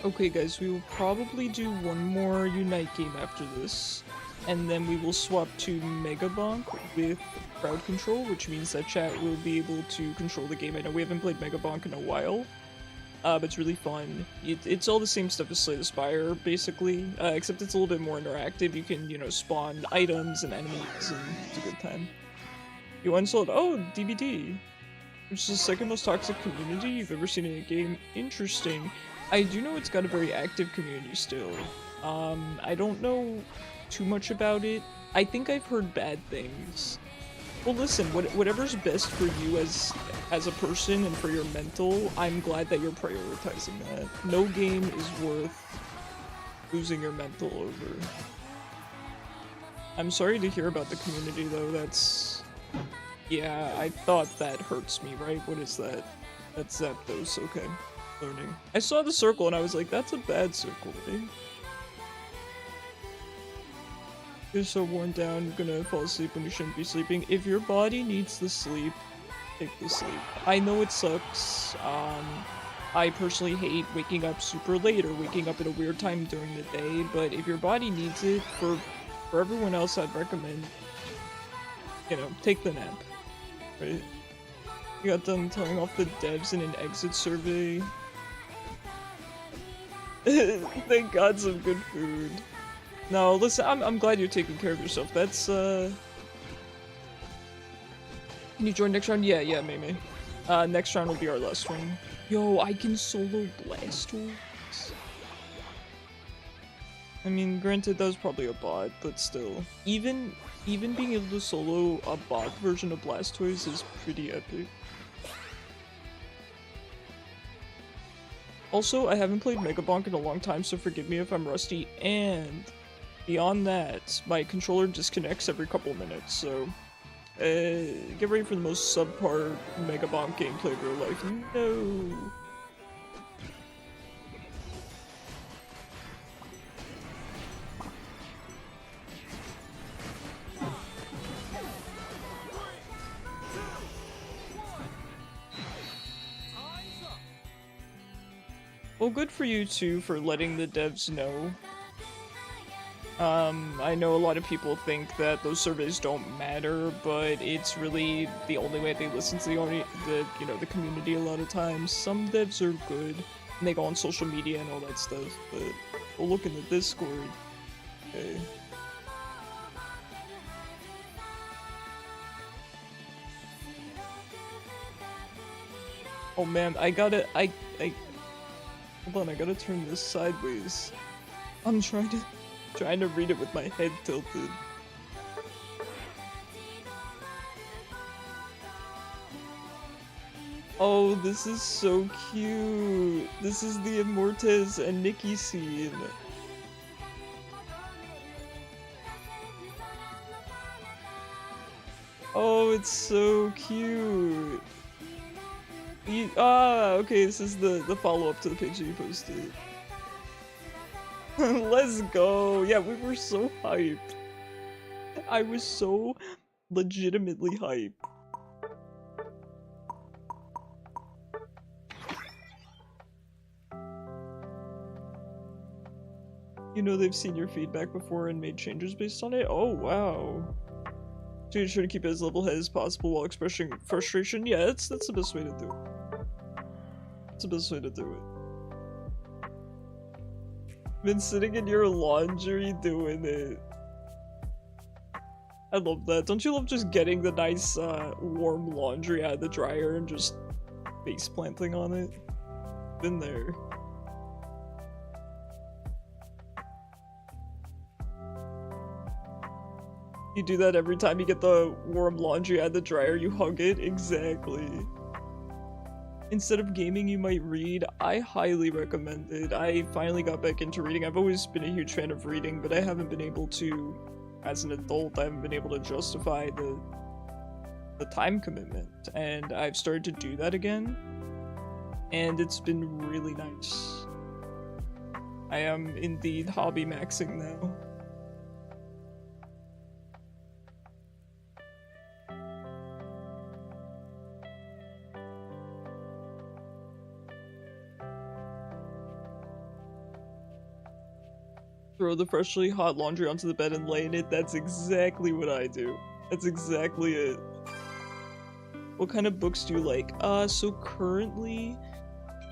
Okay guys, we will probably do one more Unite game after this, and then we will swap to Megabonk with crowd control, which means that chat will be able to control the game. I know we haven't played Megabonk in a while, but it's really fun. It's all the same stuff as Slay the Spire, basically, except it's a little bit more interactive. You can, you know, spawn items and enemies, and it's a good time. You unsold- oh, DBD! Which is the second most toxic community you've ever seen in a game. Interesting. I do know it's got a very active community still. I don't know too much about it. I think I've heard bad things. Well, listen, whatever's best for you as a person and for your mental, I'm glad that you're prioritizing that. No game is worth losing your mental over. I'm sorry to hear about the community, though. That's... yeah, I thought that hurts me, right? What is that? That's Zapdos, okay. Learning. I saw the circle and I was like, that's a bad circle, right? You're so worn down, you're gonna fall asleep when you shouldn't be sleeping. If your body needs the sleep, take the sleep. I know it sucks. I personally hate waking up super late or waking up at a weird time during the day, but if your body needs it, for everyone else, I'd recommend, you know, take the nap, right? You got done telling off the devs in an exit survey. Thank God, some good food. No, listen, I'm glad you're taking care of yourself. That's, Can you join next round? Yeah, Mei. Next round will be our last one. Yo, I can solo Blastoise. I mean, granted, that was probably a bot, but still. Even being able to solo a bot version of Blastoise is pretty epic. Also, I haven't played Megabonk in a long time, so forgive me if I'm rusty, and beyond that, my controller disconnects every couple of minutes, so get ready for the most subpar Megabonk gameplay of your life. No! Well, good for you too for letting the devs know I know a lot of people think that those surveys don't matter, but it's really the only way they listen to the community a lot of times. Some devs are good, and they go on social media and all that stuff, but we'll look in the Discord. Okay. Oh man, hold on, I gotta turn this sideways. I'm trying to read it with my head tilted. Oh, this is so cute. This is the Immortes and Nikki scene. Oh, it's so cute. Okay, this is the follow-up to the picture you posted. Let's go! Yeah, we were so hyped. I was so legitimately hyped. You know they've seen your feedback before and made changes based on it? Oh, wow. So you're trying to keep it as level-headed as possible while expressing frustration? Yeah, that's the best way to do it. That's the best way to do it. Been sitting in your laundry doing it. I love that. Don't you love just getting the nice, warm laundry out of the dryer and just face planting on it? Been there. You do that every time you get the warm laundry out of the dryer, you hug it? Exactly. Instead of gaming, you might read. I highly recommend it. I finally got back into reading. I've always been a huge fan of reading, but I haven't been able to, as an adult, I haven't been able to justify the time commitment. And I've started to do that again, and it's been really nice. I am indeed hobby maxing now. Throw the freshly hot laundry onto the bed and lay in it. That's exactly what I do. That's exactly it. What kind of books do you like? So currently,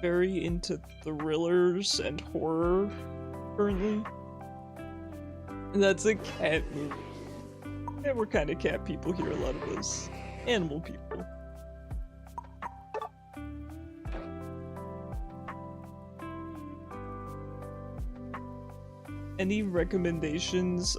very into thrillers and horror, currently. And that's a cat movie. And we're kind of cat people here, a lot of us. Animal people. Any recommendations?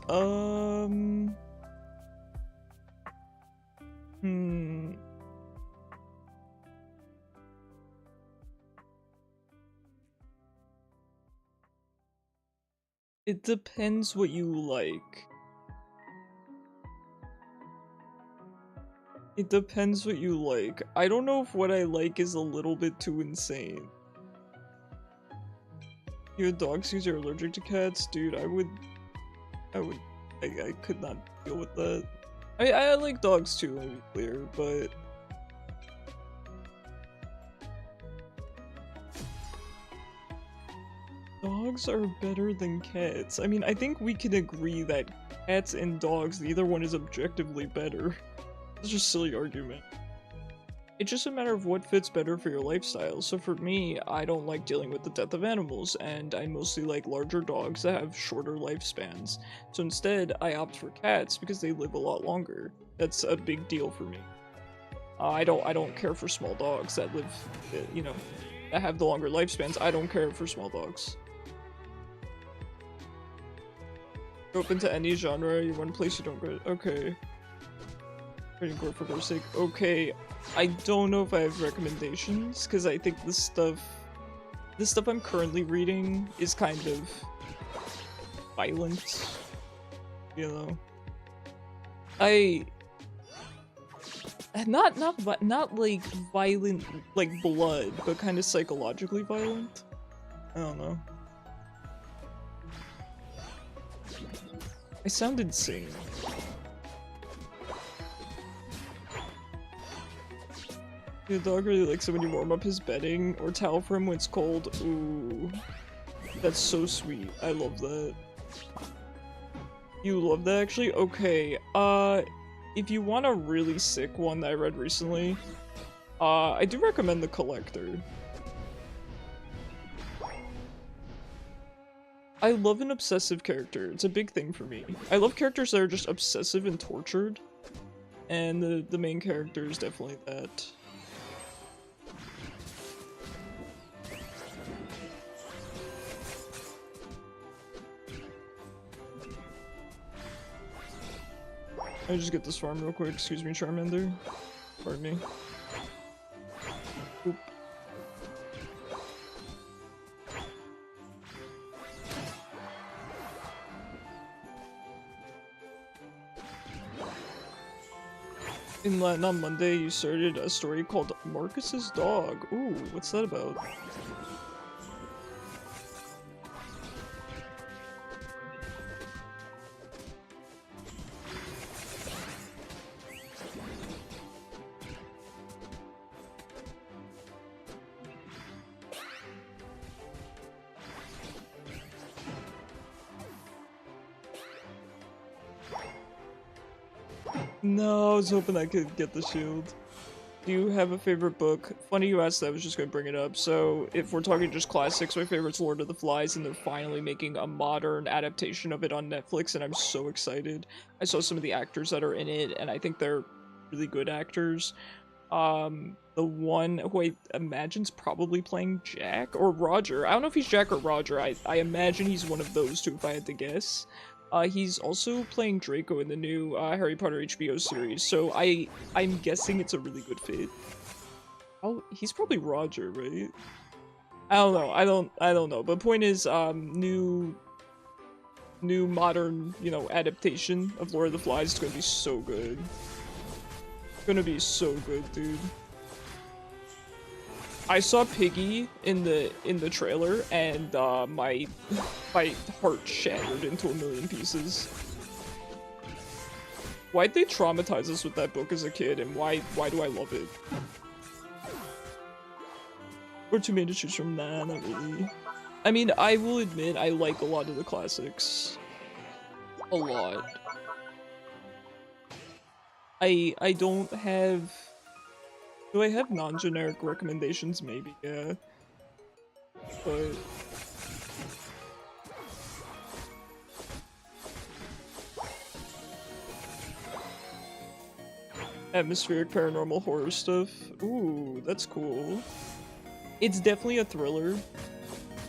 It depends what you like. It depends what you like. I don't know if what I like is a little bit too insane. You have dogs because you're allergic to cats? Dude, I could not deal with that. I like dogs too, let me be clear, but... Dogs are better than cats. I mean, I think we can agree that cats and dogs, neither one is objectively better. It's just a silly argument. It's just a matter of what fits better for your lifestyle. So for me, I don't like dealing with the death of animals, and I mostly like larger dogs that have shorter lifespans. So instead, I opt for cats because they live a lot longer. That's a big deal for me. I don't care for small dogs that live, you know, that have the longer lifespans. I don't care for small dogs. You're open to any genre, you one place you don't go. Okay. Reading gore for gore's sake. Okay. I don't know if I have recommendations, because I think the stuff I'm currently reading is kind of violent, you know. Not like violent, like blood, but kind of psychologically violent. I don't know. I sound insane. Your dog really likes it when you warm up his bedding or towel for him when it's cold. Ooh. That's so sweet. I love that. You love that actually? Okay, if you want a really sick one that I read recently, I do recommend The Collector. I love an obsessive character. It's a big thing for me. I love characters that are just obsessive and tortured, and the main character is definitely that. I just get this farm real quick. Excuse me, Charmander. Pardon me. Oop. In Latin on Monday, you started a story called Marcus's Dog. Ooh, what's that about? No, I was hoping I could get the shield. Do you have a favorite book? Funny you asked that, I was just gonna bring it up. So, if we're talking just classics, my favorite's Lord of the Flies, and they're finally making a modern adaptation of it on Netflix, and I'm so excited. I saw some of the actors that are in it, and I think they're really good actors. The one who I imagine's probably playing Jack, or Roger. I don't know if he's Jack or Roger. I imagine he's one of those two if I had to guess. He's also playing Draco in the new Harry Potter HBO series, so I'm guessing it's a really good fit. Oh, he's probably Roger, right? I don't know. I don't know. But point is, new modern, you know, adaptation of Lord of the Flies is gonna be so good. It's gonna be so good, dude. I saw Piggy in the trailer, and my heart shattered into a million pieces. Why'd they traumatize us with that book as a kid, and why do I love it? Or too many to choose from? Nah, not really. I mean, I will admit I like a lot of the classics. A lot. I don't have... Do I have non-generic recommendations? Maybe, yeah. But... atmospheric paranormal horror stuff. Ooh, that's cool. It's definitely a thriller.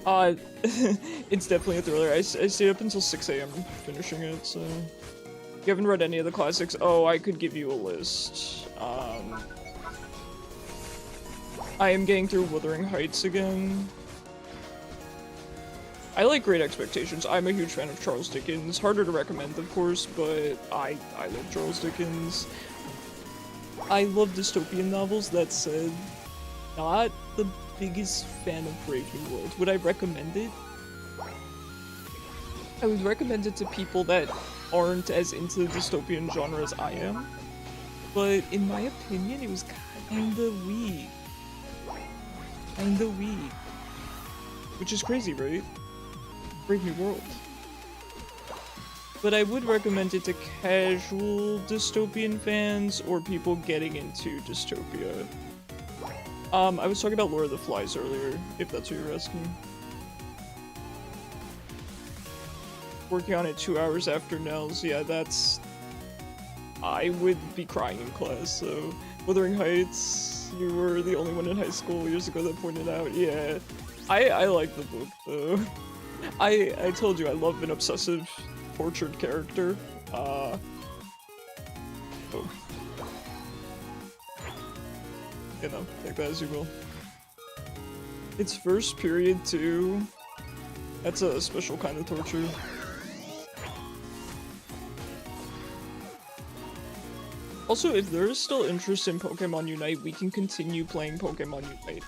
It's definitely a thriller. I stayed up until 6 AM finishing it, so... If you haven't read any of the classics, oh, I could give you a list. I am getting through Wuthering Heights again. I like Great Expectations. I'm a huge fan of Charles Dickens. Harder to recommend, of course, but I love Charles Dickens. I love dystopian novels. That said, not the biggest fan of Brave New World. Would I recommend it? I would recommend it to people that aren't as into the dystopian genre as I am. But in my opinion, it was kinda weak. Kinda weak. Which is crazy, right? Brave New World. But I would recommend it to casual dystopian fans or people getting into dystopia. I was talking about Lord of the Flies earlier, if that's what you're asking. Working on it 2 hours after Nels, yeah, that's... I would be crying in class, so... Wuthering Heights, you were the only one in high school years ago that pointed out, yeah. I like the book, though. I told you I love an obsessive, tortured character. Oh. You know, take that as you will. It's first period, too. That's a special kind of torture. Also, if there is still interest in Pokemon Unite, we can continue playing Pokemon Unite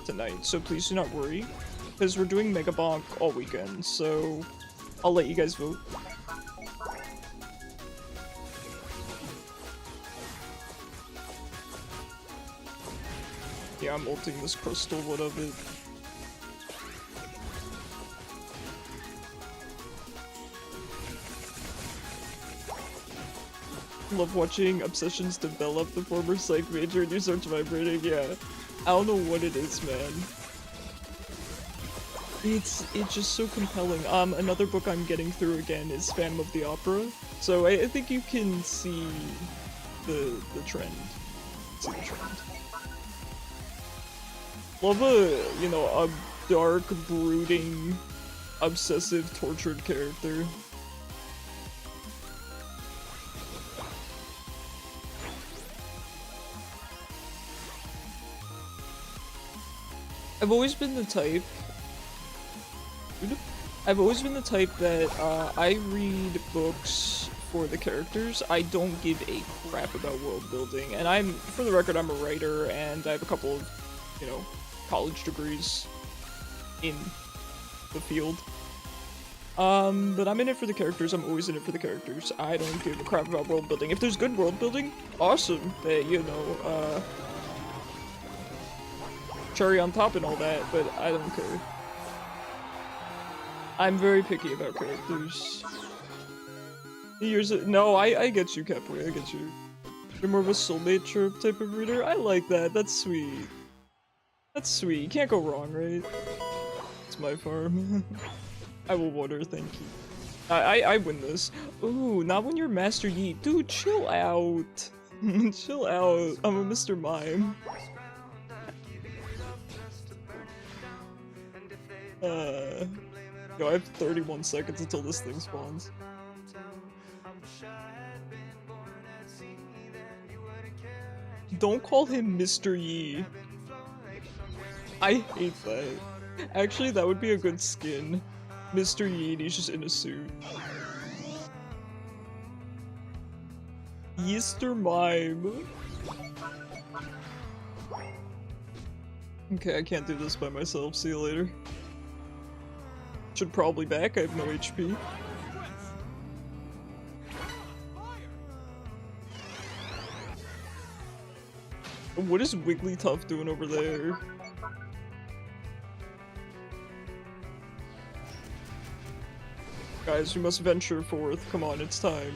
tonight, so please do not worry, because we're doing Megabonk all weekend, so I'll let you guys vote. Yeah, I'm ulting this crystal, what of it? love watching obsessions develop the former psych major and you start vibrating, yeah. I don't know what it is, man. It's just so compelling. Another book I'm getting through again is Phantom of the Opera. So I think you can see the trend. See the trend. Love a dark, brooding, obsessive, tortured character. I've always been the type that I read books for the characters. I don't give a crap about world building. And for the record, I'm a writer and I have a couple of, college degrees in the field. But I'm in it for the characters. I'm always in it for the characters. I don't give a crap about world building. If there's good world building, awesome. Cherry on top and all that, but I don't care. I'm very picky about characters. No, I get you, Capri, I get you. You're more of a soulmate trope type of reader? I like that, that's sweet. That's sweet, you can't go wrong, right? It's my farm. I will water, thank you. I win this. Ooh, not when you're Master Yi. Dude, chill out. Chill out, I'm a Mr. Mime. Yo, I have 31 seconds until this thing spawns. Don't call him Mr. Yi. I hate that. Actually, that would be a good skin. Mr. Yi, and he's just in a suit. Mr. Mime. Okay, I can't do this by myself. See you later. Should probably back, I have no HP. What is Wigglytuff doing over there? Guys, we must venture forth. Come on, it's time.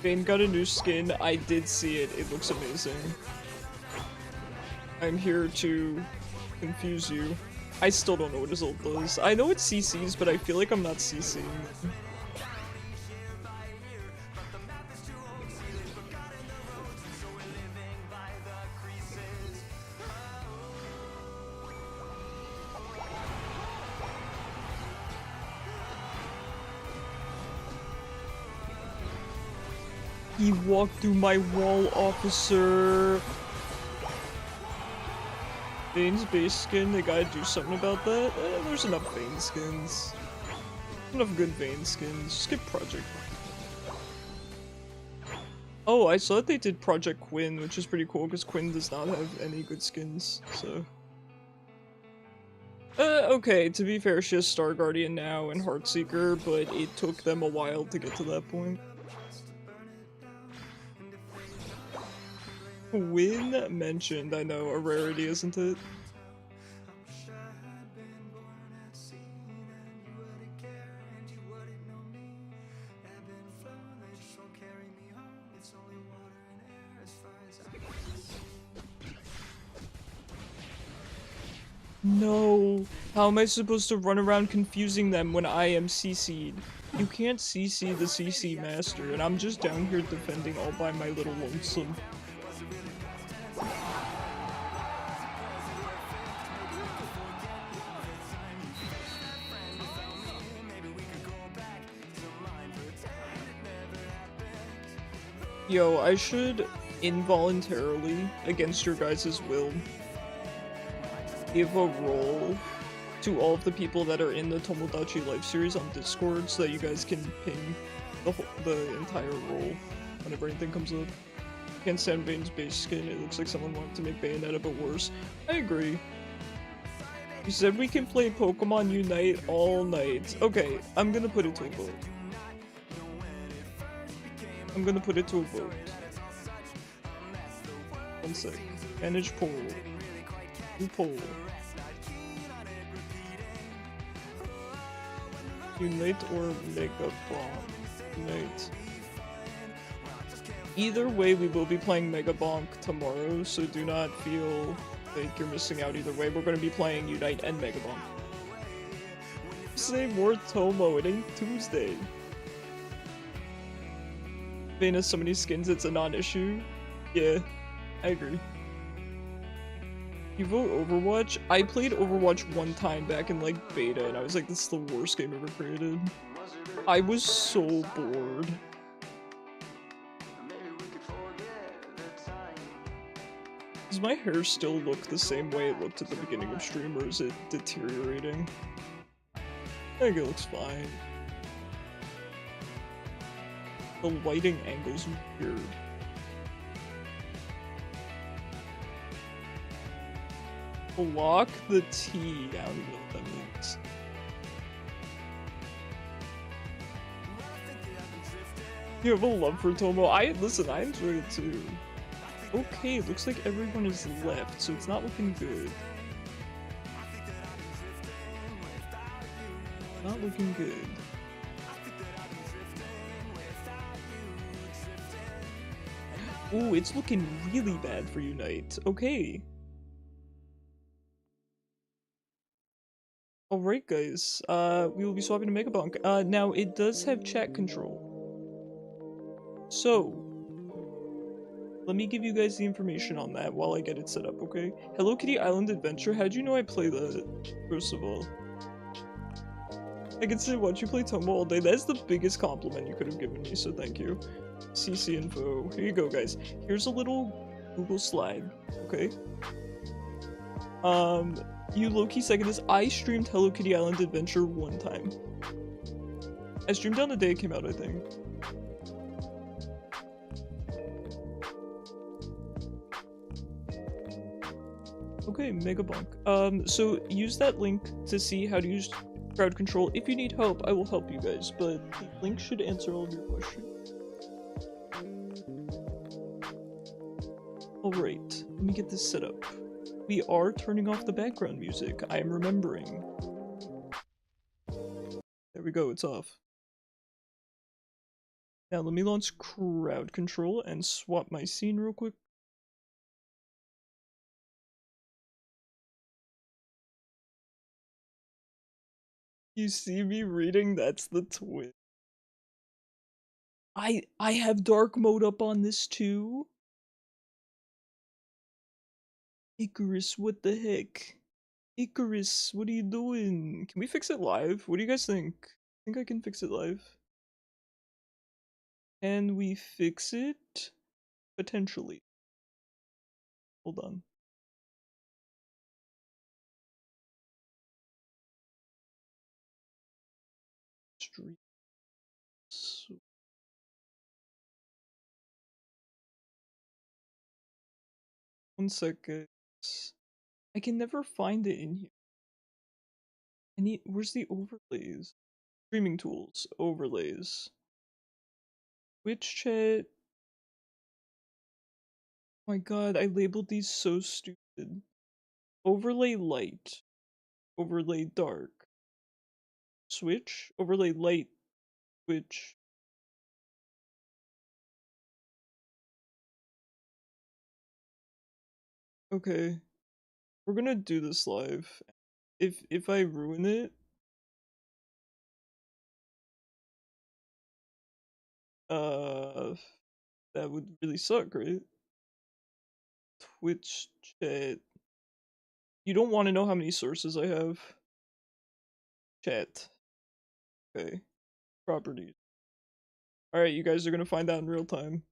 Vayne got a new skin. I did see it. It looks amazing. I'm here to confuse you. I still don't know what his ult does. I know it's CCs, but I feel like I'm not CCing. He walked through my wall, officer. Vayne's base skin, they gotta do something about that. There's enough Vayne skins. Enough good Vayne skins. Skip Project. Oh, I saw that they did Project Quinn, which is pretty cool because Quinn does not have any good skins, so. Okay, to be fair, she has Star Guardian now and Heartseeker, but it took them a while to get to that point. Quinn mentioned, I know, a rarity, isn't it? No! How am I supposed to run around confusing them when I am CC'd? You can't CC the CC master, and I'm just down here defending all by my little lonesome. Yo, I should involuntarily, against your guys' will, give a role to all of the people that are in the Tomodachi Life series on Discord so that you guys can ping the entire role whenever anything comes up. Can't stand Vayne's base skin, it looks like someone wanted to make Bayonetta but worse. I agree. You said we can play Pokemon Unite all night. Okay, I'm gonna put it to a vote. I'm gonna put it to a vote. One sec. Manage poll. New poll. Unite or Megabonk? Unite. Either way, we will be playing Megabonk tomorrow, so do not feel like you're missing out either way. We're going to be playing Unite and Megabonk. Say more Tomo, it ain't Tuesday. Venus, so many skins, it's a non-issue. Yeah, I agree. You vote Overwatch? I played Overwatch one time back in like beta, and I was like, this is the worst game ever created. I was so bored. Does my hair still look the same way it looked at the beginning of stream, or is it deteriorating? I think it looks fine. The lighting angle's weird. Block the T. I don't even know what that means. You have a love for Tomo. Listen, I enjoy it too. Okay, it looks like everyone is left, so it's not looking good. Not looking good. Ooh, it's looking really bad for Unite. Okay. Alright guys, we will be swapping to Megabonk. Now it does have chat control. So, let me give you guys the information on that while I get it set up, okay? Hello Kitty Island Adventure, how'd you know I play that, first of all? I can say watch you play Tomo all day, that's the biggest compliment you could have given me, so thank you. CC info, here you go guys. Here's a little Google slide, okay? You low-key second this. I streamed Hello Kitty Island Adventure one time. I streamed on the day it came out, I think. Okay, Megabonk. So use that link to see how to use crowd control. If you need help, I will help you guys, but the link should answer all of your questions. Alright, let me get this set up. We are turning off the background music. I am remembering. There we go, it's off. Now let me launch crowd control and swap my scene real quick. You see me reading? That's the twist. I have dark mode up on this too. Icarus, what the heck? Icarus, what are you doing? Can we fix it live? What do you guys think? I think I can fix it live. Can we fix it? Potentially. Hold on. Stream. So 1 second. I can never find it in here. I need, where's the overlays? Streaming tools, overlays. Twitch chat. Oh my god, I labeled these so stupid. Overlay light. Overlay dark. Switch. Overlay light. Switch. Okay. We're gonna do this live. If I ruin it, that would really suck, right? Twitch chat. You don't want to know how many sources I have? Chat. Okay. Properties. Alright, you guys are gonna find out in real time.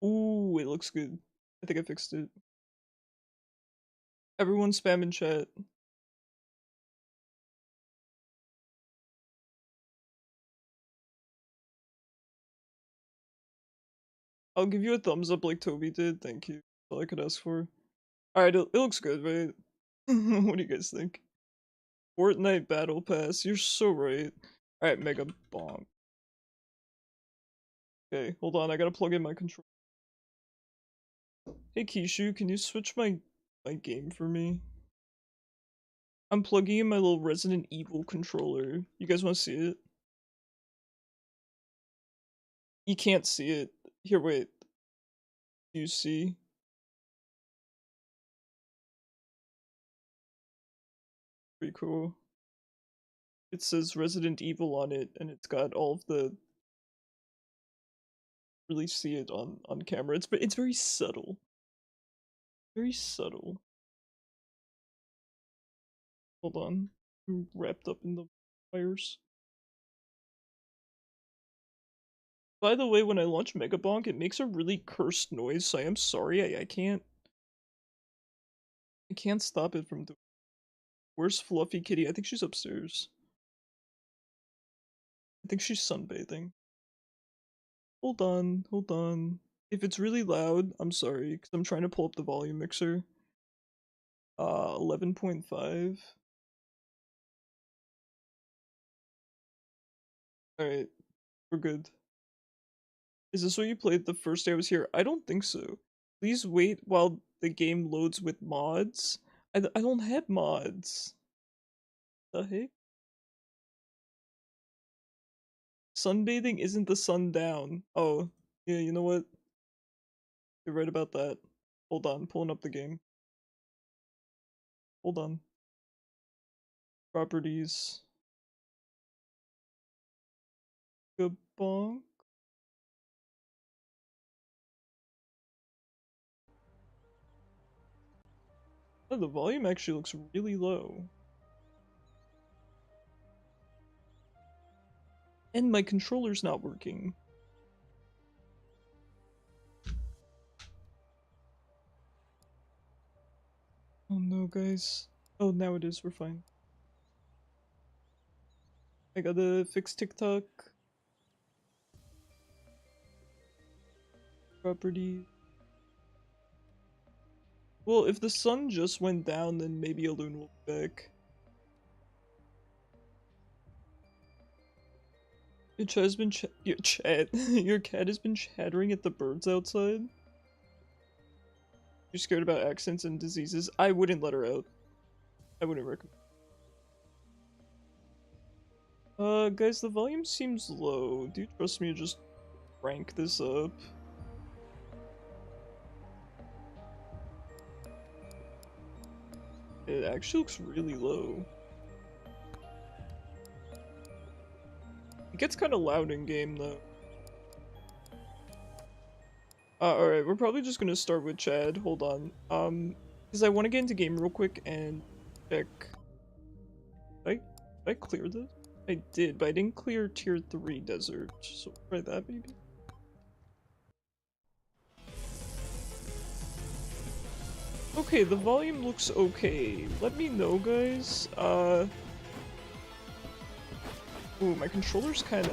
Ooh, it looks good. I think I fixed it. Everyone spam in chat. I'll give you a thumbs up like Toby did, thank you. That's all I could ask for. Alright, it looks good, right? What do you guys think? Fortnite Battle Pass, you're so right. Alright, Mega Bonk. Okay, hold on, I gotta plug in my control. Hey Kishu, can you switch my game for me? I'm plugging in my little Resident Evil controller. You guys want to see it? You can't see it. Here, wait. Do you see? Pretty cool. It says Resident Evil on it, and it's got all of the... Really see it on camera. It's very subtle. Very subtle. Hold on. I'm wrapped up in the wires. By the way, when I launch Megabonk, it makes a really cursed noise, so I am sorry, I can't stop it from doing. Where's Fluffy Kitty? I think she's upstairs. I think she's sunbathing. Hold on, hold on. If it's really loud, I'm sorry, because I'm trying to pull up the volume mixer. 11.5. Alright, we're good. Is this what you played the first day I was here? I don't think so. Please wait while the game loads with mods. I don't have mods. The heck? Sunbathing isn't the sun down. Oh, yeah, you know what? You're right about that. Hold on, pulling up the game. Hold on. Properties. Gabonk. Oh, the volume actually looks really low. And my controller's not working. Oh no, guys. Oh, now it is, we're fine. I gotta fix TikTok. Property. Well, if the sun just went down, then maybe a loon will be back. Your cat has been your cat has been chattering at the birds outside. You're scared about accents and diseases? I wouldn't let her out. I wouldn't recommend. Guys, the volume seems low. Do you trust me to just rank this up? It actually looks really low. It gets kind of loud in game though. Alright, we're probably just gonna start with Chad. Hold on. Because I want to get into game real quick and check. Did I clear this? I did, but I didn't clear tier 3 desert. So try that maybe? Okay, the volume looks okay. Let me know, guys. Ooh, my controller's kinda...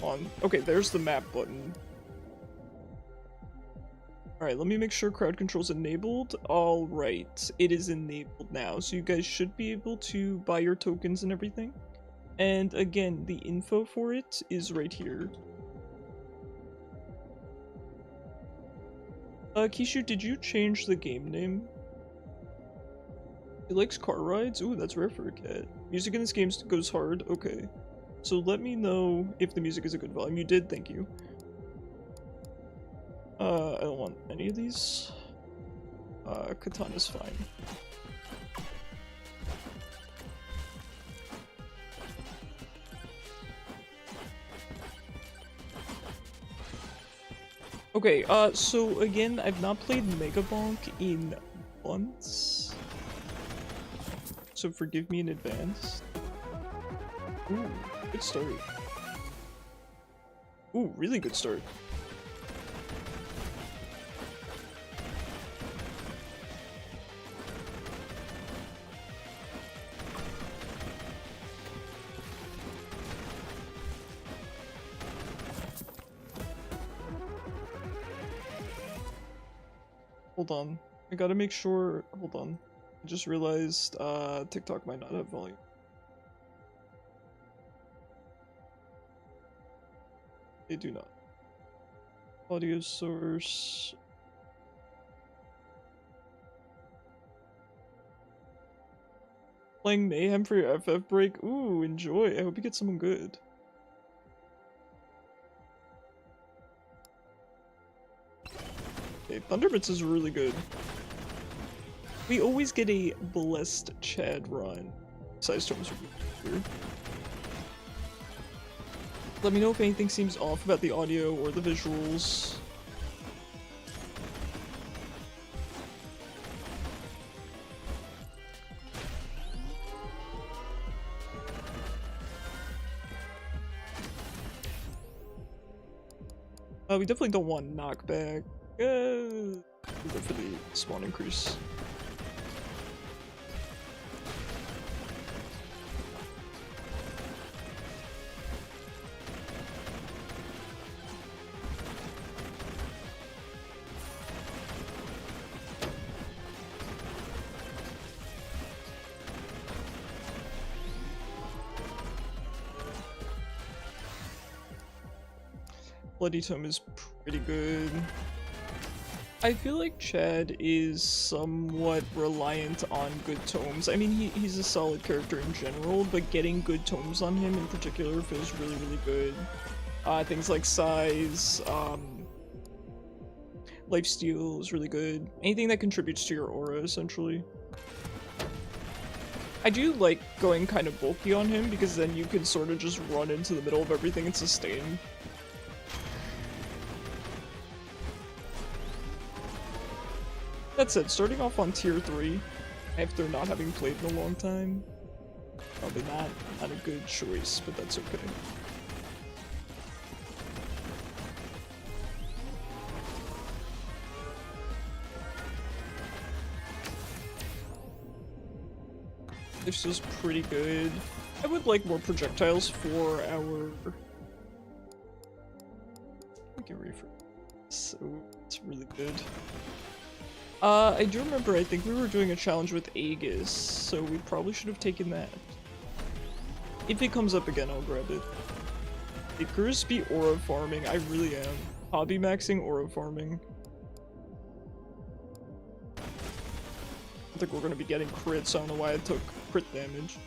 on. Okay, there's the map button. Alright, let me make sure crowd control's enabled. Alright, it is enabled now, so you guys should be able to buy your tokens and everything. And again, the info for it is right here. Kishu, did you change the game name? He likes car rides? Ooh, that's rare for a cat. Music in this game goes hard? Okay. So let me know if the music is a good volume. You did, thank you. I don't want any of these. Katana's fine. Okay, so again, I've not played Megabonk in months. So forgive me in advance. Ooh, good start. Ooh, really good start. Hold on. I gotta make sure. Hold on. I just realized TikTok might not have volume. They do not. Audio source. Playing Mayhem for your FF break? Ooh, enjoy. I hope you get someone good. Okay, Thunderbits is really good. We always get a blessed Chad run. Size tomes are weird. Let me know if anything seems off about the audio or the visuals. We definitely don't want knockback. We'll go for the spawn increase. Bloody Tome is pretty good. I feel like Chad is somewhat reliant on good tomes. I mean, he's a solid character in general, but getting good tomes on him in particular feels really, really good. Things like Size, Lifesteal is really good. Anything that contributes to your aura, essentially. I do like going kind of bulky on him, because then you can sort of just run into the middle of everything and sustain. That said, starting off on tier 3, after not having played in a long time, probably not a good choice, but that's okay. This is pretty good. I would like more projectiles for our... I can refer. So, it's really good. I do remember, I think we were doing a challenge with Aegis, so we probably should have taken that. If it comes up again, I'll grab it. Icarus be aura farming, I really am. Hobby maxing aura farming. I think we're gonna be getting crits, I don't know why I took crit damage.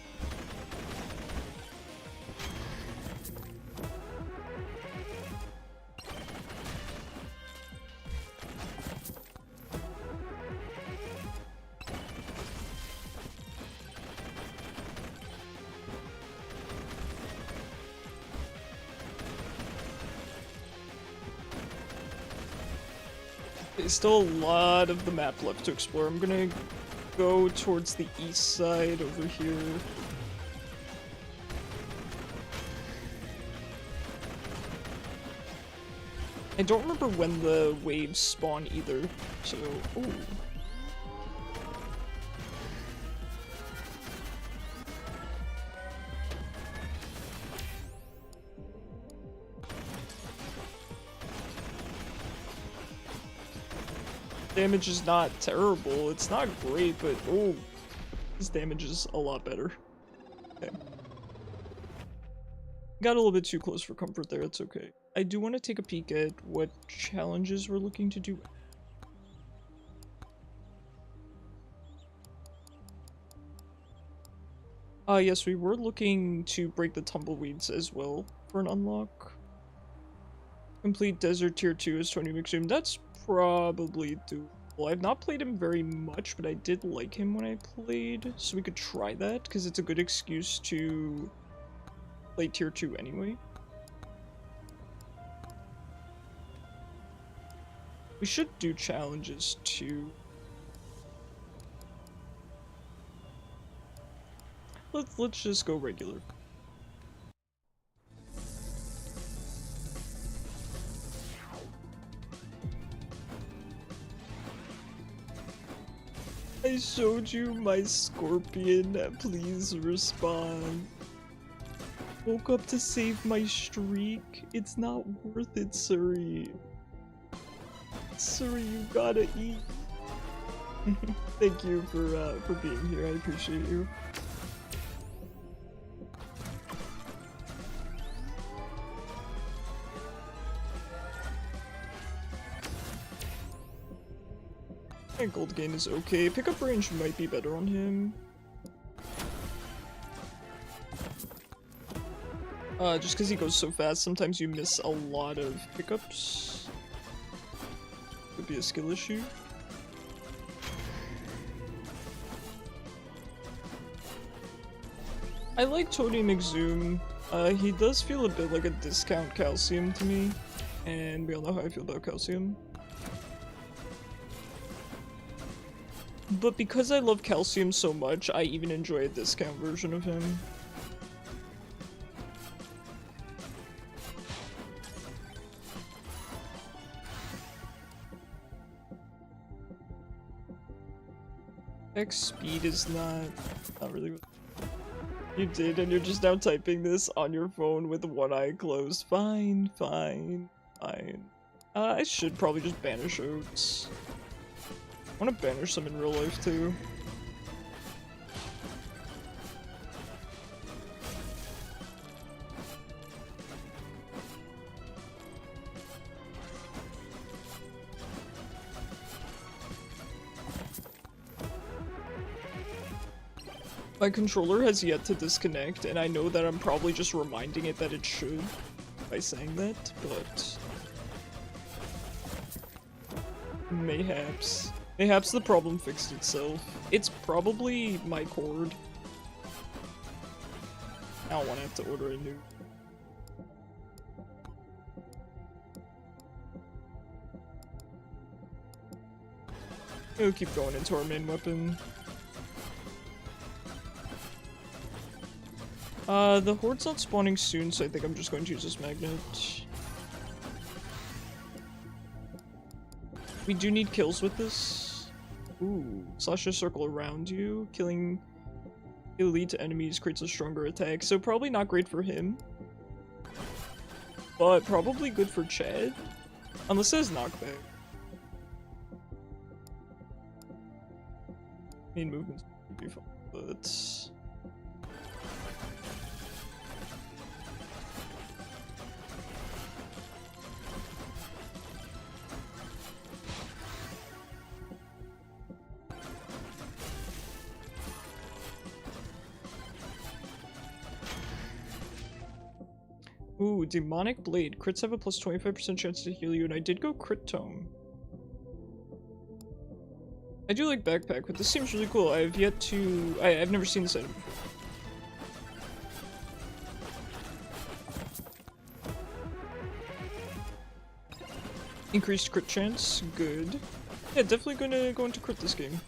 There's still a lot of the map left to explore. I'm gonna go towards the east side over here. I don't remember when the waves spawn either, so... Ooh. Damage is not terrible, it's not great, but oh, this damage is a lot better. Okay. Got a little bit too close for comfort there, it's okay. I do want to take a peek at what challenges we're looking to do. Yes, we were looking to break the tumbleweeds as well for an unlock. Complete Desert Tier 2 is 20 McZoom. That's probably doable. I've not played him very much, but I did like him when I played, so we could try that, because it's a good excuse to play Tier 2 anyway. We should do challenges too. Let's just go regular. I showed you my scorpion, please respond. Woke up to save my streak. It's not worth it, Suri. Suri, you gotta eat. Thank you for being here, I appreciate you. Gold gain is okay. Pickup range might be better on him. Just because he goes so fast, sometimes you miss a lot of pickups. Could be a skill issue. I like Tony McZoom. He does feel a bit like a discount Calcium to me, and we all know how I feel about Calcium. But because I love Calcium so much, I even enjoy a discount version of him. X speed is not really. You did, and you're just now typing this on your phone with one eye closed. Fine, fine, fine. I should probably just banish Oats. I want to banish some in real life too. My controller has yet to disconnect, and I know that I'm probably just reminding it that it should by saying that, but mayhaps. Mayhaps the problem fixed itself. It's probably my cord. I don't want to have to order a new. We'll keep going into our main weapon. The Horde's not spawning soon, so I think I'm just going to use this magnet. We do need kills with this. Ooh, slash a circle around you. Killing elite enemies creates a stronger attack, so probably not great for him. But probably good for Chad. Unless it has knockback. Main movements would be fun, but... Ooh, Demonic Blade. Crits have a plus 25% chance to heal you, and I did go Crit Tome. I do like Backpack, but this seems really cool. I've yet to... I've never seen this item. Increased crit chance. Good. Yeah, definitely gonna go into crit this game.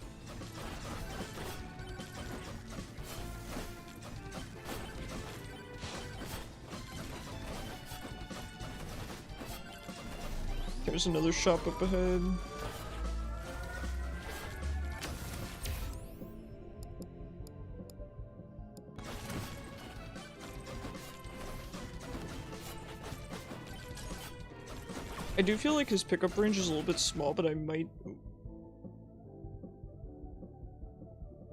There's another shop up ahead. I do feel like his pickup range is a little bit small, but I might...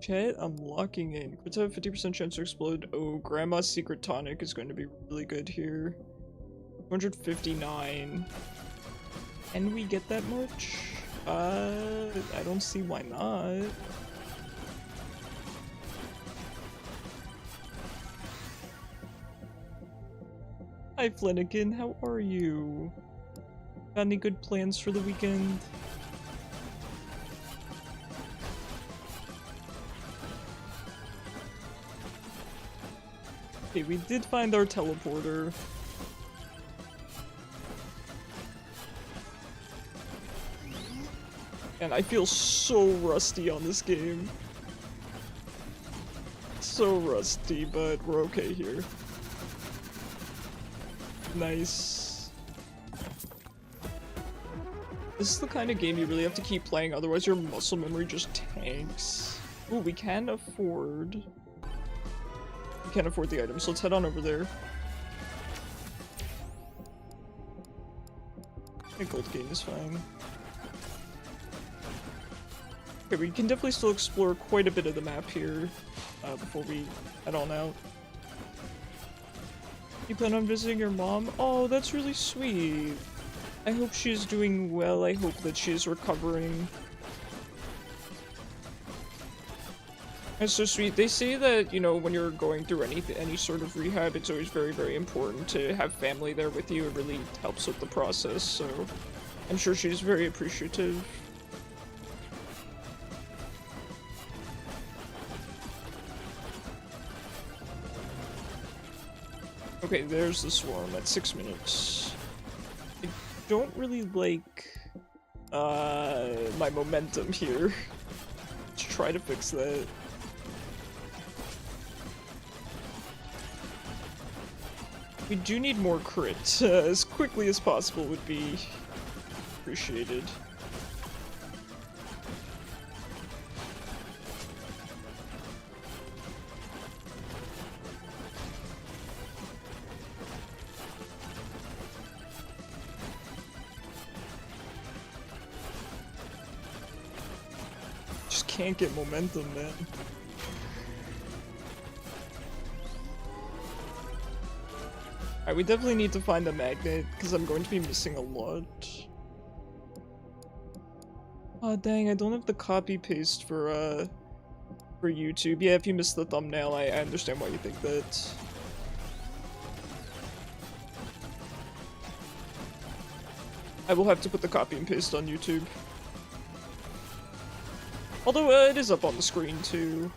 Chat, I'm locking in. Crits have a 50% chance to explode. Oh, Grandma's Secret Tonic is going to be really good here. 259. Can we get that much? I don't see why not. Hi Flanagan, how are you? Got any good plans for the weekend? Okay, we did find our teleporter. And I feel so rusty on this game. So rusty, but we're okay here. Nice. This is the kind of game you really have to keep playing, otherwise your muscle memory just tanks. Ooh, we can afford... We can't afford the items, so let's head on over there. A gold gain is fine. Okay, we can definitely still explore quite a bit of the map here before we head on out. You plan on visiting your mom? Oh, that's really sweet. I hope she's doing well. I hope that she's recovering. That's so sweet. They say that, you know, when you're going through any sort of rehab, it's always very, very important to have family there with you. It really helps with the process, so I'm sure she's very appreciative. Okay, there's the swarm at 6 minutes. I don't really like my momentum here. Let's try to fix that. We do need more crit. As quickly as possible would be appreciated. Just can't get momentum, man. Alright, we definitely need to find a magnet, because I'm going to be missing a lot. Oh dang, I don't have the copy paste for YouTube. Yeah, if you missed the thumbnail, I understand why you think that. I will have to put the copy and paste on YouTube. Although, it is up on the screen too.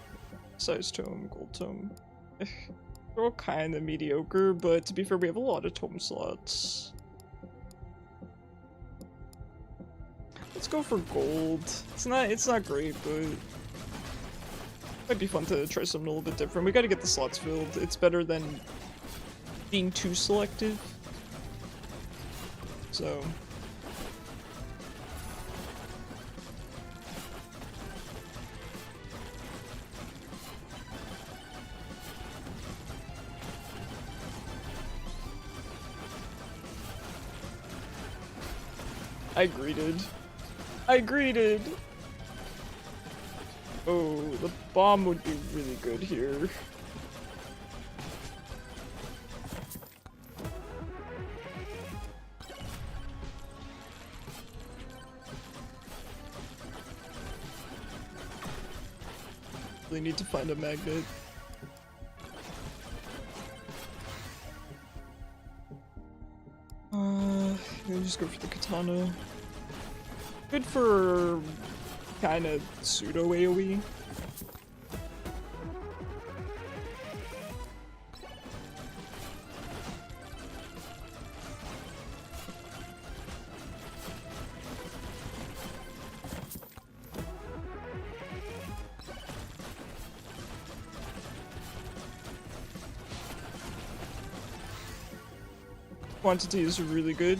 Size tome, gold tome. They're all kind of mediocre, but to be fair, we have a lot of tome slots. Let's go for gold. It's not great, but might be fun to try something a little bit different. We gotta get the slots filled. It's better than being too selective. So I greeted. I greeted! Oh, the bomb would be really good here. Really need to find a magnet. Let me just go for the katana. Good for kind of pseudo AoE. Quantity is really good.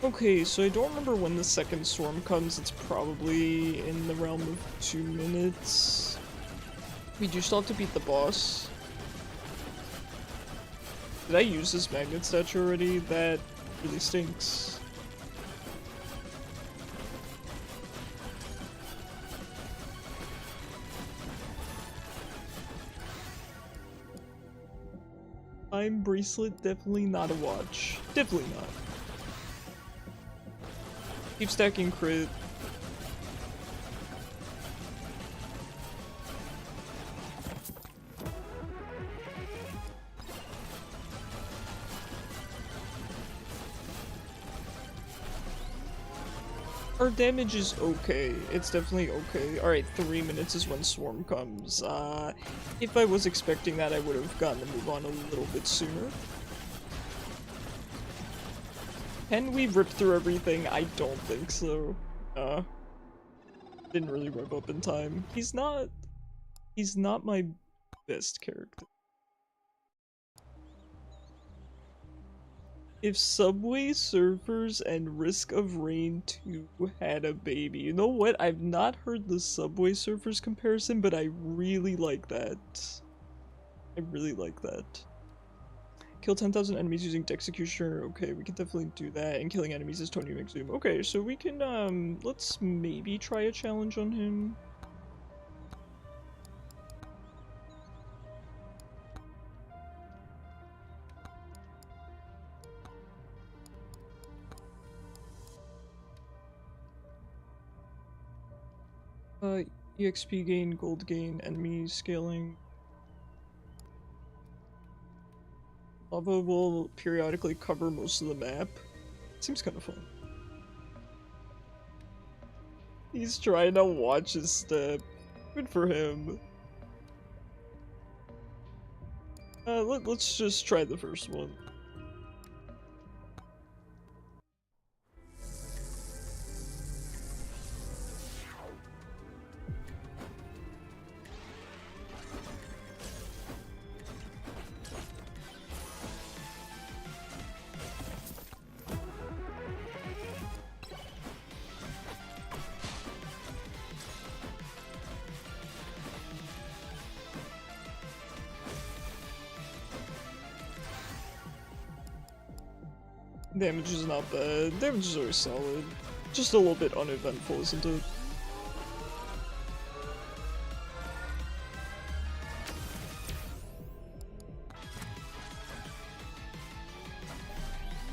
Okay, so I don't remember when the second swarm comes. It's probably in the realm of 2 minutes. We do still have to beat the boss. Did I use this magnet statue already? That really stinks. Time bracelet, definitely not a watch. Definitely not. Keep stacking crit. Our damage is okay. It's definitely okay. Alright, 3 minutes is when Swarm comes. If I was expecting that, I would have gotten to move on a little bit sooner. Can we rip through everything? I don't think so. Didn't really rev up in time. He's not my best character. If Subway Surfers and Risk of Rain 2 had a baby. You know what? I've not heard the Subway Surfers comparison, but I really like that. I really like that. Kill 10,000 enemies using Dexecutioner. Okay, we can definitely do that. And killing enemies is Tony McZoom. Okay, so we can, let's maybe try a challenge on him. EXP gain, gold gain, enemy scaling. Lava will periodically cover most of the map. Seems kind of fun. He's trying to watch his step. Good for him. Let's just try the first one. Damage is not bad. Damage is always solid. Just a little bit uneventful, isn't it?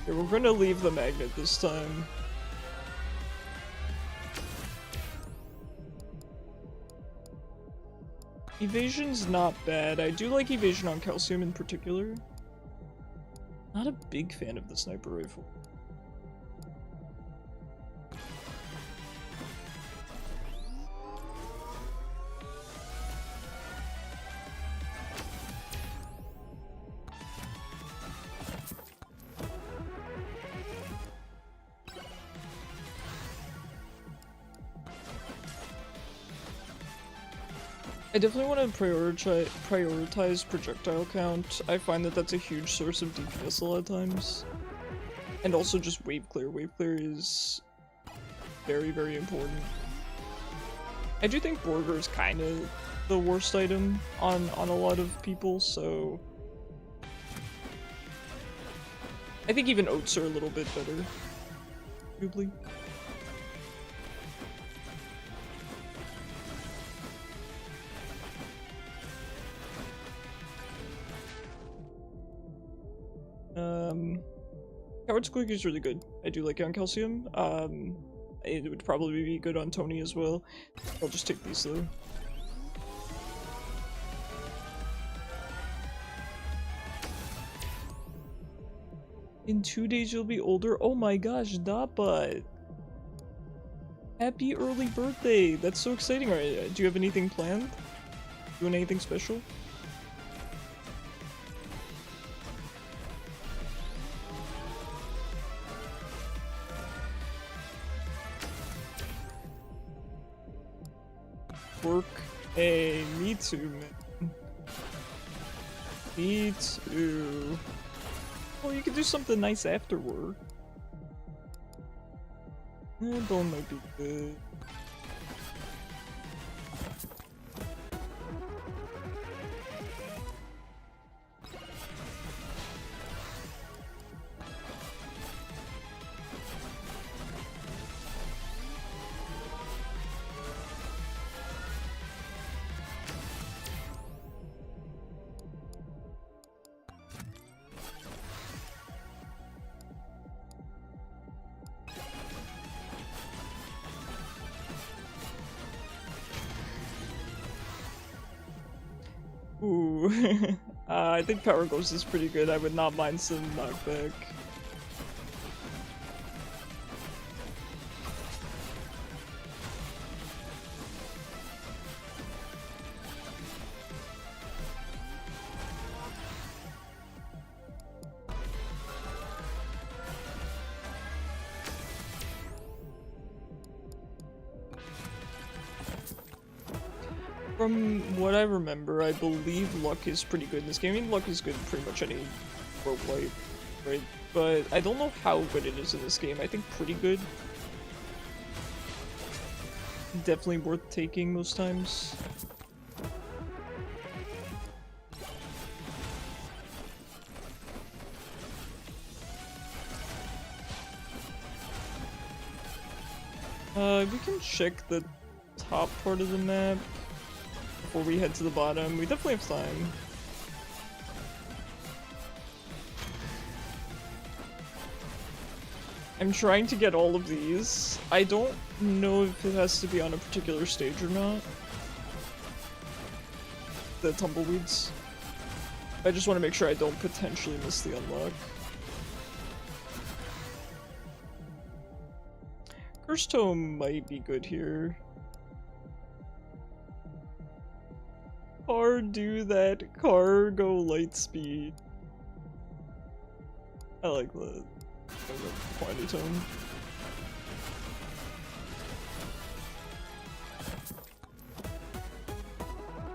Okay, we're gonna leave the magnet this time. Evasion's not bad. I do like evasion on calcium in particular. Not a big fan of the sniper rifle. I definitely want to prioritize projectile count. I find that that's a huge source of DPS a lot of times. And also just wave clear. Wave clear is very, very important. I do think Borger is kind of the worst item on a lot of people, so... I think even oats are a little bit better, arguably. Coward's Click is really good. I do like it on Calcium. It would probably be good on Tony as well. I'll just take these though. In 2 days you'll be older? Oh my gosh, Dappa! Happy early birthday! That's so exciting. Alright, do you have anything planned? Doing anything special? Work? Hey, me too, man. Me too. Well, you could do something nice after work. Bone might be good. Ooh, I think Power Ghost is pretty good. I would not mind some knockback. From what I remember, I believe luck is pretty good in this game. I mean, luck is good in pretty much any roguelike, right? But I don't know how good it is in this game. I think pretty good. Definitely worth taking most times. We can check the top part of the map before we head to the bottom. We definitely have time. I'm trying to get all of these. I don't know if it has to be on a particular stage or not. The tumbleweeds. I just want to make sure I don't potentially miss the unlock. Curse Tome might be good here. Car do that cargo light speed. I like that. Quality tone.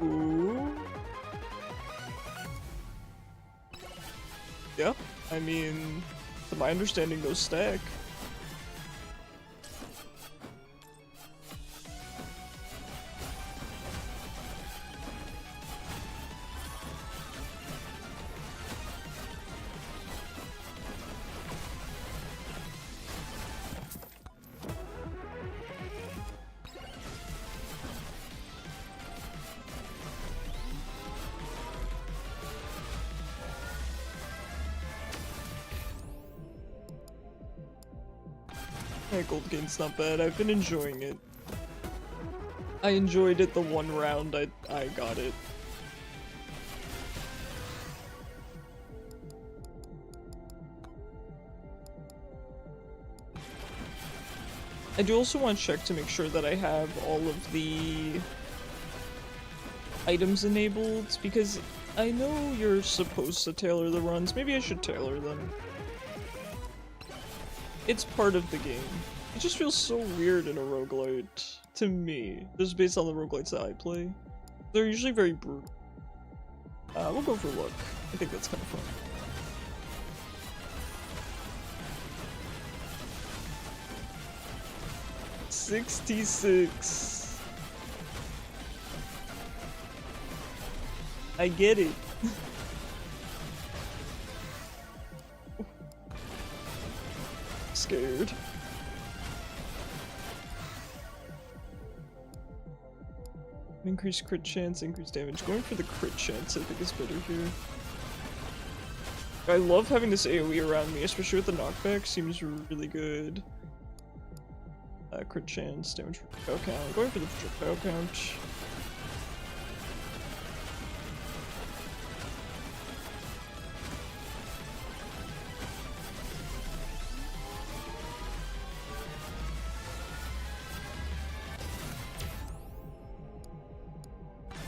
Ooh. Yeah, I mean, to my understanding, those stack. Hey, Gold Game's not bad. I've been enjoying it. I enjoyed it the one round I got it. I do also want to check to make sure that I have all of the items enabled, because I know you're supposed to tailor the runs. Maybe I should tailor them. It's part of the game. It just feels so weird in a roguelite, to me, just based on the roguelites that I play. They're usually very brutal. We'll go for luck. I think that's kind of fun. $66. I get it. Scared. Increase crit chance, increase damage. Going for the crit chance I think is better here. I love having this AoE around me, especially with the knockback. Seems really good. Crit chance, damage projectile count. Going for the projectile count.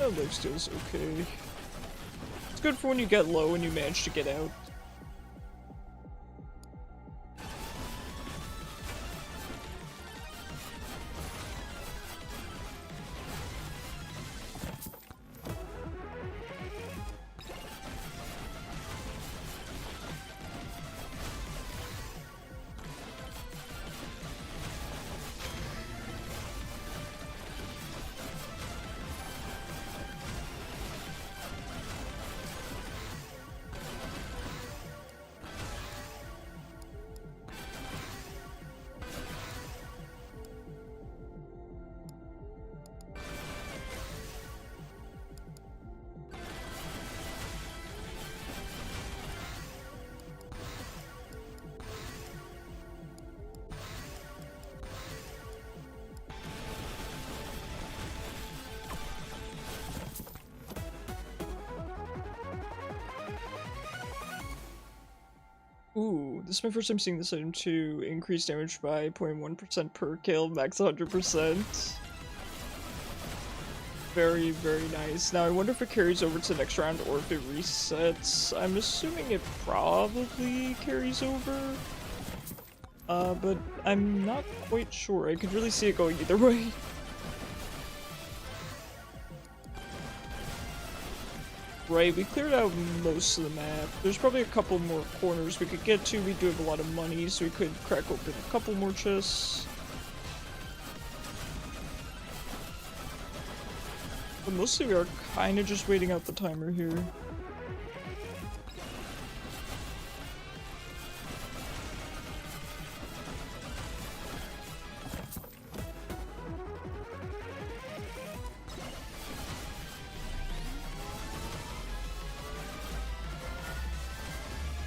Oh, lifesteal's okay. It's good for when you get low and you manage to get out. Ooh, this is my first time seeing this item to increase damage by 0.1% per kill, max 100%. Very, very nice. Now I wonder if it carries over to the next round or if it resets. I'm assuming it probably carries over. But I'm not quite sure. I could really see it going either way. Right, we cleared out most of the map. There's probably a couple more corners we could get to. We do have a lot of money, so we could crack open a couple more chests. But mostly we are kind of just waiting out the timer here.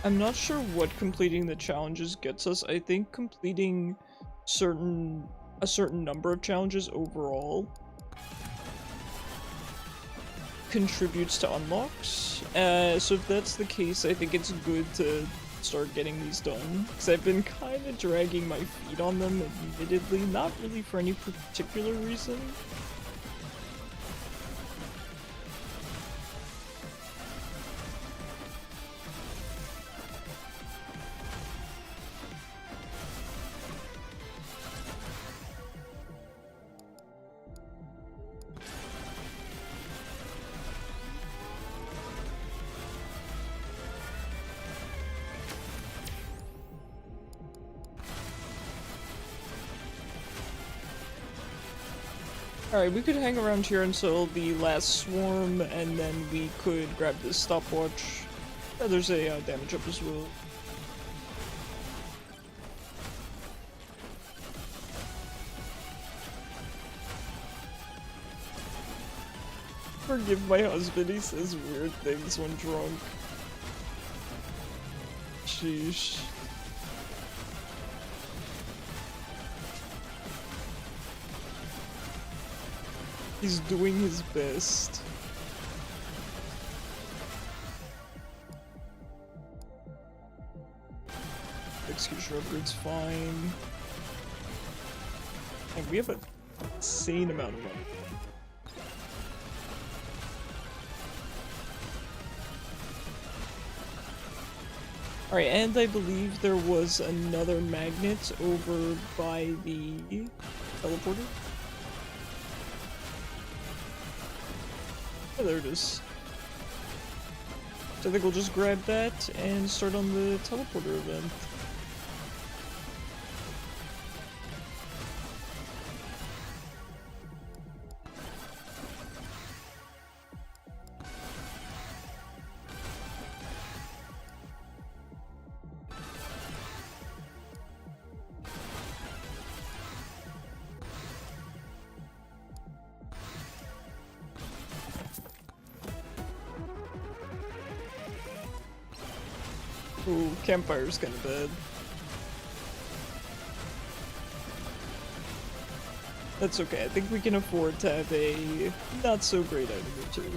I'm not sure what completing the challenges gets us. I think completing a certain number of challenges overall contributes to unlocks. So if that's the case, I think it's good to start getting these done. Because I've been kind of dragging my feet on them, admittedly. Not really for any particular reason. Alright, we could hang around here until the last swarm, and then we could grab this stopwatch. There's a damage up as well. Forgive my husband, he says weird things when drunk. Sheesh. He's doing his best. Execution upgrade's fine. And we have an insane amount of money. Alright, and I believe there was another magnet over by the teleporter. Oh, there it is. So I think we'll just grab that and start on the teleporter event. Ooh, campfire's kinda bad. That's okay, I think we can afford to have a not so great item or two.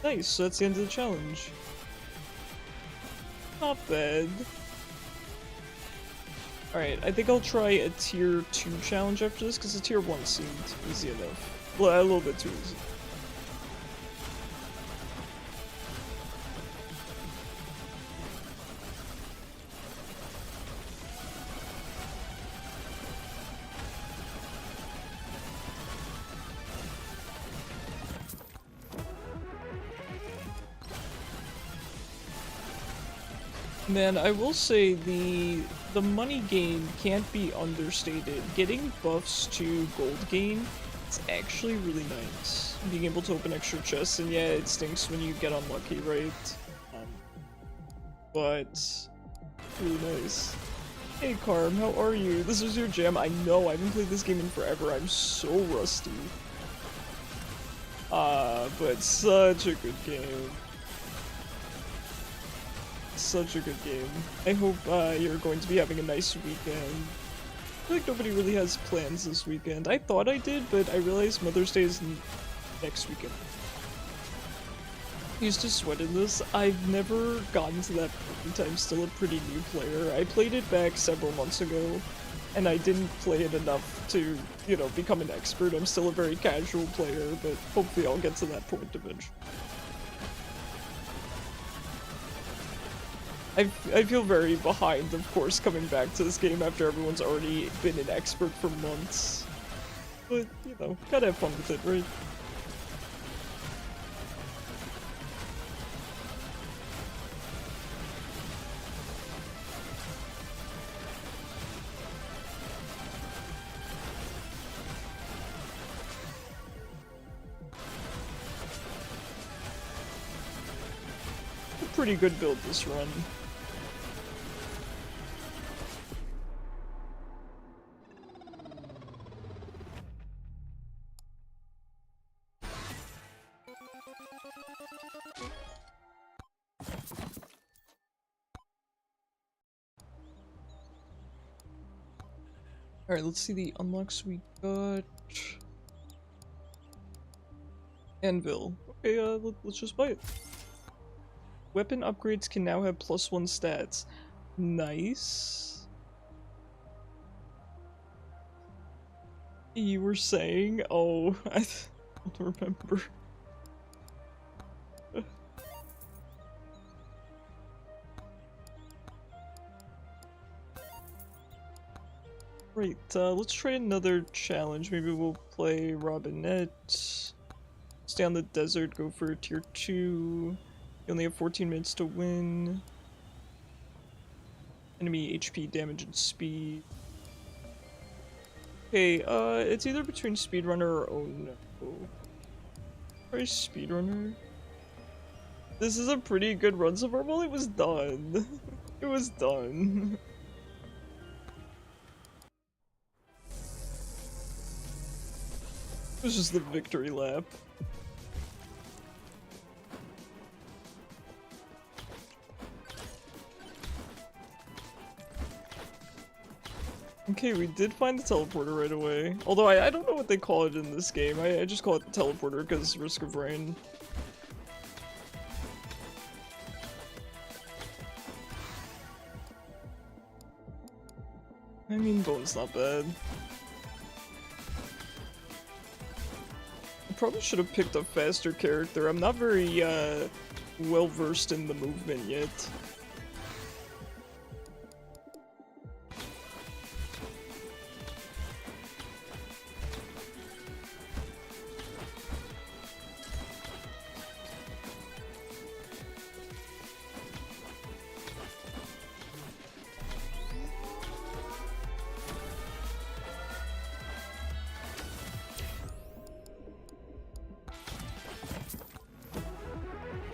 Nice, so that's the end of the challenge. Not bad. Alright, I think I'll try a tier 2 challenge after this, because the tier 1 seemed easy enough. Well, a little bit too easy. Man, I will say the money gain can't be understated. Getting buffs to gold gain is actually really nice. Being able to open extra chests, and yeah, it stinks when you get unlucky, right? But really nice. Hey Carm, how are you? This was your jam. I know, I haven't played this game in forever. I'm so rusty. But such a good game. Such a good game. I hope you're going to be having a nice weekend. I feel like nobody really has plans this weekend. I thought I did, but I realized Mother's Day is next weekend. I used to sweat in this. I've never gotten to that point. I'm still a pretty new player. I played it back several months ago, and I didn't play it enough to, you know, become an expert. I'm still a very casual player, but hopefully I'll get to that point eventually. I feel very behind, of course, coming back to this game after everyone's already been an expert for months. But, you know, gotta have fun with it, right? A pretty good build this run. Alright, let's see the unlocks we got. Anvil. Okay, let's just buy it. Weapon upgrades can now have +1 stats. Nice. You were saying? Oh, I don't remember. Right, let's try another challenge. Maybe we'll play Robinette. Stay on the desert, go for tier 2. You only have 14 minutes to win. Enemy HP, damage, and speed. Okay, it's either between speedrunner or oh no. Try speedrunner. This is a pretty good run so far. Well, it was done. It was done. It was just the victory lap. Okay, we did find the teleporter right away. Although I don't know what they call it in this game. I just call it the teleporter because risk of rain. I mean, bone's not bad. I probably should have picked a faster character. I'm not very, well versed in the movement yet.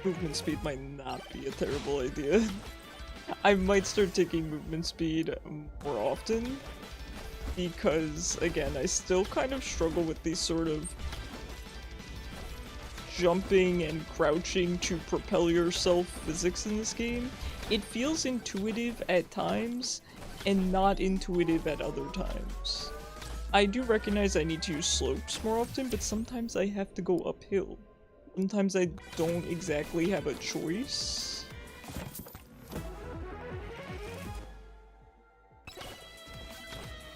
Movement speed might not be a terrible idea. I might start taking movement speed more often, because, again, I still kind of struggle with these sort of jumping and crouching to propel yourself physics in this game. It feels intuitive at times, and not intuitive at other times. I do recognize I need to use slopes more often, but sometimes I have to go uphill. Sometimes I don't exactly have a choice.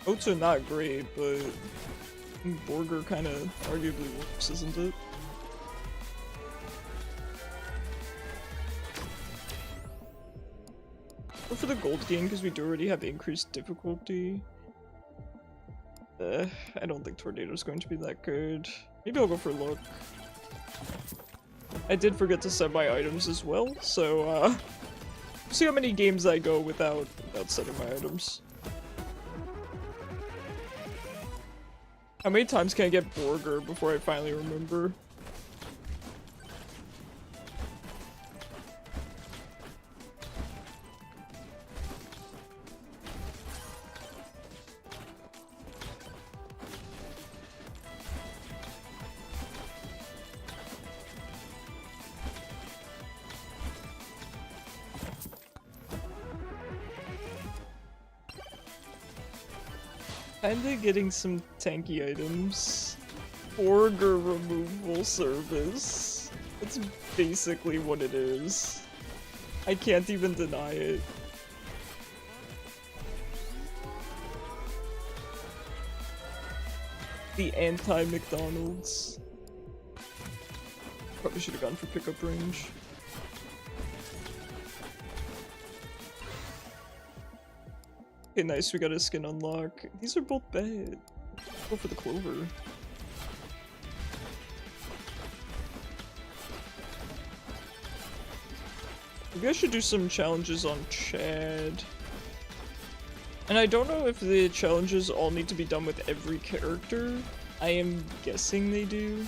Oats are not great, but Borger kind of arguably works, isn't it? Go for the gold gain because we do already have increased difficulty. I don't think Tornado's going to be that good. Maybe I'll go for luck. I did forget to set my items as well, so see how many games I go without setting my items. How many times can I get Borger before I finally remember? Kinda getting some tanky items. Borger removal service. That's basically what it is. I can't even deny it. The anti-McDonald's. Probably should have gone for pickup range. Okay, nice, we got a skin unlock. These are both bad. Go for the clover. Maybe I should do some challenges on Chad. And I don't know if the challenges all need to be done with every character. I am guessing they do.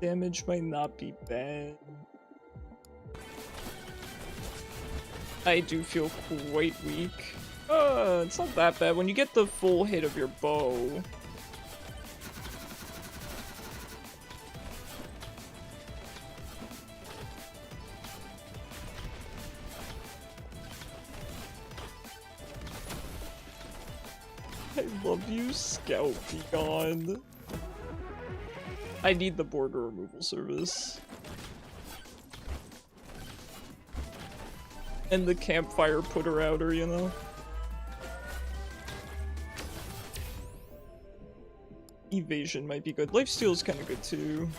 Damage might not be bad. I do feel quite weak. It's not that bad when you get the full hit of your bow. I love you, Scout. Be gone. I need the border removal service. And the campfire putter outer, you know? Evasion might be good. Lifesteal is kind of good too.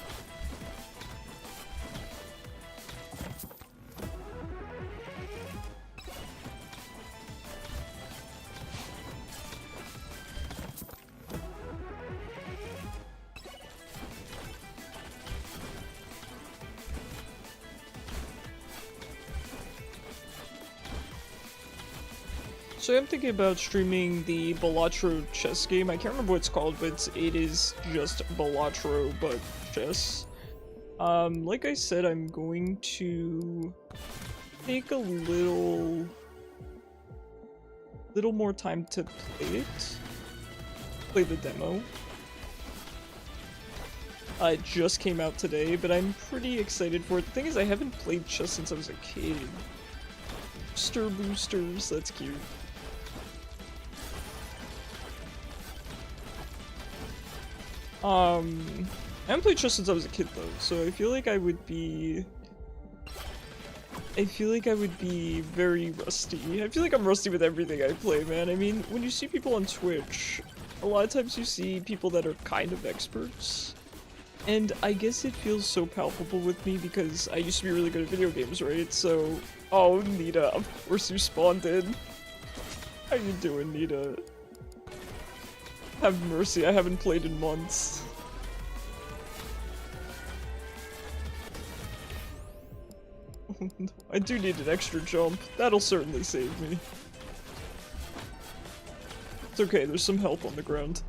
So I'm thinking about streaming the Balatro chess game. I can't remember what it's called, but it is just Balatro, but chess. Like I said, I'm going to take a little more time to play it. Play the demo. It just came out today, but I'm pretty excited for it. The thing is, I haven't played chess since I was a kid. Stir boosters, that's cute. I haven't played chess since I was a kid though, so I feel like I would be very rusty. I feel like I'm rusty with everything I play, man. I mean, when you see people on Twitch, a lot of times you see people that are kind of experts. And I guess it feels so palpable with me because I used to be really good at video games, right? So, oh, Nita, of course you spawned in. How you doing, Nita? Have mercy, I haven't played in months. Oh no, I do need an extra jump. That'll certainly save me. It's okay, there's some help on the ground.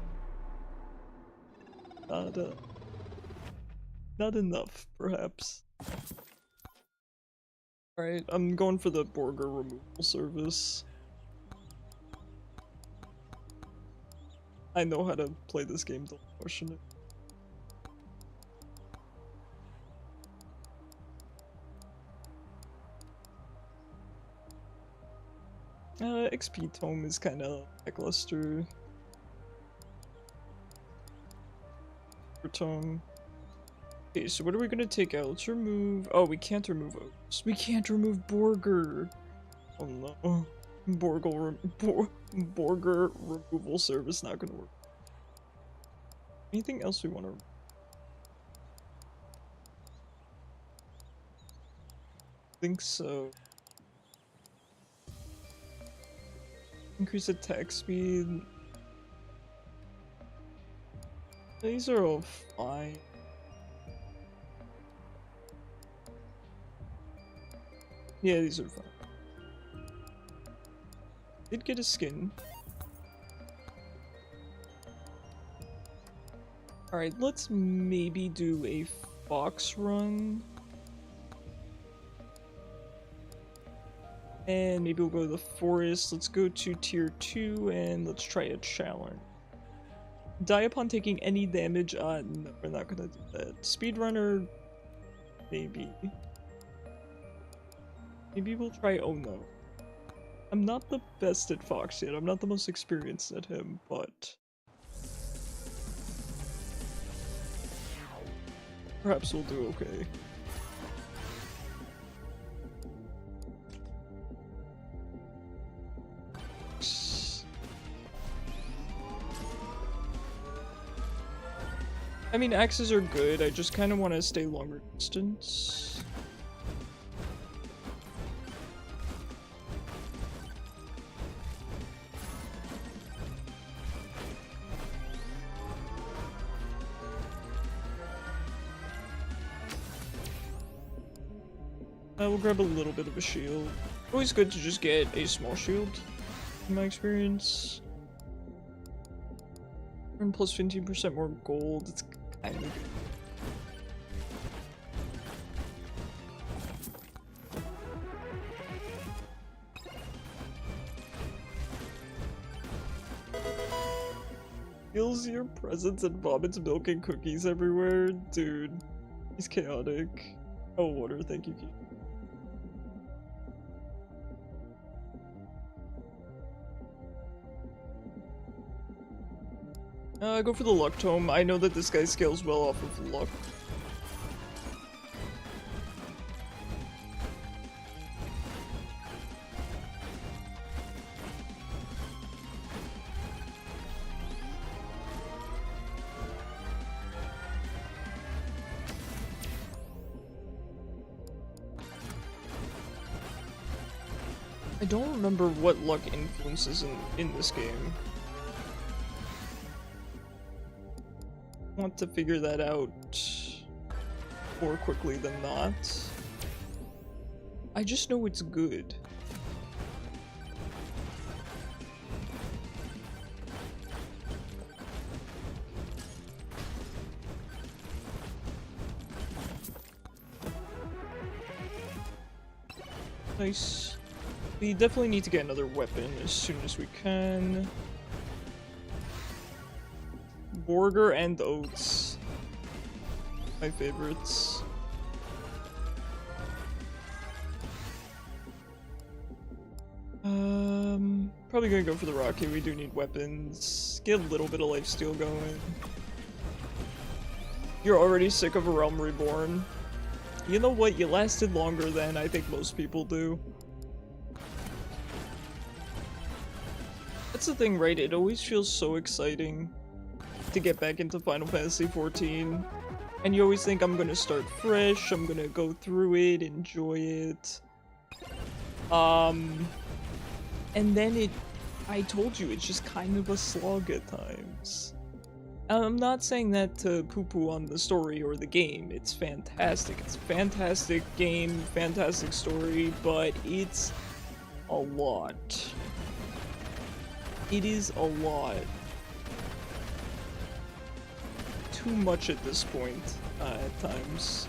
Not enough, perhaps. Alright, I'm going for the border removal service. I know how to play this game, don't question it. XP tome is kinda lackluster. Tome. Okay, so what are we gonna take out? Let's remove. Oh, we can't remove Oats. We can't remove Borger. Oh no. Borger removal service not gonna work. Anything else we want to? Think so. Increase attack speed. These are all fine. Yeah, these are fine. Did get a skin. Alright, let's maybe do a fox run. And maybe we'll go to the forest. Let's go to tier 2 and let's try a challenge. Die upon taking any damage. No, we're not gonna do that. Speedrunner, maybe. Maybe we'll try oh no. I'm not the best at Fox yet. I'm not the most experienced at him, but perhaps we'll do okay. I mean, axes are good. I just kind of want to stay longer distance. We'll grab a little bit of a shield. Always good to just get a small shield, in my experience. Earn plus 15% more gold. It's kind of good. Feels your presence and vomits milk and cookies everywhere. Dude, he's chaotic. Oh, water, thank you, Keith. Go for the luck tome. I know that this guy scales well off of luck. I don't remember what luck influences in this game. Want to figure that out more quickly than not. I just know it's good. Nice. We definitely need to get another weapon as soon as we can. Burger and oats. My favorites. Probably gonna go for the rocket. We do need weapons. Get a little bit of lifesteal going. You're already sick of A Realm Reborn. You know what? You lasted longer than I think most people do. That's the thing, right? It always feels so exciting to get back into Final Fantasy XIV. And you always think, I'm gonna start fresh, I'm gonna go through it, enjoy it. And then I told you, it's just kind of a slog at times. I'm not saying that to poo-poo on the story or the game. It's fantastic. It's a fantastic game, fantastic story, but it's a lot. It is a lot. Too much at this point, at times.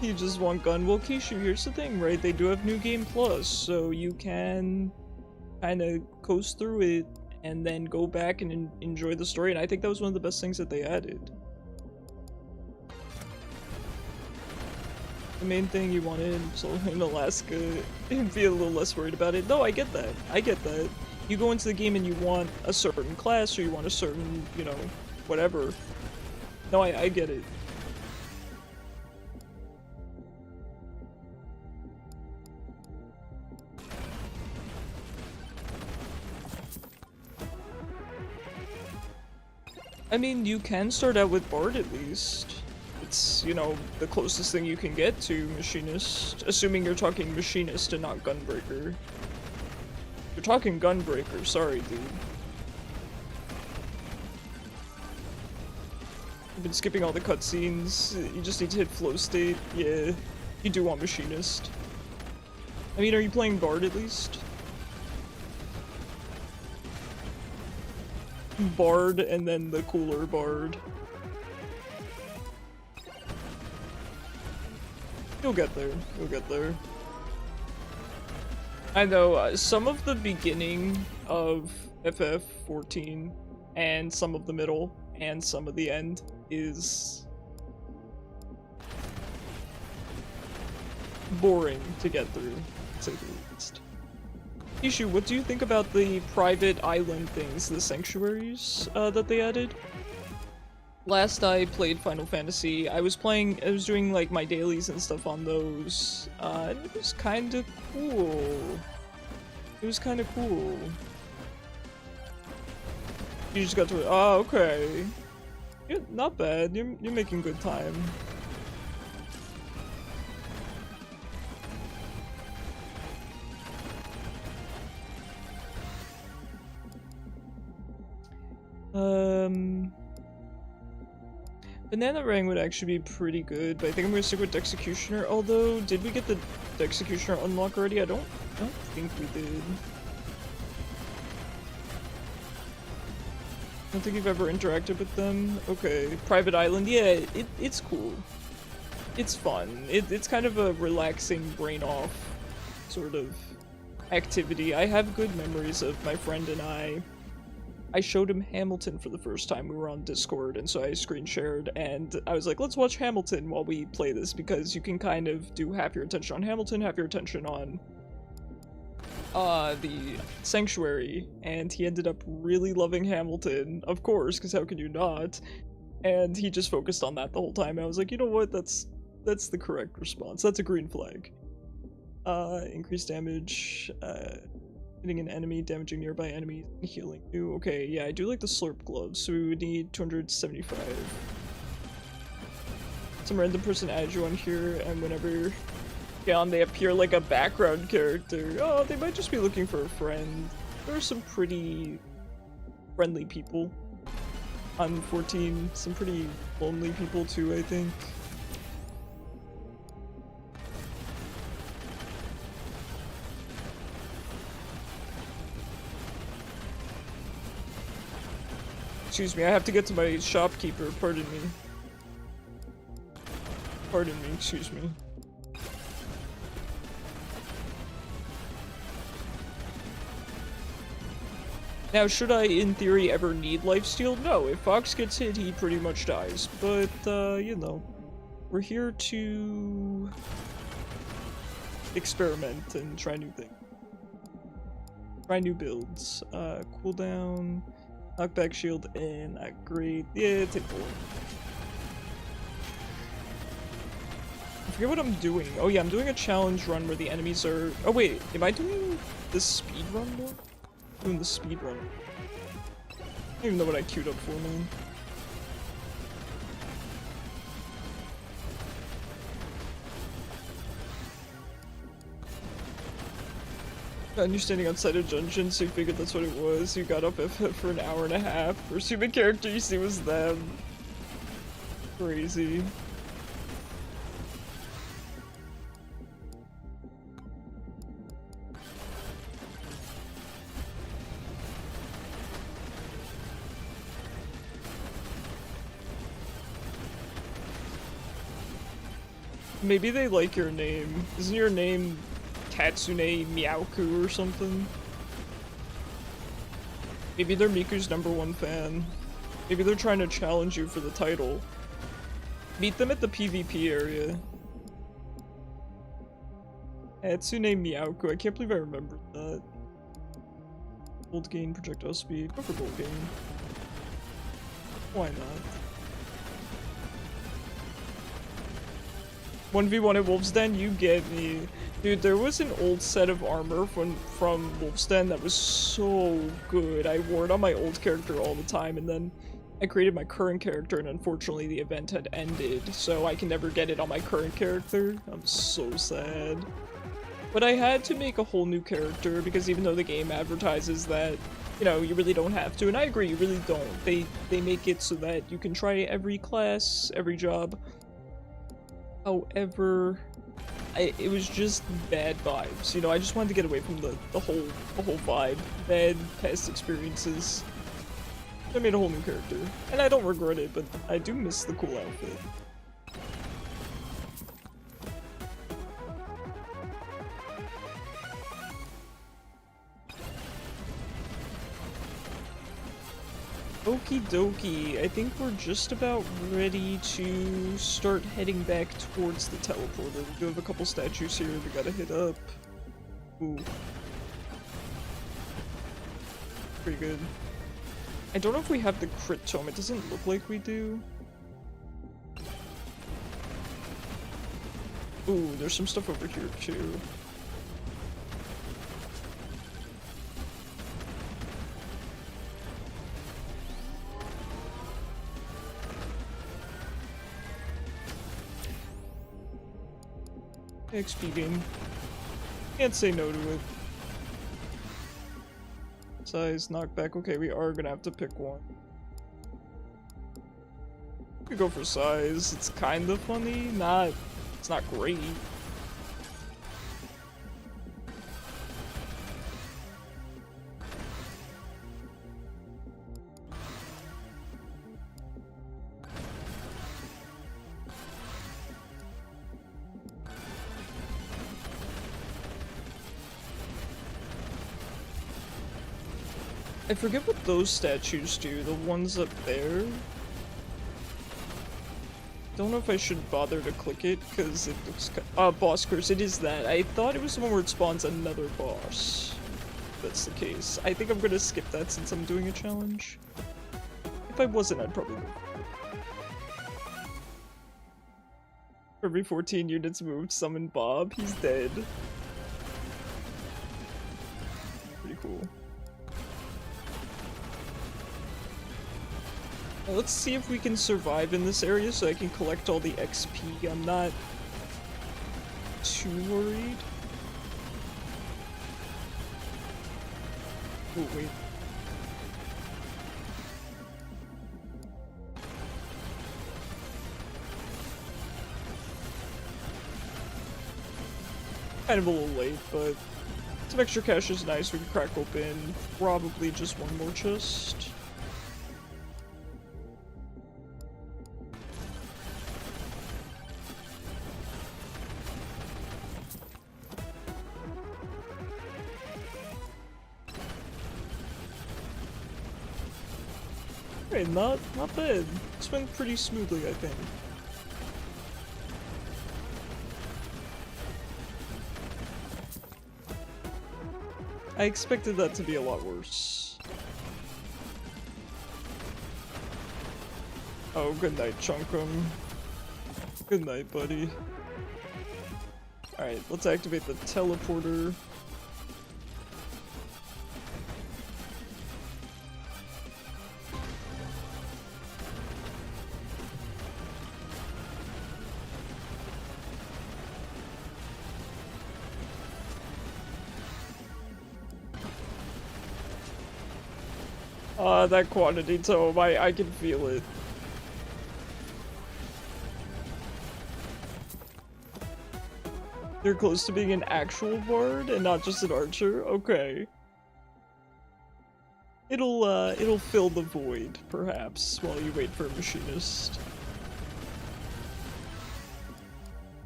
You just want gun. Well, Kishu, here's the thing, right? They do have New Game Plus, so you can kind of coast through it and then go back and enjoy the story, and I think that was one of the best things that they added. The main thing you wanted, so in Alaska, and be a little less worried about it. No, I get that. I get that. You go into the game and you want a certain class, or you want a certain, you know, whatever. No, I get it. I mean, you can start out with Bard at least. It's, you know, the closest thing you can get to Machinist, assuming you're talking Machinist and not Gunbreaker. You're talking Gunbreaker, sorry, dude. I've been skipping all the cutscenes, you just need to hit flow state, yeah. You do want Machinist. I mean, are you playing Bard at least? Bard and then the cooler Bard. You'll get there. You'll get there. I know, some of the beginning of FF14 and some of the middle and some of the end is boring to get through, to say the least. Ishu, what do you think about the private island things, the sanctuaries, that they added? Last I played Final Fantasy, I was doing like my dailies and stuff on those, and it was kinda cool. It was kinda cool. You just got to, oh, okay. Yeah, not bad, you're making good time. Bananarang would actually be pretty good, but I think I'm gonna stick with Executioner, although, did we get the Executioner unlock already? I don't think we did. I don't think you've ever interacted with them. Okay, Private Island, yeah, it's cool. It's fun. It's kind of a relaxing brain off sort of activity. I have good memories of my friend and I showed him Hamilton for the first time. We were on Discord, and so I screen shared, and I was like, let's watch Hamilton while we play this, because you can kind of do half your attention on Hamilton, half your attention on the Sanctuary, and he ended up really loving Hamilton, of course, because how could you not? And he just focused on that the whole time. I was like, you know what, that's the correct response. That's a green flag. Increased damage, hitting an enemy, damaging nearby enemies, and healing you. Okay, yeah, I do like the slurp gloves, so we would need 275. Some random person adds you on here, and whenever you're on, they appear like a background character. Oh, they might just be looking for a friend. There are some pretty friendly people on 14. Some pretty lonely people too, I think. Excuse me, I have to get to my shopkeeper, pardon me. Pardon me, excuse me. Now, should I, in theory, ever need lifesteal? No, if Fox gets hit, he pretty much dies. But, you know, we're here to experiment and try new things. Try new builds. Cooldown. Knockback shield and great. Yeah, take full. I forget what I'm doing. Oh yeah, I'm doing a challenge run where the enemies are... Oh wait, am I doing the speed run though? I'm doing the speed run. I don't even know what I queued up for, man. And you're standing outside a dungeon, so you figured that's what it was. You got up for an hour and a half. First human character you see was them. Crazy. Maybe they like your name. Isn't your name Tatsune Miyaku or something? Maybe they're Miku's #1 fan. Maybe they're trying to challenge you for the title. Meet them at the PvP area. Tatsune Miyaku, I can't believe I remembered that. Gold gain, projectile speed. Go for gold gain. Why not? 1v1 at Wolf's Den, you get me. Dude, there was an old set of armor from Wolf's Den that was so good. I wore it on my old character all the time, and then I created my current character, and unfortunately the event had ended, so I can never get it on my current character. I'm so sad. But I had to make a whole new character, because even though the game advertises that, you know, you really don't have to, and I agree, you really don't. They make it so that you can try every class, every job. However, it was just bad vibes, you know. I just wanted to get away from the whole vibe, bad past experiences. I made a whole new character, and I don't regret it, but I do miss the cool outfit. Okie dokie, I think we're just about ready to start heading back towards the teleporter. We do have a couple statues here we gotta hit up. Ooh. Pretty good. I don't know if we have the crit tome, it doesn't look like we do. Ooh, there's some stuff over here too. XP game. Can't say no to it. Size, knockback. Okay, we are gonna have to pick one. We could go for size. It's kind of funny. It's not great. I forget what those statues do, the ones up there. Don't know if I should bother to click it, because it looks boss curse, it is that. I thought it was the one where it spawns another boss. If that's the case. I think I'm gonna skip that since I'm doing a challenge. If I wasn't, I'd probably go. Every 14 units moved, summon Bob, he's dead. Pretty cool. Well, let's see if we can survive in this area so I can collect all the XP. I'm not too worried. Oh, wait. Kind of a little late, but some extra cash is nice. We can crack open probably just one more chest. Okay, not bad. It's went pretty smoothly, I think. I expected that to be a lot worse. Oh, good night, Chunkum. Good night, buddy. Alright, let's activate the teleporter. That quantity tome, I can feel it. You're close to being an actual bard and not just an archer? Okay. It'll fill the void, perhaps, while you wait for a machinist.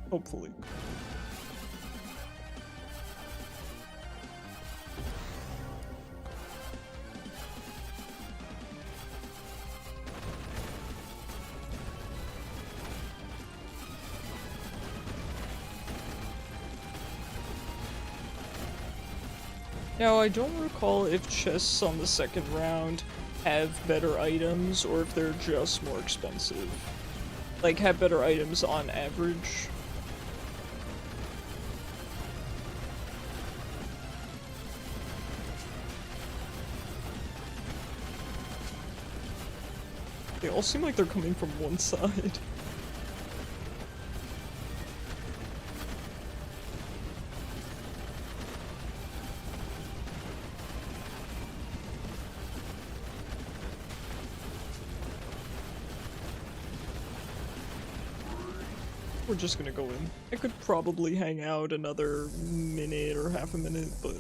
Hopefully. Now, I don't recall if chests on the second round have better items or if they're just more expensive. Like, have better items on average. They all seem like they're coming from one side. We're just gonna go in. I could probably hang out another minute or half a minute, but...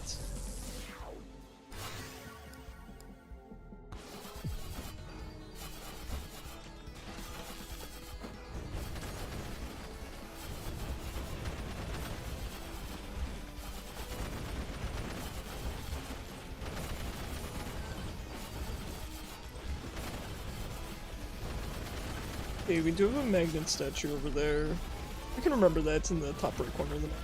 Okay, we do have a magnet statue over there. I can remember that, it's in the top right corner of the map.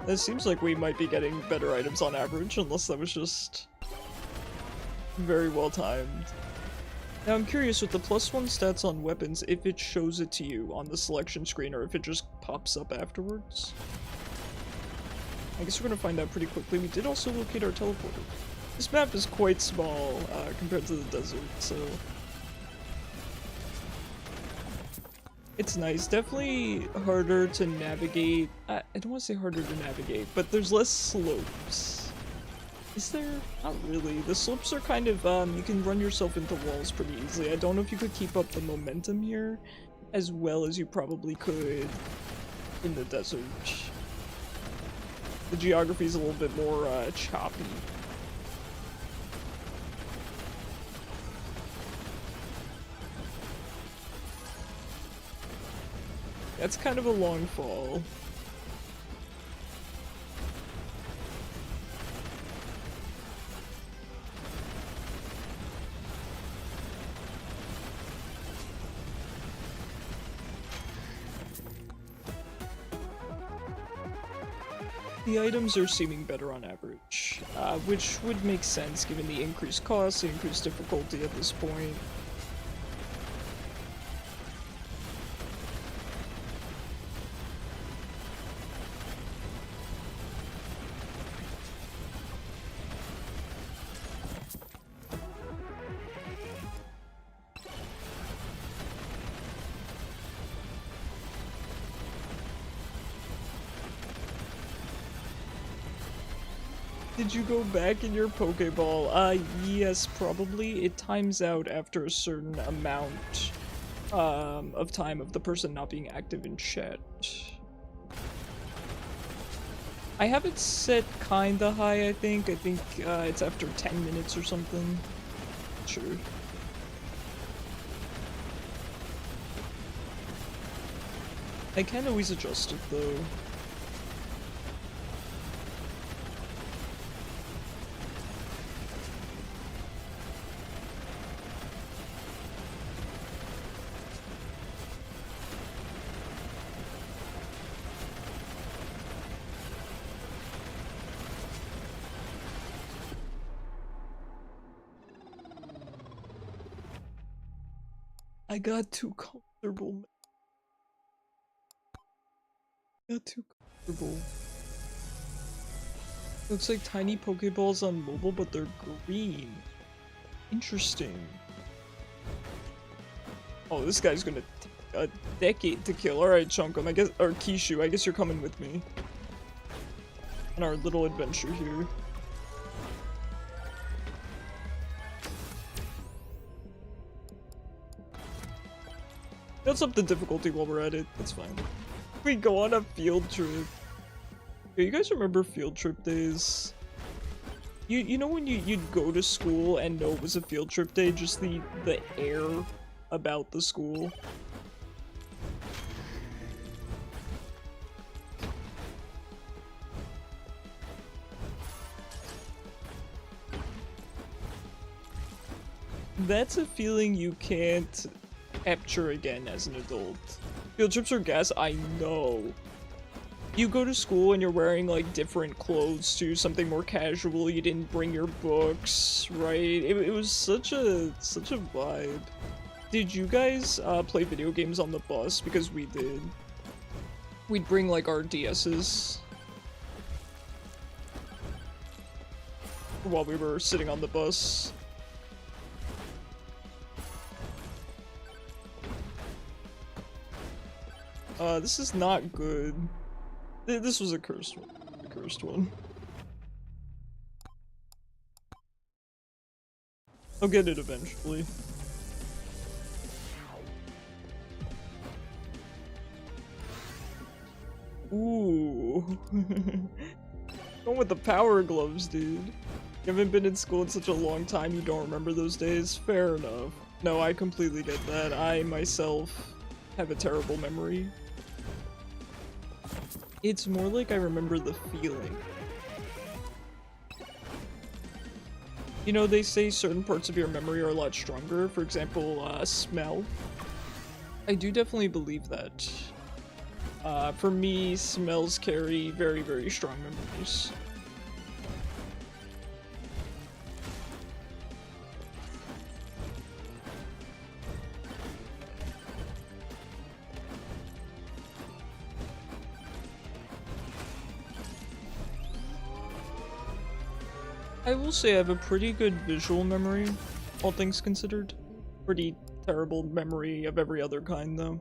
It seems like we might be getting better items on average, unless that was just very well timed. Now I'm curious with the +1 stats on weapons, if it shows it to you on the selection screen or if it just pops up afterwards. I guess we're gonna find out pretty quickly. We did also locate our teleporter. This map is quite small compared to the desert, so... it's nice. Definitely harder to navigate. I don't want to say harder to navigate, but there's less slopes. Is there? Not really. The slopes are kind of, you can run yourself into walls pretty easily. I don't know if you could keep up the momentum here as well as you probably could in the desert. The geography is a little bit more choppy. That's kind of a long fall. The items are seeming better on average, which would make sense given the increased cost, the increased difficulty at this point. Did you go back in your Pokeball? Yes, probably. It times out after a certain amount of time of the person not being active in chat. I have it set kinda high, I think. I think it's after 10 minutes or something. Sure. I can always adjust it though. I got too comfortable. Got too comfortable. Looks like tiny Pokeballs on mobile, but they're green. Interesting. Oh, this guy's gonna take a decade to kill. Alright, Chunkum, I guess, or Kishu, I guess you're coming with me. On our little adventure here. Let's up the difficulty while we're at it. That's fine. We go on a field trip. Yeah, you guys remember field trip days? You know when you'd go to school and know it was a field trip day, just the air about the school. That's a feeling you can't capture again as an adult. Field trips are gas, I know. You go to school and you're wearing like different clothes too, something more casual, you didn't bring your books, right? It was such a vibe. Did you guys play video games on the bus? Because we did. We'd bring like our DS's while we were sitting on the bus. This is not good. This was a cursed one. A cursed one. I'll get it eventually. Ooh. Going with the power gloves, dude. You haven't been in school in such a long time, you don't remember those days? Fair enough. No, I completely get that. I, myself, have a terrible memory. It's more like I remember the feeling. You know, they say certain parts of your memory are a lot stronger. For example, smell. I do definitely believe that. For me, smells carry very, very strong memories. I will say I have a pretty good visual memory, all things considered. Pretty terrible memory of every other kind, though.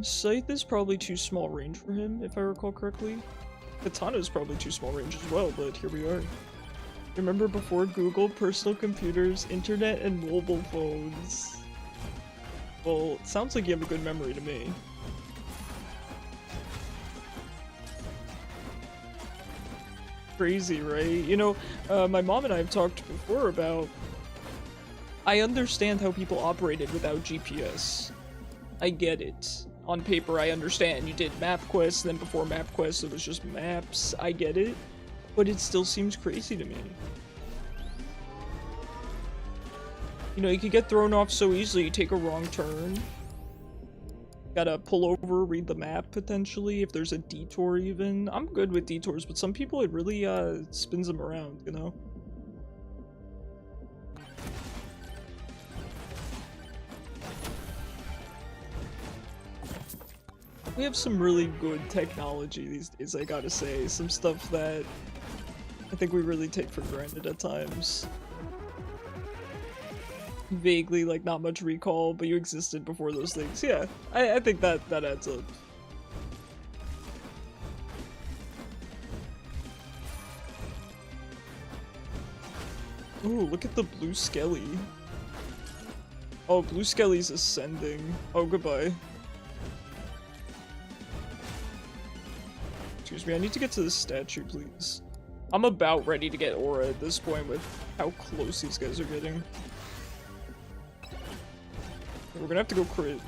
Scythe is probably too small range for him, if I recall correctly. Katana is probably too small range as well, but here we are. Remember before Google, personal computers, internet, and mobile phones? Well, it sounds like you have a good memory to me. crazy, right? You know, my mom and I have talked before about. I understand how people operated without GPS. I get it. On paper, I understand. You did MapQuest, then before MapQuest, it was just maps. I get it. But it still seems crazy to me. You know, you could get thrown off so easily. You take a wrong turn. Gotta pull over, read the map, potentially, if there's a detour even. I'm good with detours, but some people, it really, spins them around, you know? We have some really good technology these days, I gotta say. Some stuff that I think we really take for granted at times. Vaguely, like, not much recall, but you existed before those things. Yeah, I think that adds up. Ooh, look at the blue skelly. Oh, blue skelly's ascending. Oh, goodbye. Excuse me, I need to get to this statue, please. I'm about ready to get aura at this point with how close these guys are getting. We're gonna have to go crit.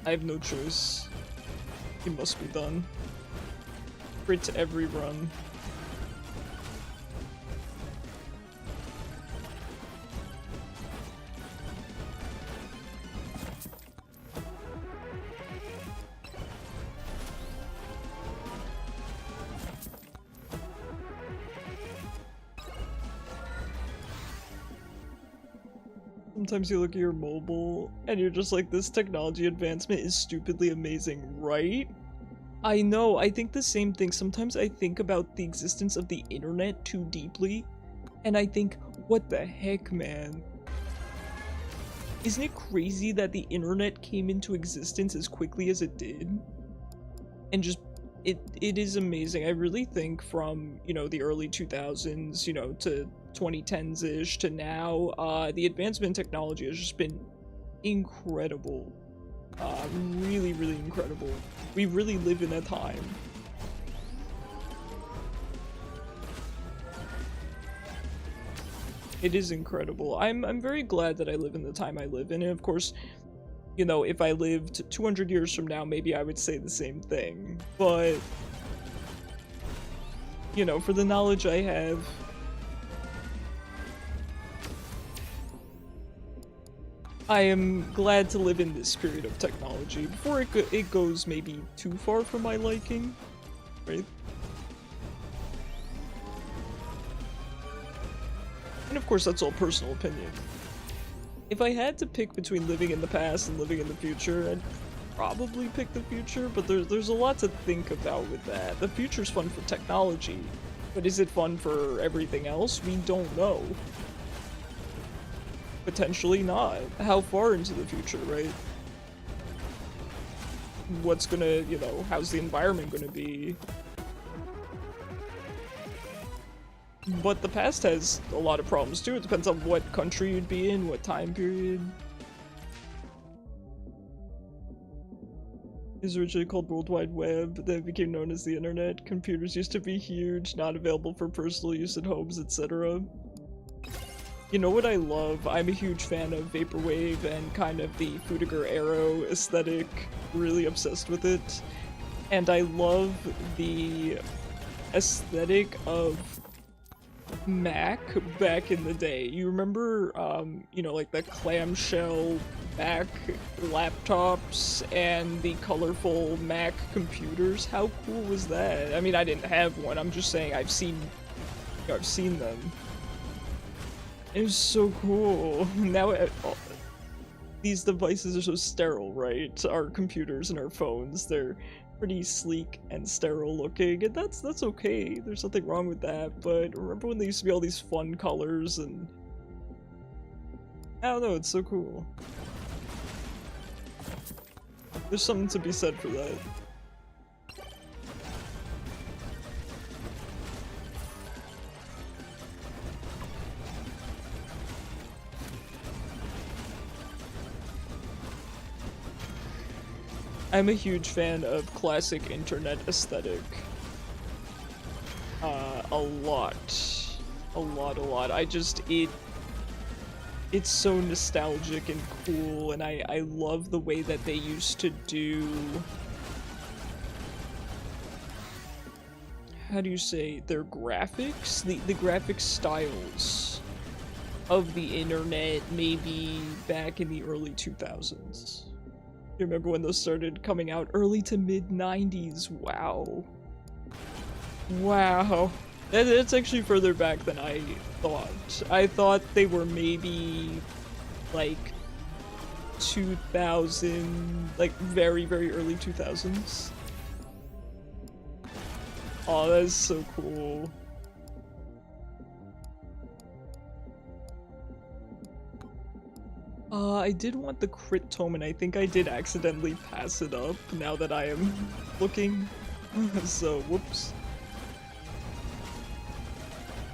I have no choice. It must be done. Crit every run. Sometimes you look at your mobile and you're just like, this technology advancement is stupidly amazing, right? I know, I think the same thing. Sometimes I think about the existence of the internet too deeply, and I think, what the heck, man? Isn't it crazy that the internet came into existence as quickly as it did? And just, it is amazing. I really think from, you know, the early 2000s, you know, to 2010s-ish to now, the advancement in technology has just been incredible. Really, really incredible. We really live in a time. It is incredible. I'm very glad that I live in the time I live in, and of course, you know, if I lived 200 years from now, maybe I would say the same thing, but, you know, for the knowledge I have, I am glad to live in this period of technology before it goes maybe too far for my liking, right? And of course, that's all personal opinion. If I had to pick between living in the past and living in the future, I'd probably pick the future, but there's a lot to think about with that. The future's fun for technology, but is it fun for everything else? We don't know. Potentially not. How far into the future, right? What's gonna, you know, how's the environment gonna be? But the past has a lot of problems too. It depends on what country you'd be in, what time period. It was originally called World Wide Web, then it became known as the Internet. Computers used to be huge, not available for personal use at homes, etc. You know what I love? I'm a huge fan of Vaporwave and kind of the Fudiger Arrow aesthetic, really obsessed with it. And I love the aesthetic of Mac back in the day. You remember, you know, like the clamshell Mac laptops and the colorful Mac computers? How cool was that? I mean, I didn't have one. I'm just saying I've seen them. It was so cool. Now these devices are so sterile, right? Our computers and our phones, they're pretty sleek and sterile looking, and that's okay. There's nothing wrong with that, but remember when there used to be all these fun colors and... I don't know, it's so cool. There's something to be said for that. I'm a huge fan of classic internet aesthetic. a lot. A lot. I just, it's so nostalgic and cool, and I love the way that they used to do, how do you say, their graphics? The graphic styles of the internet, maybe back in the early 2000s. You remember when those started coming out? Early to mid 90s. Wow. Wow. That's actually further back than I thought. I thought they were maybe like 2000, like very, very early 2000s. Oh, that is so cool. I did want the crit tome, and I think I did accidentally pass it up now that I am looking. So, whoops.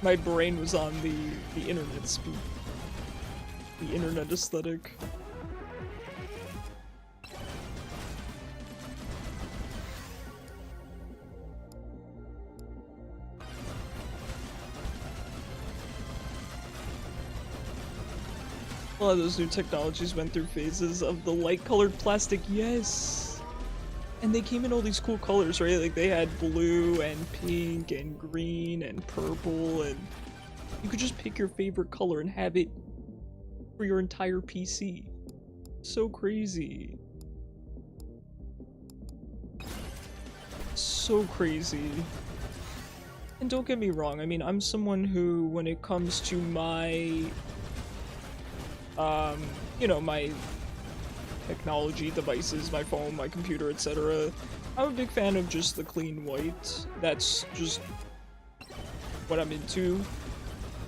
My brain was on the internet speed. The internet aesthetic. A lot of those new technologies went through phases of the light-colored plastic, yes! And they came in all these cool colors, right? Like, they had blue, and pink, and green, and purple, and you could just pick your favorite color and have it for your entire PC. So crazy. So crazy. And don't get me wrong, I mean, I'm someone who, when it comes to my you know, my technology devices, my phone, my computer, etc. I'm a big fan of just the clean white. That's just what I'm into.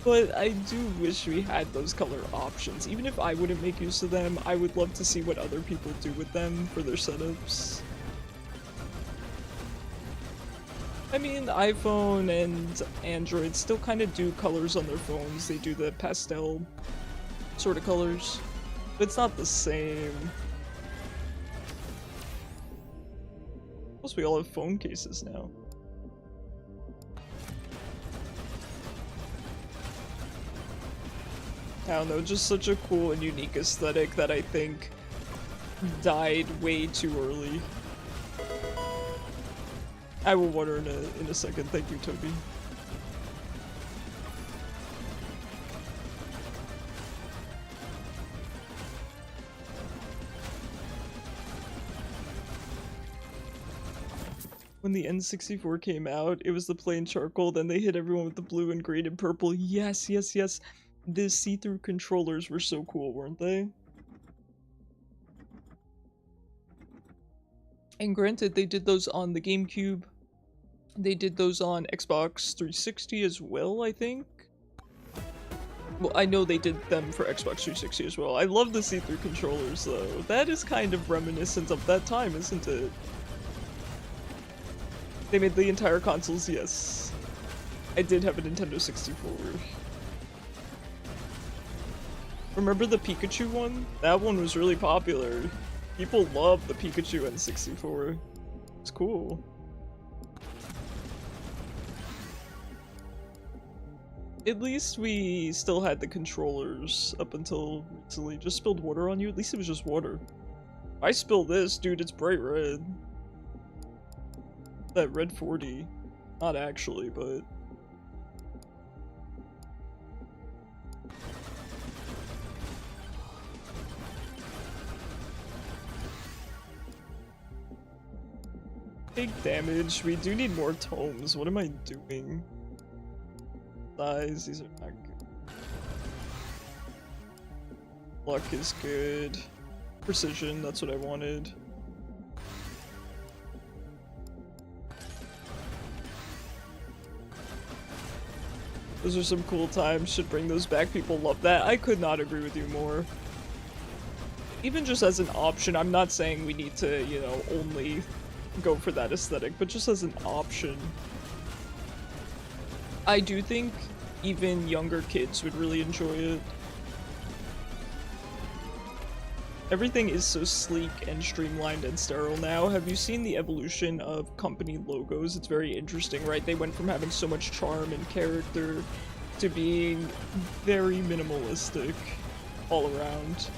But I do wish we had those color options. Even if I wouldn't make use of them, I would love to see what other people do with them for their setups. I mean, iPhone and Android still kind of do colors on their phones. They do the pastel sort of colors, but it's not the same. Plus we all have phone cases now. I don't know, just such a cool and unique aesthetic that I think died way too early. I will water in a second, thank you, Toby. When the N64 came out, it was the plain charcoal, then they hit everyone with the blue and green and purple. Yes, yes, yes. The see-through controllers were so cool, weren't they? And granted, they did those on the GameCube. They did those on Xbox 360 as well, I think. Well, I know they did them for Xbox 360 as well. I love the see-through controllers, though. That is kind of reminiscent of that time, isn't it? They made the entire consoles, yes. I did have a Nintendo 64. Remember the Pikachu one? That one was really popular. People loved the Pikachu N64. It's cool. At least we still had the controllers up until recently. Just spilled water on you? At least it was just water. If I spill this, dude, it's bright red. That red 40. Not actually, but... Big damage. We do need more tomes. What am I doing? Size, these are not good. Luck is good. Precision, that's what I wanted. Those are some cool times, should bring those back, people love that. I could not agree with you more. Even just as an option, I'm not saying we need to, you know, only go for that aesthetic, but just as an option. I do think even younger kids would really enjoy it. Everything is so sleek and streamlined and sterile now. Have you seen the evolution of company logos? It's very interesting, right? They went from having so much charm and character to being very minimalistic all around.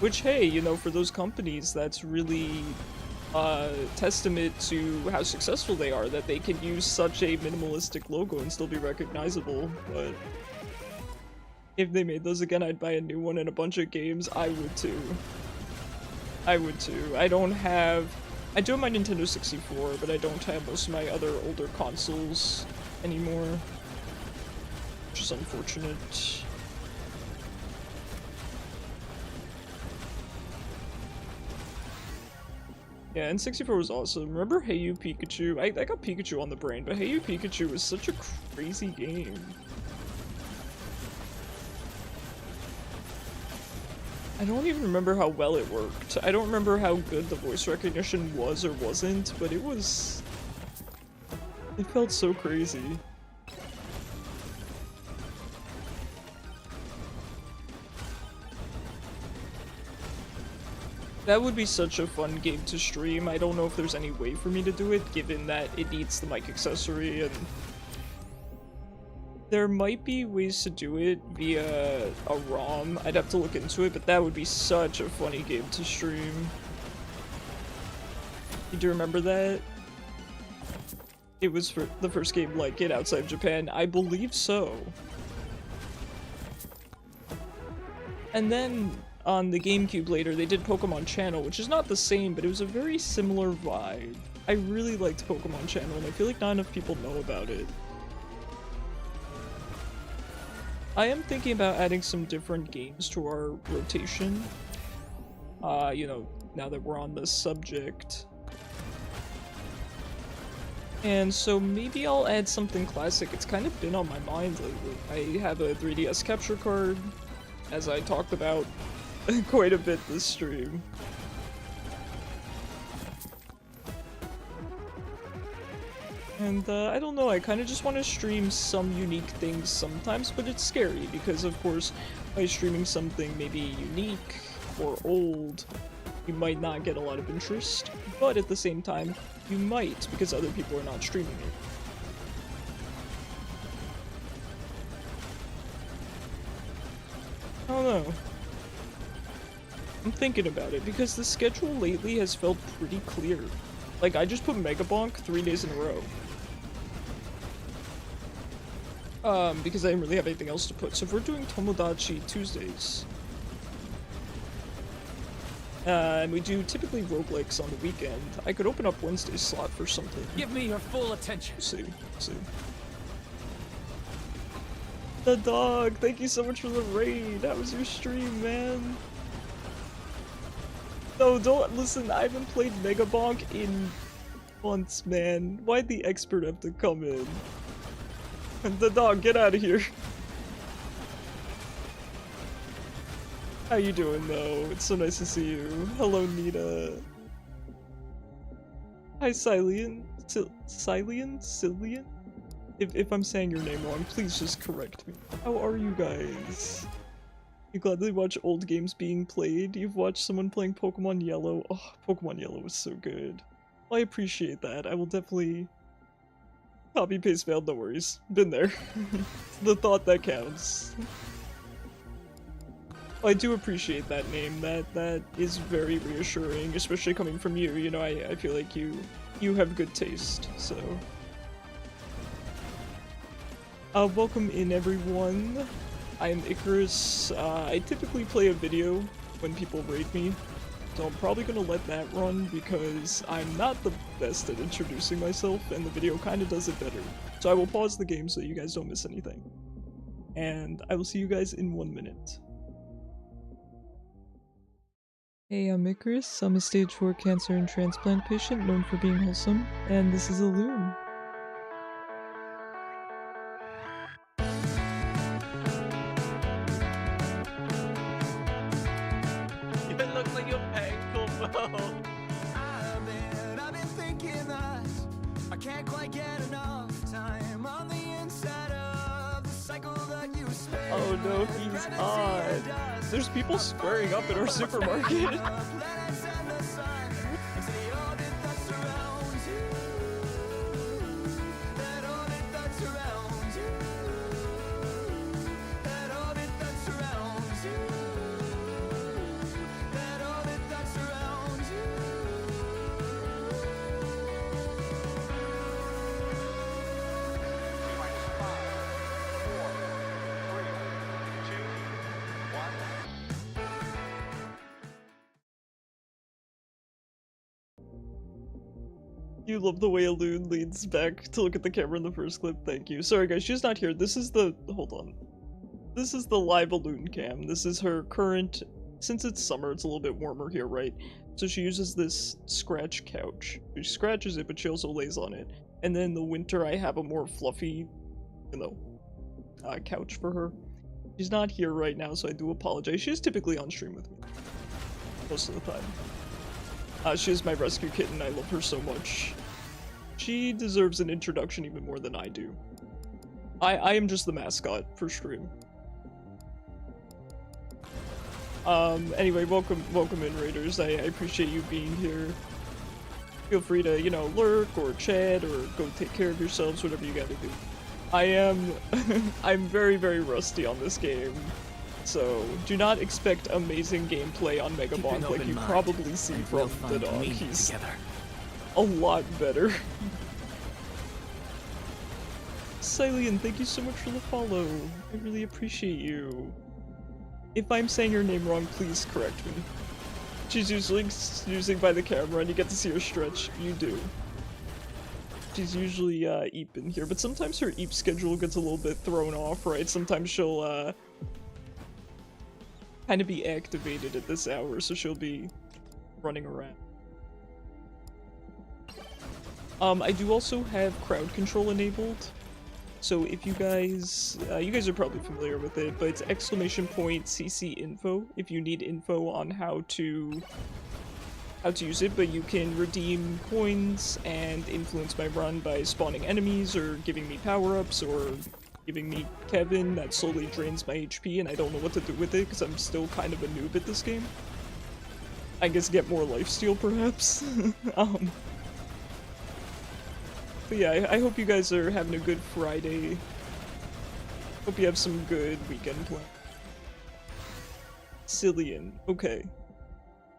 Which, hey, you know, for those companies, that's really testament to how successful they are, that they can use such a minimalistic logo and still be recognizable. But if they made those again, I'd buy a new one and a bunch of games. I would too. I would too. I do have my Nintendo 64, but I don't have most of my other older consoles anymore, which is unfortunate. Yeah, and 64 was awesome. Remember Hey You Pikachu? I got Pikachu on the brain, but Hey You Pikachu was such a crazy game. I don't even remember how well it worked. I don't remember how good the voice recognition was or wasn't, but it felt so crazy. That would be such a fun game to stream. I don't know if there's any way for me to do it, given that it needs the mic accessory, and there might be ways to do it via a ROM. I'd have to look into it, but that would be such a funny game to stream. You do remember that? It was for the first game like it outside of Japan. I believe so. And then on the GameCube later, they did Pokemon Channel, which is not the same, but it was a very similar vibe. I really liked Pokemon Channel, and I feel like not enough people know about it. I am thinking about adding some different games to our rotation. You know, now that we're on this subject. And so maybe I'll add something classic. It's kind of been on my mind lately. I have a 3DS capture card, as I talked about quite a bit this stream. And I don't know, I kind of just want to stream some unique things sometimes, but it's scary because, of course, by streaming something maybe unique or old, you might not get a lot of interest, but at the same time, you might because other people are not streaming it. I don't know. I'm thinking about it because the schedule lately has felt pretty clear. Like, I just put Megabonk 3 days in a row. Because I didn't really have anything else to put. So if we're doing Tomodachi Tuesdays, and we do typically roguelikes on the weekend, I could open up Wednesday's slot for something. Give me your full attention. See. The dog, thank you so much for the raid. How was your stream, man? No, don't listen. I haven't played Megabonk in months, man. Why'd the expert have to come in? The dog, get out of here. How you doing, though? It's so nice to see you. Hello, Nita. Hi, Cillian. Cillian? If I'm saying your name wrong, please just correct me. How are you guys? You gladly watch old games being played? You've watched someone playing Pokemon Yellow? Oh, Pokemon Yellow was so good. Well, I appreciate that. I will definitely copy paste failed, no worries. Been there. The thought that counts. Well, I do appreciate that name. That is very reassuring, especially coming from you. You know, I feel like you have good taste, so. Welcome in, everyone. I am Icarus. I typically play a video when people raid me, so I'm probably gonna let that run because I'm not the best at introducing myself, and the video kinda does it better. So I will pause the game so you guys don't miss anything. And I will see you guys in 1 minute. Hey, I'm Icarus. I'm a stage 4 cancer and transplant patient known for being wholesome, and this is a loom. It looks like your ankle, bro. I've been thinking that I can't quite get enough time on the inside of the cycle that you spend. Oh no, he's odd. There's people squaring up at our supermarket. You love the way a loon leans back to look at the camera in the first clip, thank you. Sorry guys, she's not here. This is the- hold on. This is the live balloon cam. This is her current- since it's summer, it's a little bit warmer here, right? So she uses this scratch couch. She scratches it, but she also lays on it. And then in the winter, I have a more fluffy, you know, couch for her. She's not here right now, so I do apologize. She's typically on stream with me. Most of the time. She is my rescue kitten, I love her so much. She deserves an introduction even more than I do. I am just the mascot for stream. Anyway, welcome in, Raiders. I appreciate you being here. Feel free to, you know, lurk or chat or go take care of yourselves, whatever you gotta do. I am- I'm very, very rusty on this game. So, do not expect amazing gameplay on Megabonk like you probably see from the dog. He's a lot better. Cylian, thank you so much for the follow. I really appreciate you. If I'm saying your name wrong, please correct me. She's usually snoozing by the camera and you get to see her stretch. You do. She's usually Eep in here, but sometimes her Eep schedule gets a little bit thrown off, right? Sometimes she'll kind of be activated at this hour, so she'll be running around. I do also have crowd control enabled, so if you guys are probably familiar with it, but it's !CC info if you need info on how to use it, but you can redeem coins and influence my run by spawning enemies or giving me power-ups or giving me Kevin that slowly drains my HP and I don't know what to do with it because I'm still kind of a noob at this game. I guess get more lifesteal perhaps. But yeah, I hope you guys are having a good Friday. Hope you have some good weekend plans. Cillian, okay.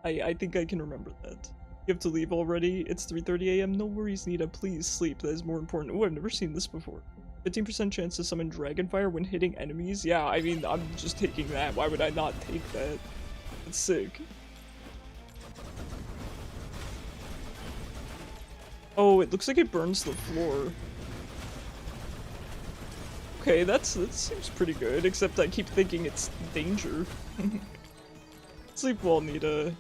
I think I can remember that. You have to leave already? It's 3:30 AM? No worries, Nita, please sleep, that is more important. Oh, I've never seen this before. 15% chance to summon Dragonfire when hitting enemies? Yeah, I mean, I'm just taking that. Why would I not take that? That's sick. Oh, it looks like it burns the floor. Okay, that seems pretty good, except I keep thinking it's danger. Sleep well, Nita.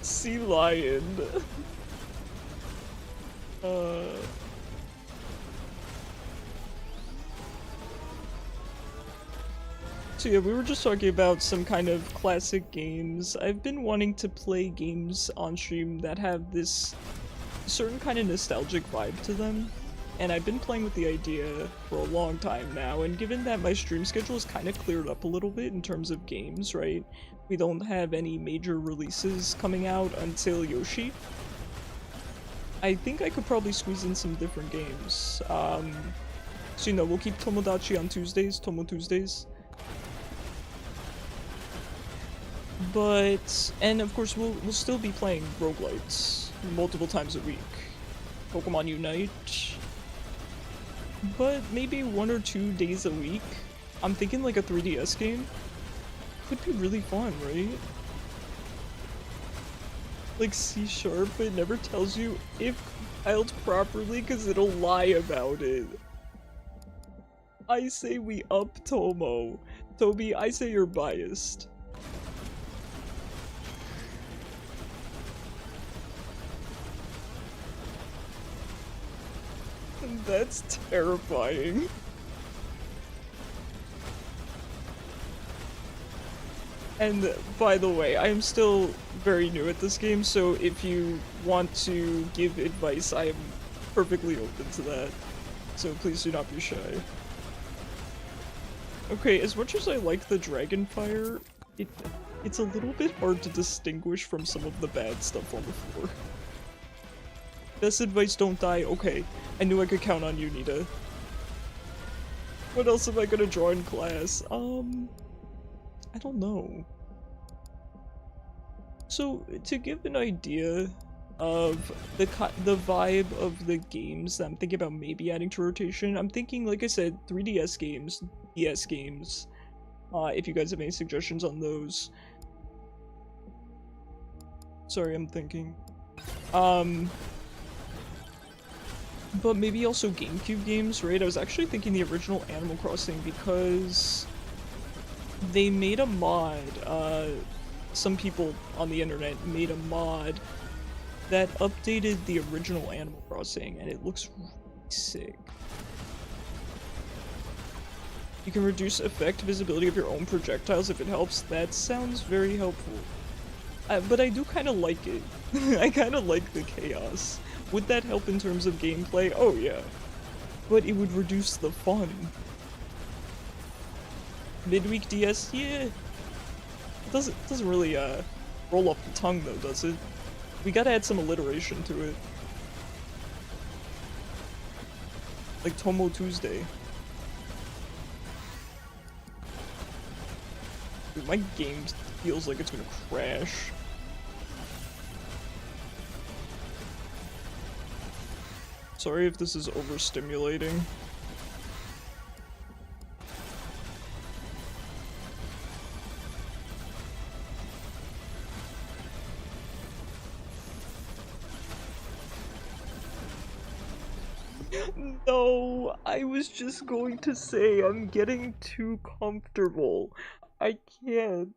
Sea lion. So yeah, we were just talking about some kind of classic games. I've been wanting to play games on stream that have this certain kind of nostalgic vibe to them, and I've been playing with the idea for a long time now, and given that my stream schedule is kind of cleared up a little bit in terms of games, right? We don't have any major releases coming out until Yoshi. I think I could probably squeeze in some different games. So you know, we'll keep Tomodachi on Tuesdays, Tomo Tuesdays. But, and of course we'll still be playing roguelites multiple times a week. Pokemon Unite. But maybe 1 or 2 days a week. I'm thinking like a 3DS game. Could be really fun, right? Like C#, it never tells you if compiled properly because it'll lie about it. I say we up Tomo. Toby, I say you're biased. That's terrifying. And by the way, I am still very new at this game, so if you want to give advice, I am perfectly open to that. so please do not be shy. Okay, as much as I like the Dragonfire, it's a little bit hard to distinguish from some of the bad stuff on the floor. Best advice, don't die. Okay, I knew I could count on you, Nita. What else am I gonna draw in class? I don't know. So, to give an idea of the vibe of the games that I'm thinking about maybe adding to rotation, I'm thinking, like I said, 3DS games, DS games, if you guys have any suggestions on those. Sorry, I'm thinking. But maybe also GameCube games, right? I was actually thinking the original Animal Crossing because they made a mod, some people on the internet made a mod that updated the original Animal Crossing, and it looks really sick. You can reduce effect visibility of your own projectiles if it helps. That sounds very helpful. But I do kind of like it. I kind of like the chaos. Would that help in terms of gameplay? Oh yeah. But it would reduce the fun. Midweek DS? Yeah. It doesn't really roll off the tongue though, does it? We gotta add some alliteration to it. Like Tomo Tuesday. Dude, my game feels like it's gonna crash. Sorry if this is overstimulating. No, I was just going to say I'm getting too comfortable. I can't.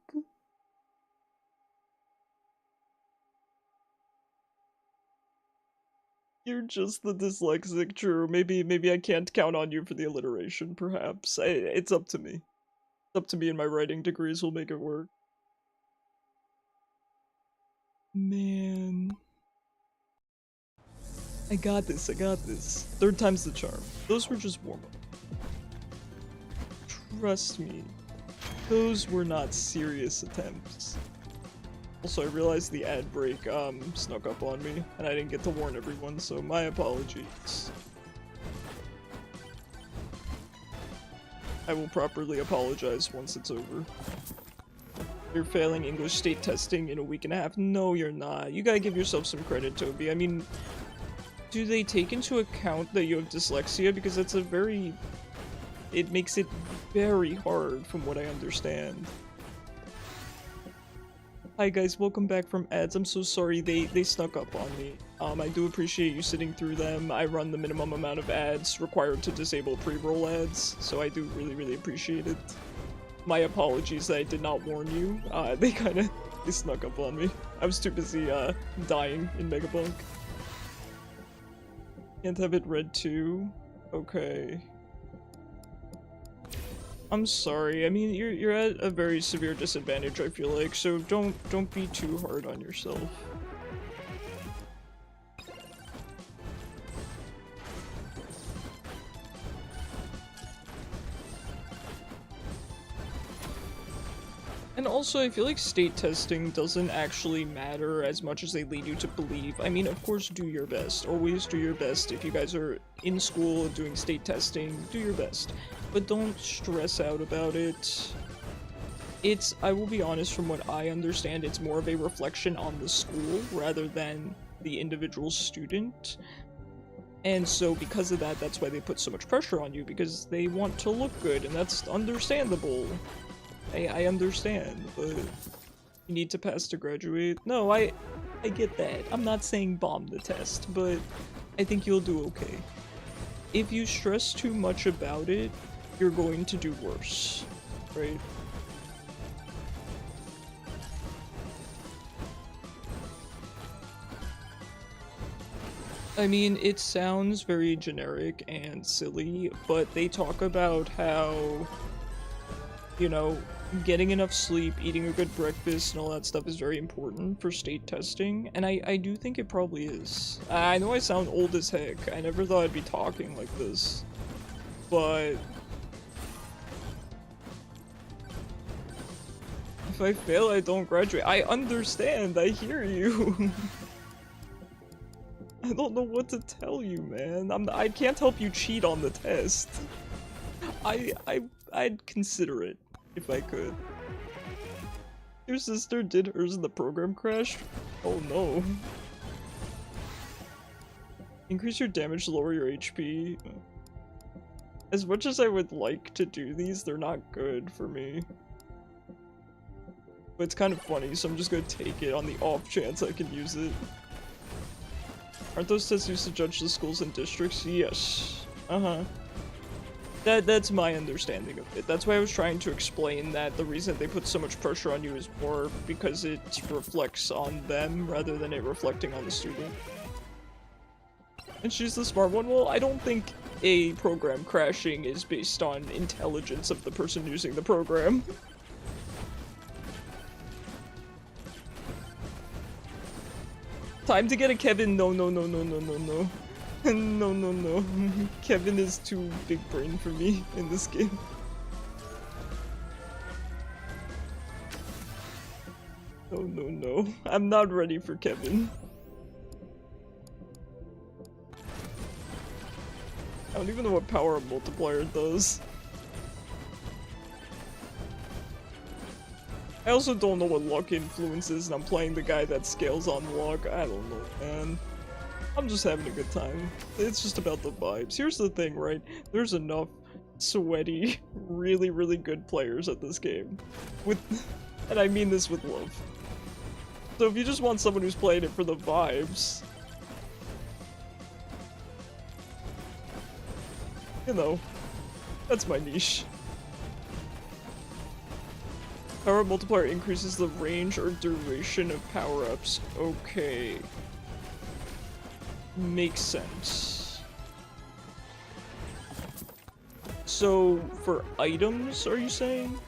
You're just the dyslexic, Drew. Maybe I can't count on you for the alliteration, perhaps. It's up to me. It's up to me and my writing degrees will make it work. Man. I got this, I got this. Third time's the charm. Those were just warm-up. Trust me. Those were not serious attempts. Also, I realized the ad break snuck up on me, and I didn't get to warn everyone, so my apologies. I will properly apologize once it's over. You're failing English state testing in a week and a half. No, you're not. You gotta give yourself some credit, Toby. I mean, do they take into account that you have dyslexia? Because that's a very... It makes it very hard from what I understand. Hi guys, welcome back from ads. I'm so sorry they snuck up on me. I do appreciate you sitting through them. I run the minimum amount of ads required to disable pre-roll ads, so I do really appreciate it. My apologies that I did not warn you. They snuck up on me. I was too busy dying in Megabonk. Can't have it read too? Okay. I'm sorry. I mean, you're at a very severe disadvantage, I feel like, so don't be too hard on yourself. And also, I feel like state testing doesn't actually matter as much as they lead you to believe. I mean, of course, do your best. Always do your best. If you guys are in school and doing state testing, do your best. But don't stress out about it. I will be honest, from what I understand, it's more of a reflection on the school rather than the individual student. And so because of that, that's why they put so much pressure on you, because they want to look good, and that's understandable. I understand, but you need to pass to graduate. No, I get that. I'm not saying bomb the test, but I think you'll do okay. If you stress too much about it, you're going to do worse, right? I mean, it sounds very generic and silly, but they talk about how, you know, getting enough sleep, eating a good breakfast, and all that stuff is very important for state testing, and I do think it probably is. I know I sound old as heck. I never thought I'd be talking like this. but if I fail, I don't graduate. I understand. I hear you. I don't know what to tell you, man. I can't help you cheat on the test. I'd consider it if I could. Your sister did hers and the program crashed? Oh no. Increase your damage, lower your HP. As much as I would like to do these, they're not good for me. But it's kind of funny, so I'm just gonna take it on the off chance I can use it. Aren't those tests used to judge the schools and districts? Yes. Uh-huh. That's my understanding of it. That's why I was trying to explain that the reason they put so much pressure on you is more because it reflects on them rather than it reflecting on the student. And she's the smart one? Well, I don't think a program crashing is based on intelligence of the person using the program. Time to get a Kevin. No, no, no, no, no, no, no. No, no, no. Kevin is too big brain for me in this game. No, no, no. I'm not ready for Kevin. I don't even know what power up multiplier does. I also don't know what luck influences, and I'm playing the guy that scales on luck. I don't know, man. I'm just having a good time. It's just about the vibes. Here's the thing, right? There's enough sweaty, really, really good players at this game. And I mean this with love. So if you just want someone who's playing it for the vibes, you know, that's my niche. Power multiplier increases the range or duration of power-ups. Okay. Makes sense. So, for items, are you saying?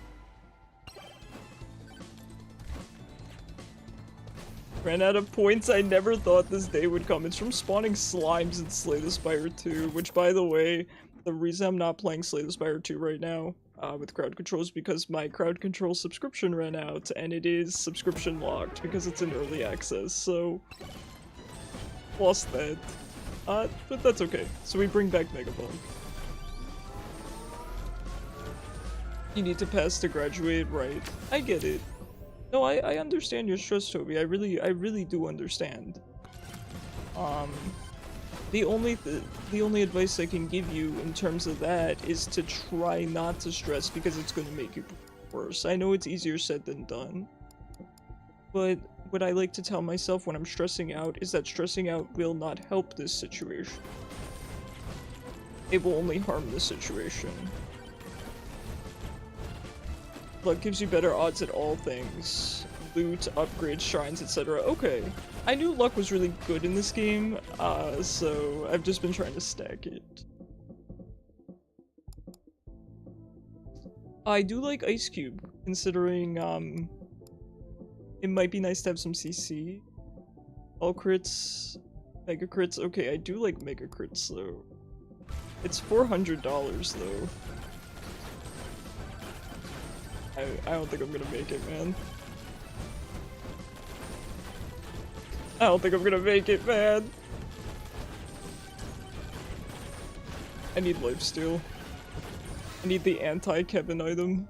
Ran out of points. I never thought this day would come. It's from spawning slimes in Slay the Spire 2, which, by the way, the reason I'm not playing Slay the Spire 2 right now with crowd control is because my crowd control subscription ran out, and it is subscription locked because it's in early access, so lost that. But that's okay. So we bring back Megabonk. You need to pass to graduate, right? I get it. No, I understand your stress, Toby. I really do understand. The only advice I can give you in terms of that is to try not to stress because it's going to make you worse. I know it's easier said than done, but what I like to tell myself when I'm stressing out is that stressing out will not help this situation. It will only harm the situation. Luck gives you better odds at all things. Loot, upgrades, shrines, etc. Okay. I knew luck was really good in this game, so I've just been trying to stack it. I do like Ice Cube, considering, it might be nice to have some CC. All crits, mega crits. Okay, I do like mega crits, though. It's $400, though. I don't think I'm gonna make it, man. I don't think I'm gonna make it, man. I need lifesteal. I need the anti-Kevin item.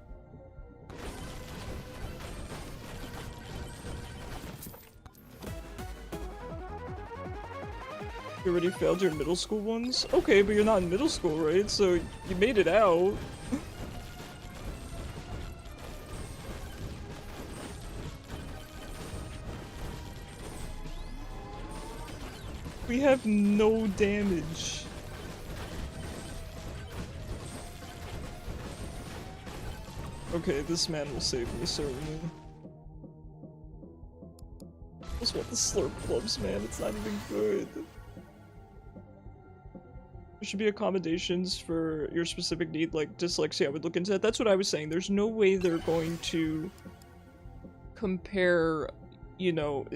You already failed your middle school ones? Okay, but you're not in middle school, right? So you made it out. We have no damage. Okay, this man will save me, certainly. I just want the slurp clubs, man. It's not even good. There should be accommodations for your specific need, like dyslexia. I would look into that. That's what I was saying. There's no way they're going to compare, you know,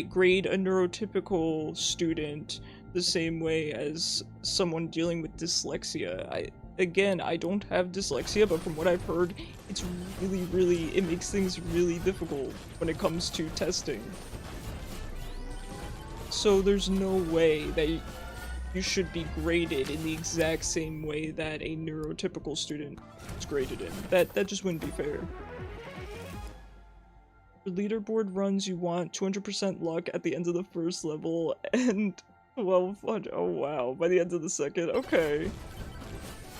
grade a neurotypical student the same way as someone dealing with dyslexia. Again, I don't have dyslexia, but from what I've heard, it's it makes things really difficult when it comes to testing. So there's no way that you should be graded in the exact same way that a neurotypical student is graded in. That just wouldn't be fair. For leaderboard runs, you want 200% luck at the end of the first level and 1200. Oh wow, by the end of the second. Okay.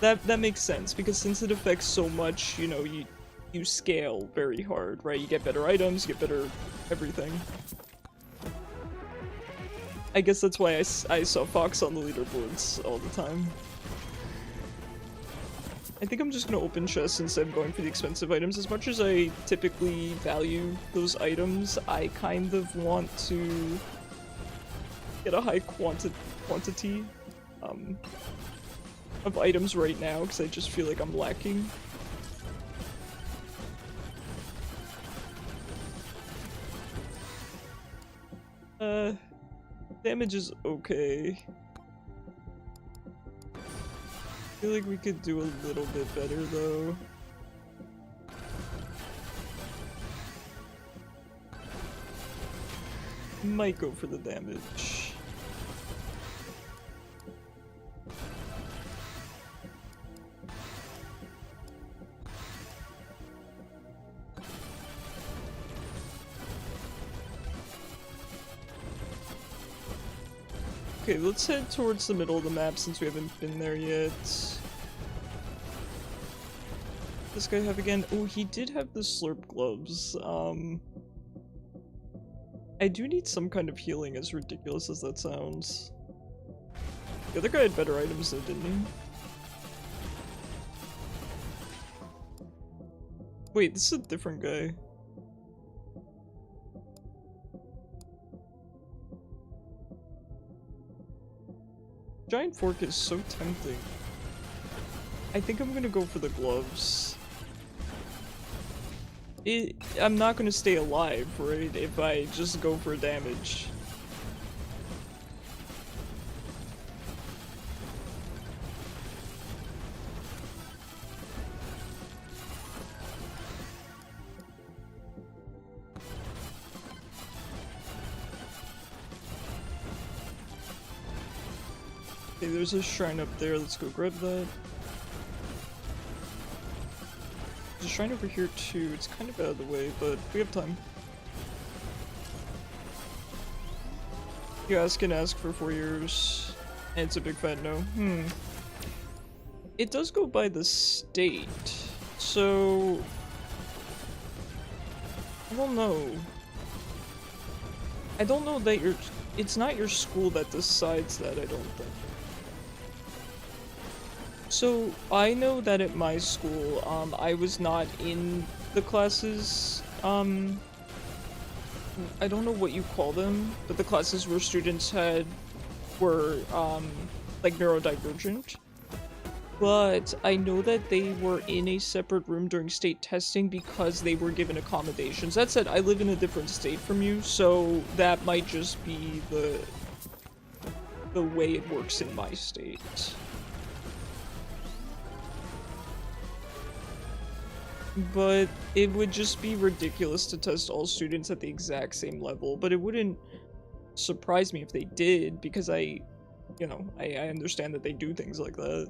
That makes sense, because since it affects so much, you know, you scale very hard, right? You get better items, you get better everything. I guess that's why I saw Fox on the leaderboards all the time. I think I'm just gonna open chests instead of going for the expensive items. As much as I typically value those items, I kind of want to get a high quantity of items right now, because I just feel like I'm lacking. Damage is okay. I feel like we could do a little bit better though. Might go for the damage. Okay, let's head towards the middle of the map since we haven't been there yet. This guy have again? Oh, he did have the slurp gloves. I do need some kind of healing, as ridiculous as that sounds. The other guy had better items though, didn't he? Wait, this is a different guy. Giant fork is so tempting. I think I'm gonna go for the gloves. I'm not gonna stay alive, right, if I just go for damage. Okay, there's a shrine up there, let's go grab that. There's a shrine over here too, it's kind of out of the way, but we have time. You guys can ask for 4 years, and it's a big fat no. It does go by the state, so... I don't know. I don't know that it's not your school that decides that, I don't think. So, I know that at my school, I was not in the classes, I don't know what you call them, but the classes where students were, like, neurodivergent. But I know that they were in a separate room during state testing because they were given accommodations. That said, I live in a different state from you, so that might just be the way it works in my state. But it would just be ridiculous to test all students at the exact same level, but it wouldn't surprise me if they did, because I understand that they do things like that.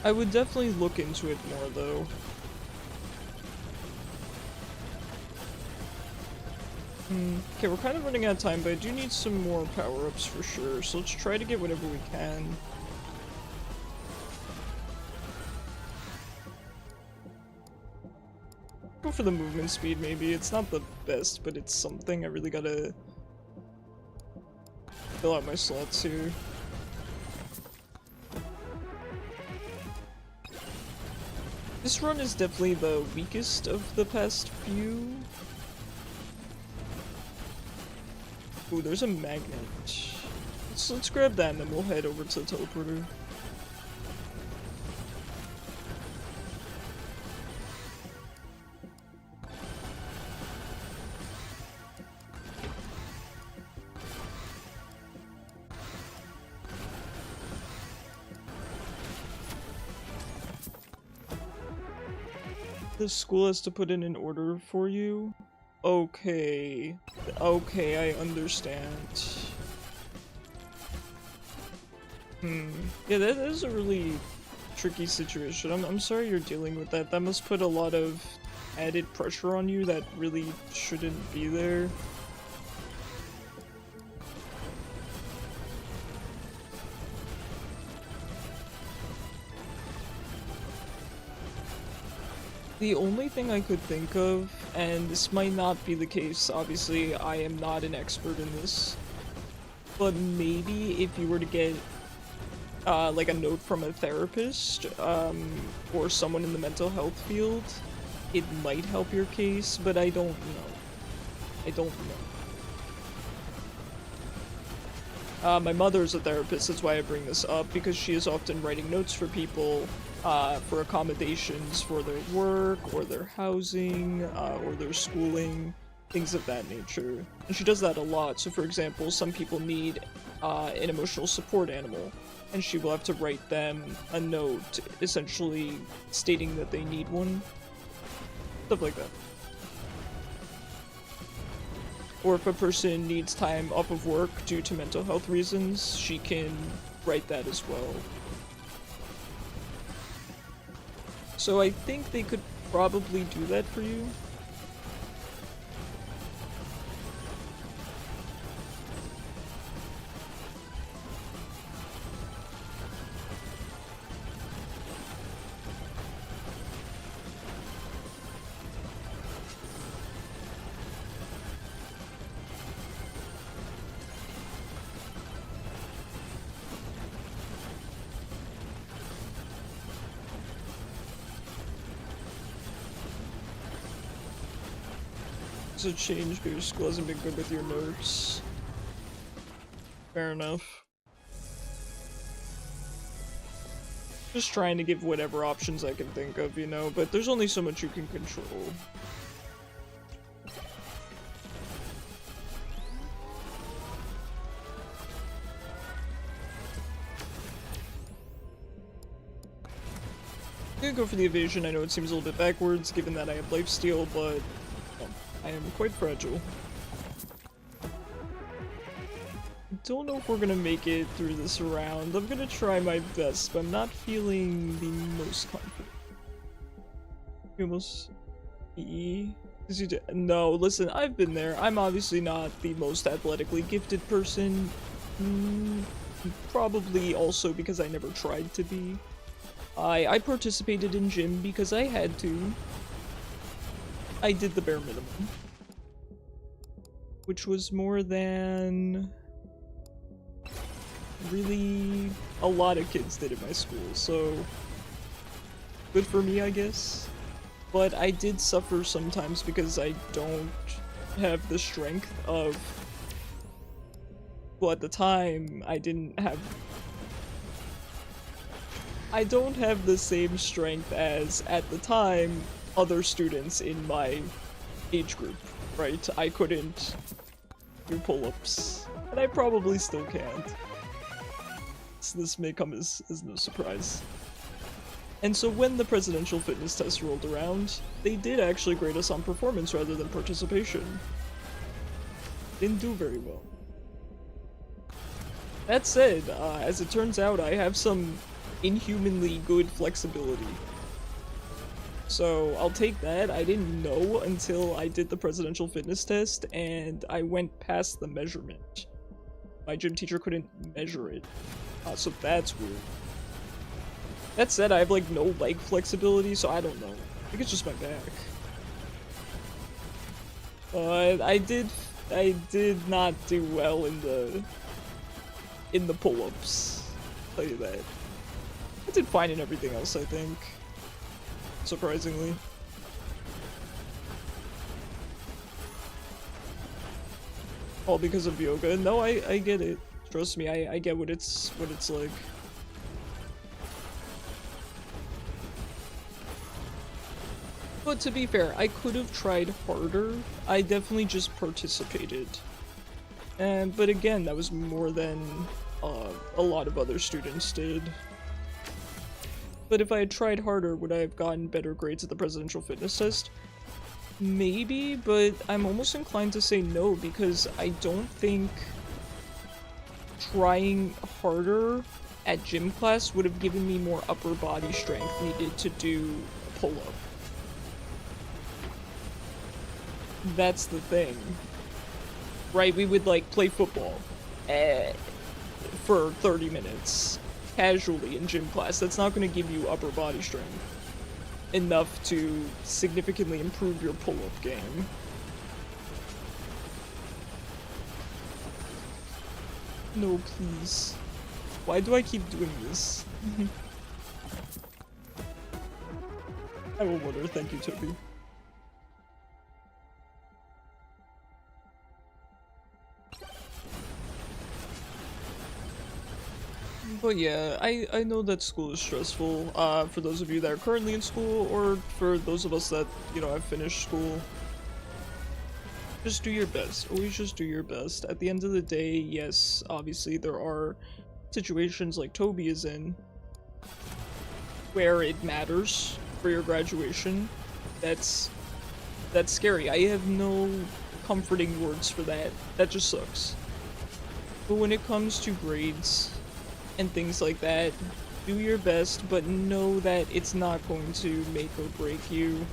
I would definitely look into it more, though. Okay, we're kind of running out of time, but I do need some more power-ups for sure, so let's try to get whatever we can. Go for the movement speed, maybe. It's not the best, but it's something. I really gotta fill out my slots here. This run is definitely the weakest of the past few. Ooh, there's a magnet. Let's let's grab that and then we'll head over to the teleporter. The school has to put in an order for you. Okay. Okay, I understand. Yeah, that is a really tricky situation. I'm sorry you're dealing with that. That must put a lot of added pressure on you that really shouldn't be there. The only thing I could think of, and this might not be the case, obviously I am not an expert in this, but maybe if you were to get like a note from a therapist or someone in the mental health field, it might help your case, but I don't know. I don't know. My mother's a therapist, that's why I bring this up, because she is often writing notes for people for accommodations for their work, or their housing, or their schooling, things of that nature. And she does that a lot. So for example, some people need an emotional support animal, and she will have to write them a note, essentially stating that they need one. Stuff like that. Or if a person needs time off of work due to mental health reasons, she can write that as well. So I think they could probably do that for you. A change because your school hasn't been good with your notes. Fair enough. Just trying to give whatever options I can think of, you know, but there's only so much you can control. I'm gonna go for the evasion. I know it seems a little bit backwards given that I have lifesteal, but I am quite fragile. I don't know if we're gonna make it through this round. I'm gonna try my best, but I'm not feeling the most confident. You almost... No, listen, I've been there. I'm obviously not the most athletically gifted person. Probably also because I never tried to be. I participated in gym because I had to. I did the bare minimum, which was more than really a lot of kids did at my school, so good for me, I guess. But I did suffer sometimes because I don't have the strength of, well, at the time I don't have the same strength as, at the time, other students in my age group, right? I couldn't do pull-ups, and I probably still can't. So this may come as no surprise. And so when the presidential fitness test rolled around, they did actually grade us on performance rather than participation. Didn't do very well. That said, as it turns out, I have some inhumanly good flexibility. So I'll take that. I didn't know until I did the presidential fitness test and I went past the measurement. My gym teacher couldn't measure it. So that's weird. That said, I have like no leg flexibility, so I don't know. I think it's just my back. I did not do well in the pull-ups. I'll tell you that. I did fine in everything else, I think. Surprisingly. All because of yoga. No, I get it. Trust me, I get what it's like. But to be fair, I could have tried harder. I definitely just participated. But again, that was more than a lot of other students did. But if I had tried harder, would I have gotten better grades at the presidential fitness test? Maybe, but I'm almost inclined to say no, because I don't think trying harder at gym class would have given me more upper body strength needed to do a pull-up. That's the thing. Right, we would like play football for 30 minutes casually in gym class. That's not going to give you upper body strength enough to significantly improve your pull-up game. No, please. Why do I keep doing this? I will water, thank you, Toby. But yeah, I know that school is stressful, for those of you that are currently in school, or for those of us that, you know, have finished school. Just do your best. Always just do your best. At the end of the day, yes, obviously there are situations like Toby is in, where it matters for your graduation. That's scary. I have no comforting words for that. That just sucks. But when it comes to grades and things like that, do your best, but know that it's not going to make or break you.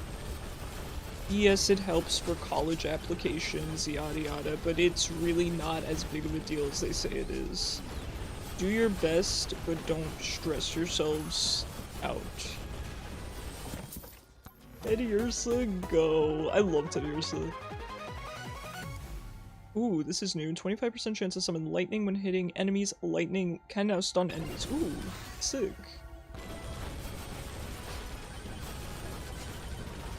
Yes, it helps for college applications, yada yada, but it's really not as big of a deal as they say it is. Do your best, but don't stress yourselves out. Teddy Ursa, go! I love Teddy Ursa. Ooh, this is new. 25% chance to summon lightning when hitting enemies. Lightning can now stun enemies. Ooh, sick.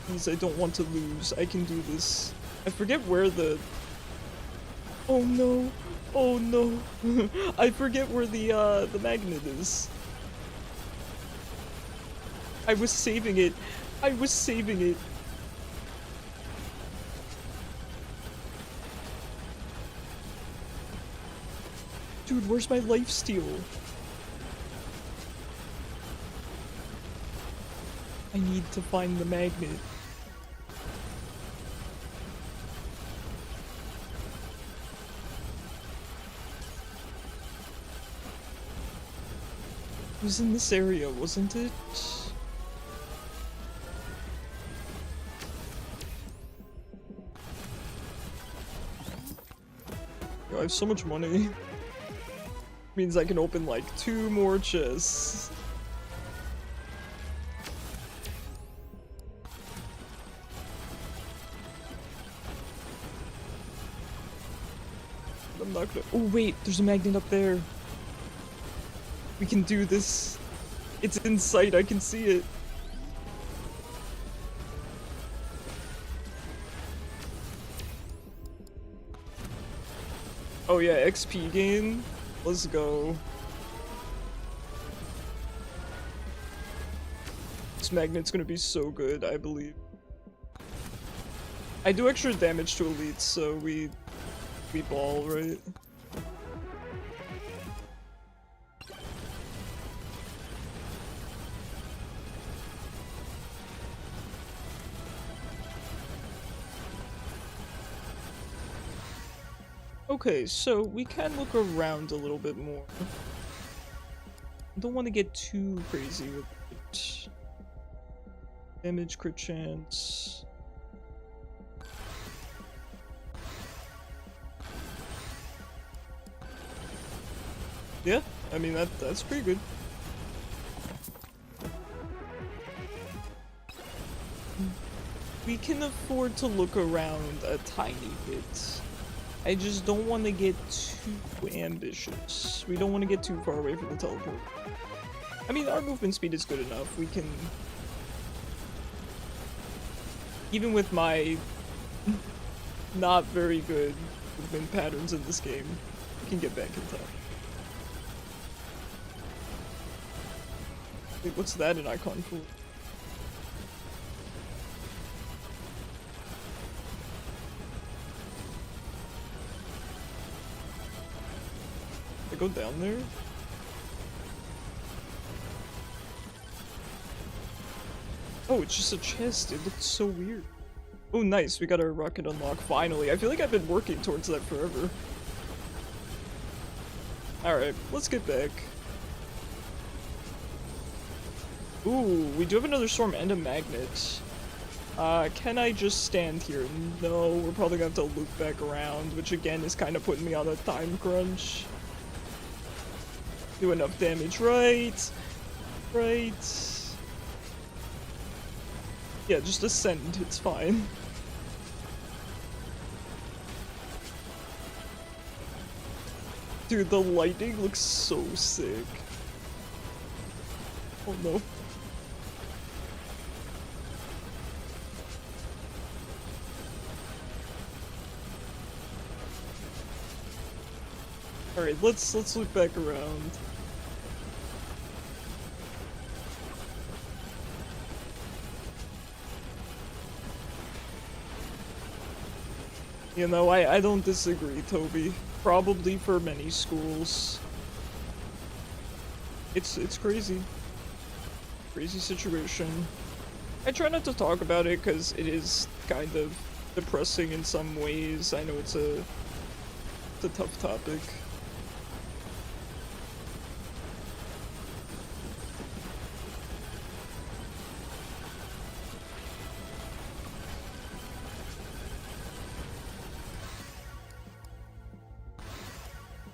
Please, I don't want to lose. I can do this. I forget where the... Oh no. Oh no. I forget where the magnet is. I was saving it. I was saving it. Dude, where's my lifesteal? I need to find the magnet. It was in this area, wasn't it? Yo, I have so much money. Means I can open like 2 more chests. I'm not gonna— oh wait, there's a magnet up there. We can do this. It's in sight, I can see it. Oh yeah, XP gain. Let's go. This magnet's gonna be so good, I believe. I do extra damage to elites, so we ball, right? Okay, so we can look around a little bit more. Don't want to get too crazy with it. Damage, crit chance. Yeah, I mean that's pretty good. We can afford to look around a tiny bit. I just don't want to get too ambitious. We don't want to get too far away from the teleport. I mean, our movement speed is good enough. We can... even with my not very good movement patterns in this game, we can get back in time. Wait, what's that an icon for? I go down there? Oh, it's just a chest. It looks so weird. Oh, nice. We got our rocket unlock finally. I feel like I've been working towards that forever. Alright, let's get back. Ooh, we do have another storm and a magnet. Can I just stand here? No, we're probably gonna have to loop back around, which again is kind of putting me on a time crunch. Do enough damage, right? Right. Yeah, just ascend, it's fine. Dude, the lightning looks so sick. Oh no. Alright, let's loop back around. You know, I don't disagree, Toby. Probably for many schools. It's crazy. Crazy situation. I try not to talk about it because it is kind of depressing in some ways. I know it's a tough topic.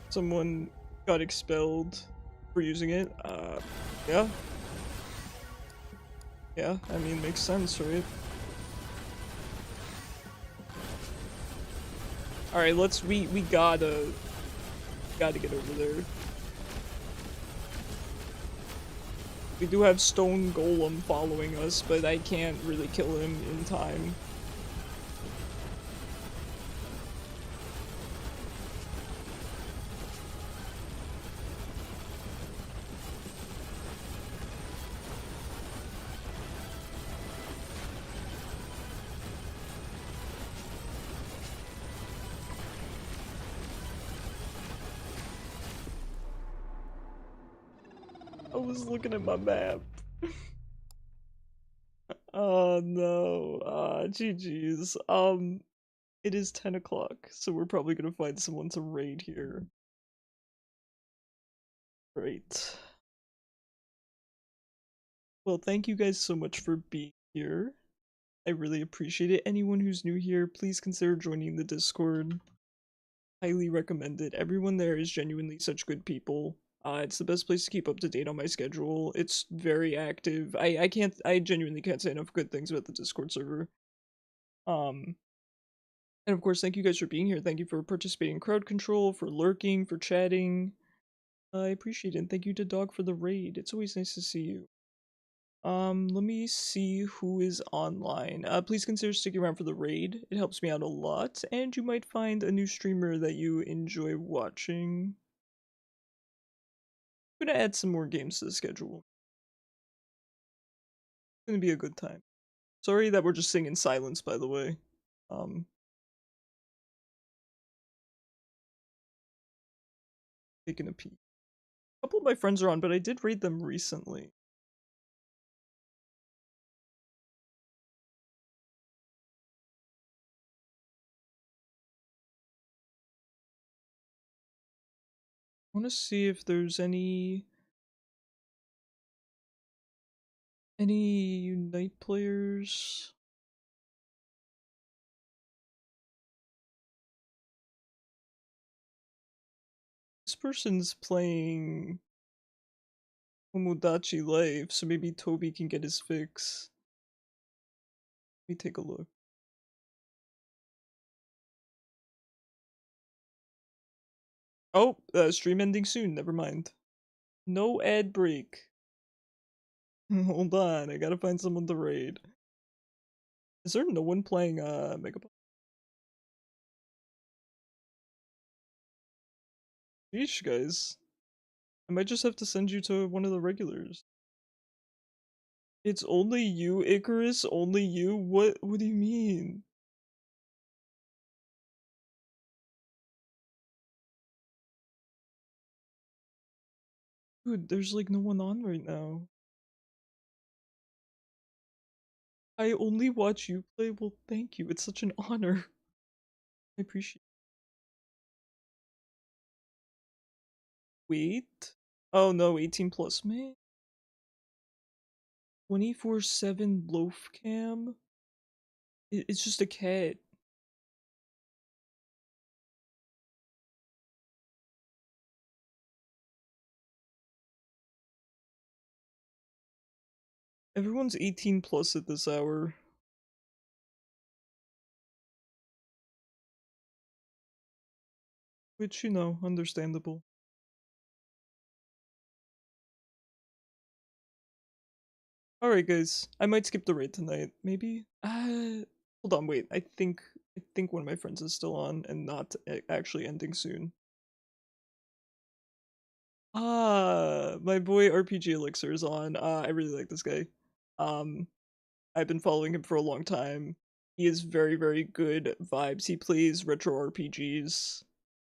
Someone got expelled for using it. Yeah. Yeah, I mean, makes sense, right? Alright, we gotta get over there. We do have Stone Golem following us, but I can't really kill him in time. I was looking at my map. Oh no. GG's. It is 10 o'clock, so we're probably gonna find someone to raid here. Great. Well, thank you guys so much for being here. I really appreciate it. Anyone who's new here, please consider joining the Discord. Highly recommend it. Everyone there is genuinely such good people. It's the best place to keep up to date on my schedule. It's very active. I genuinely can't say enough good things about the Discord server. Um, and of course, thank you guys for being here. Thank you for participating in crowd control, for lurking, for chatting. I appreciate it. And thank you to Dog for the raid. It's always nice to see you. Let me see who is online. Please consider sticking around for the raid. It helps me out a lot, and you might find a new streamer that you enjoy watching. I'm gonna add some more games to the schedule. It's gonna be a good time. Sorry that we're just sitting in silence, by the way. Um, Taking a peek. A couple of my friends are on, but I did raid them recently. I want to see if there's any Unite players. This person's playing Tomodachi Life, so maybe Toby can get his fix. Let me take a look. Oh, stream ending soon, never mind. No ad break. Hold on, I gotta find someone to raid. Is there no one playing Megabonk? Sheesh, guys. I might just have to send you to one of the regulars. It's only you, Icarus? Only you? What do you mean? Dude, there's like no one on right now. I only watch you play? Well, thank you. It's such an honor. I appreciate it. Wait. Oh no, 18 plus me? 24/7 loaf cam? It's just a cat. Everyone's 18 plus at this hour. Which, you know, understandable. Alright guys, I might skip the raid tonight, maybe? Hold on, wait, I think one of my friends is still on and not actually ending soon. Ah, my boy RPG Elixir is on. I really like this guy. Um, I've been following him for a long time. He is very, very good vibes. He plays retro RPGs.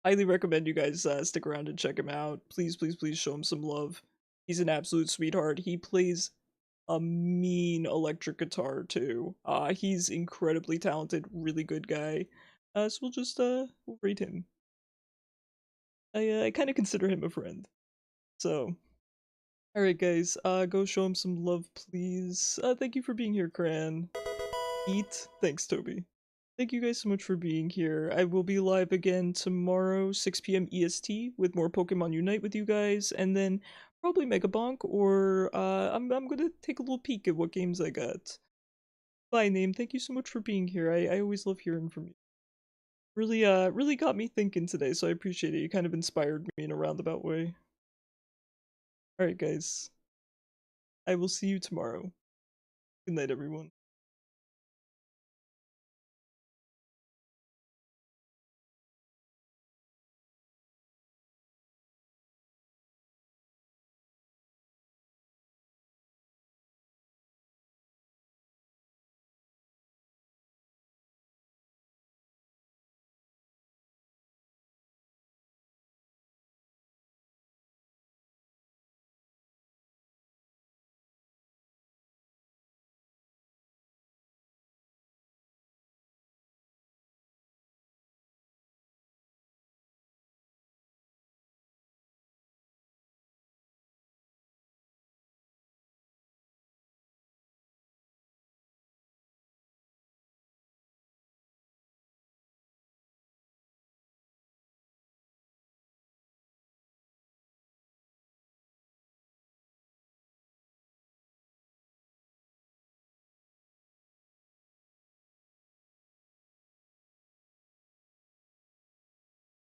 Highly recommend you guys stick around and check him out. Please, please, please show him some love. He's an absolute sweetheart. He plays a mean electric guitar too. He's incredibly talented, really good guy. So we'll just we'll rate him. I kind of consider him a friend. So, all right, guys, go show him some love, please. Thank you for being here, Cran. Eat. Thanks, Toby. Thank you guys so much for being here. I will be live again tomorrow, 6 p.m. EST, with more Pokemon Unite with you guys, and then probably Megabonk, or I'm gonna take a little peek at what games I got. Bye, Name. Thank you so much for being here. I always love hearing from you. Really got me thinking today, so I appreciate it. You kind of inspired me in a roundabout way. Alright, guys. I will see you tomorrow. Good night, everyone.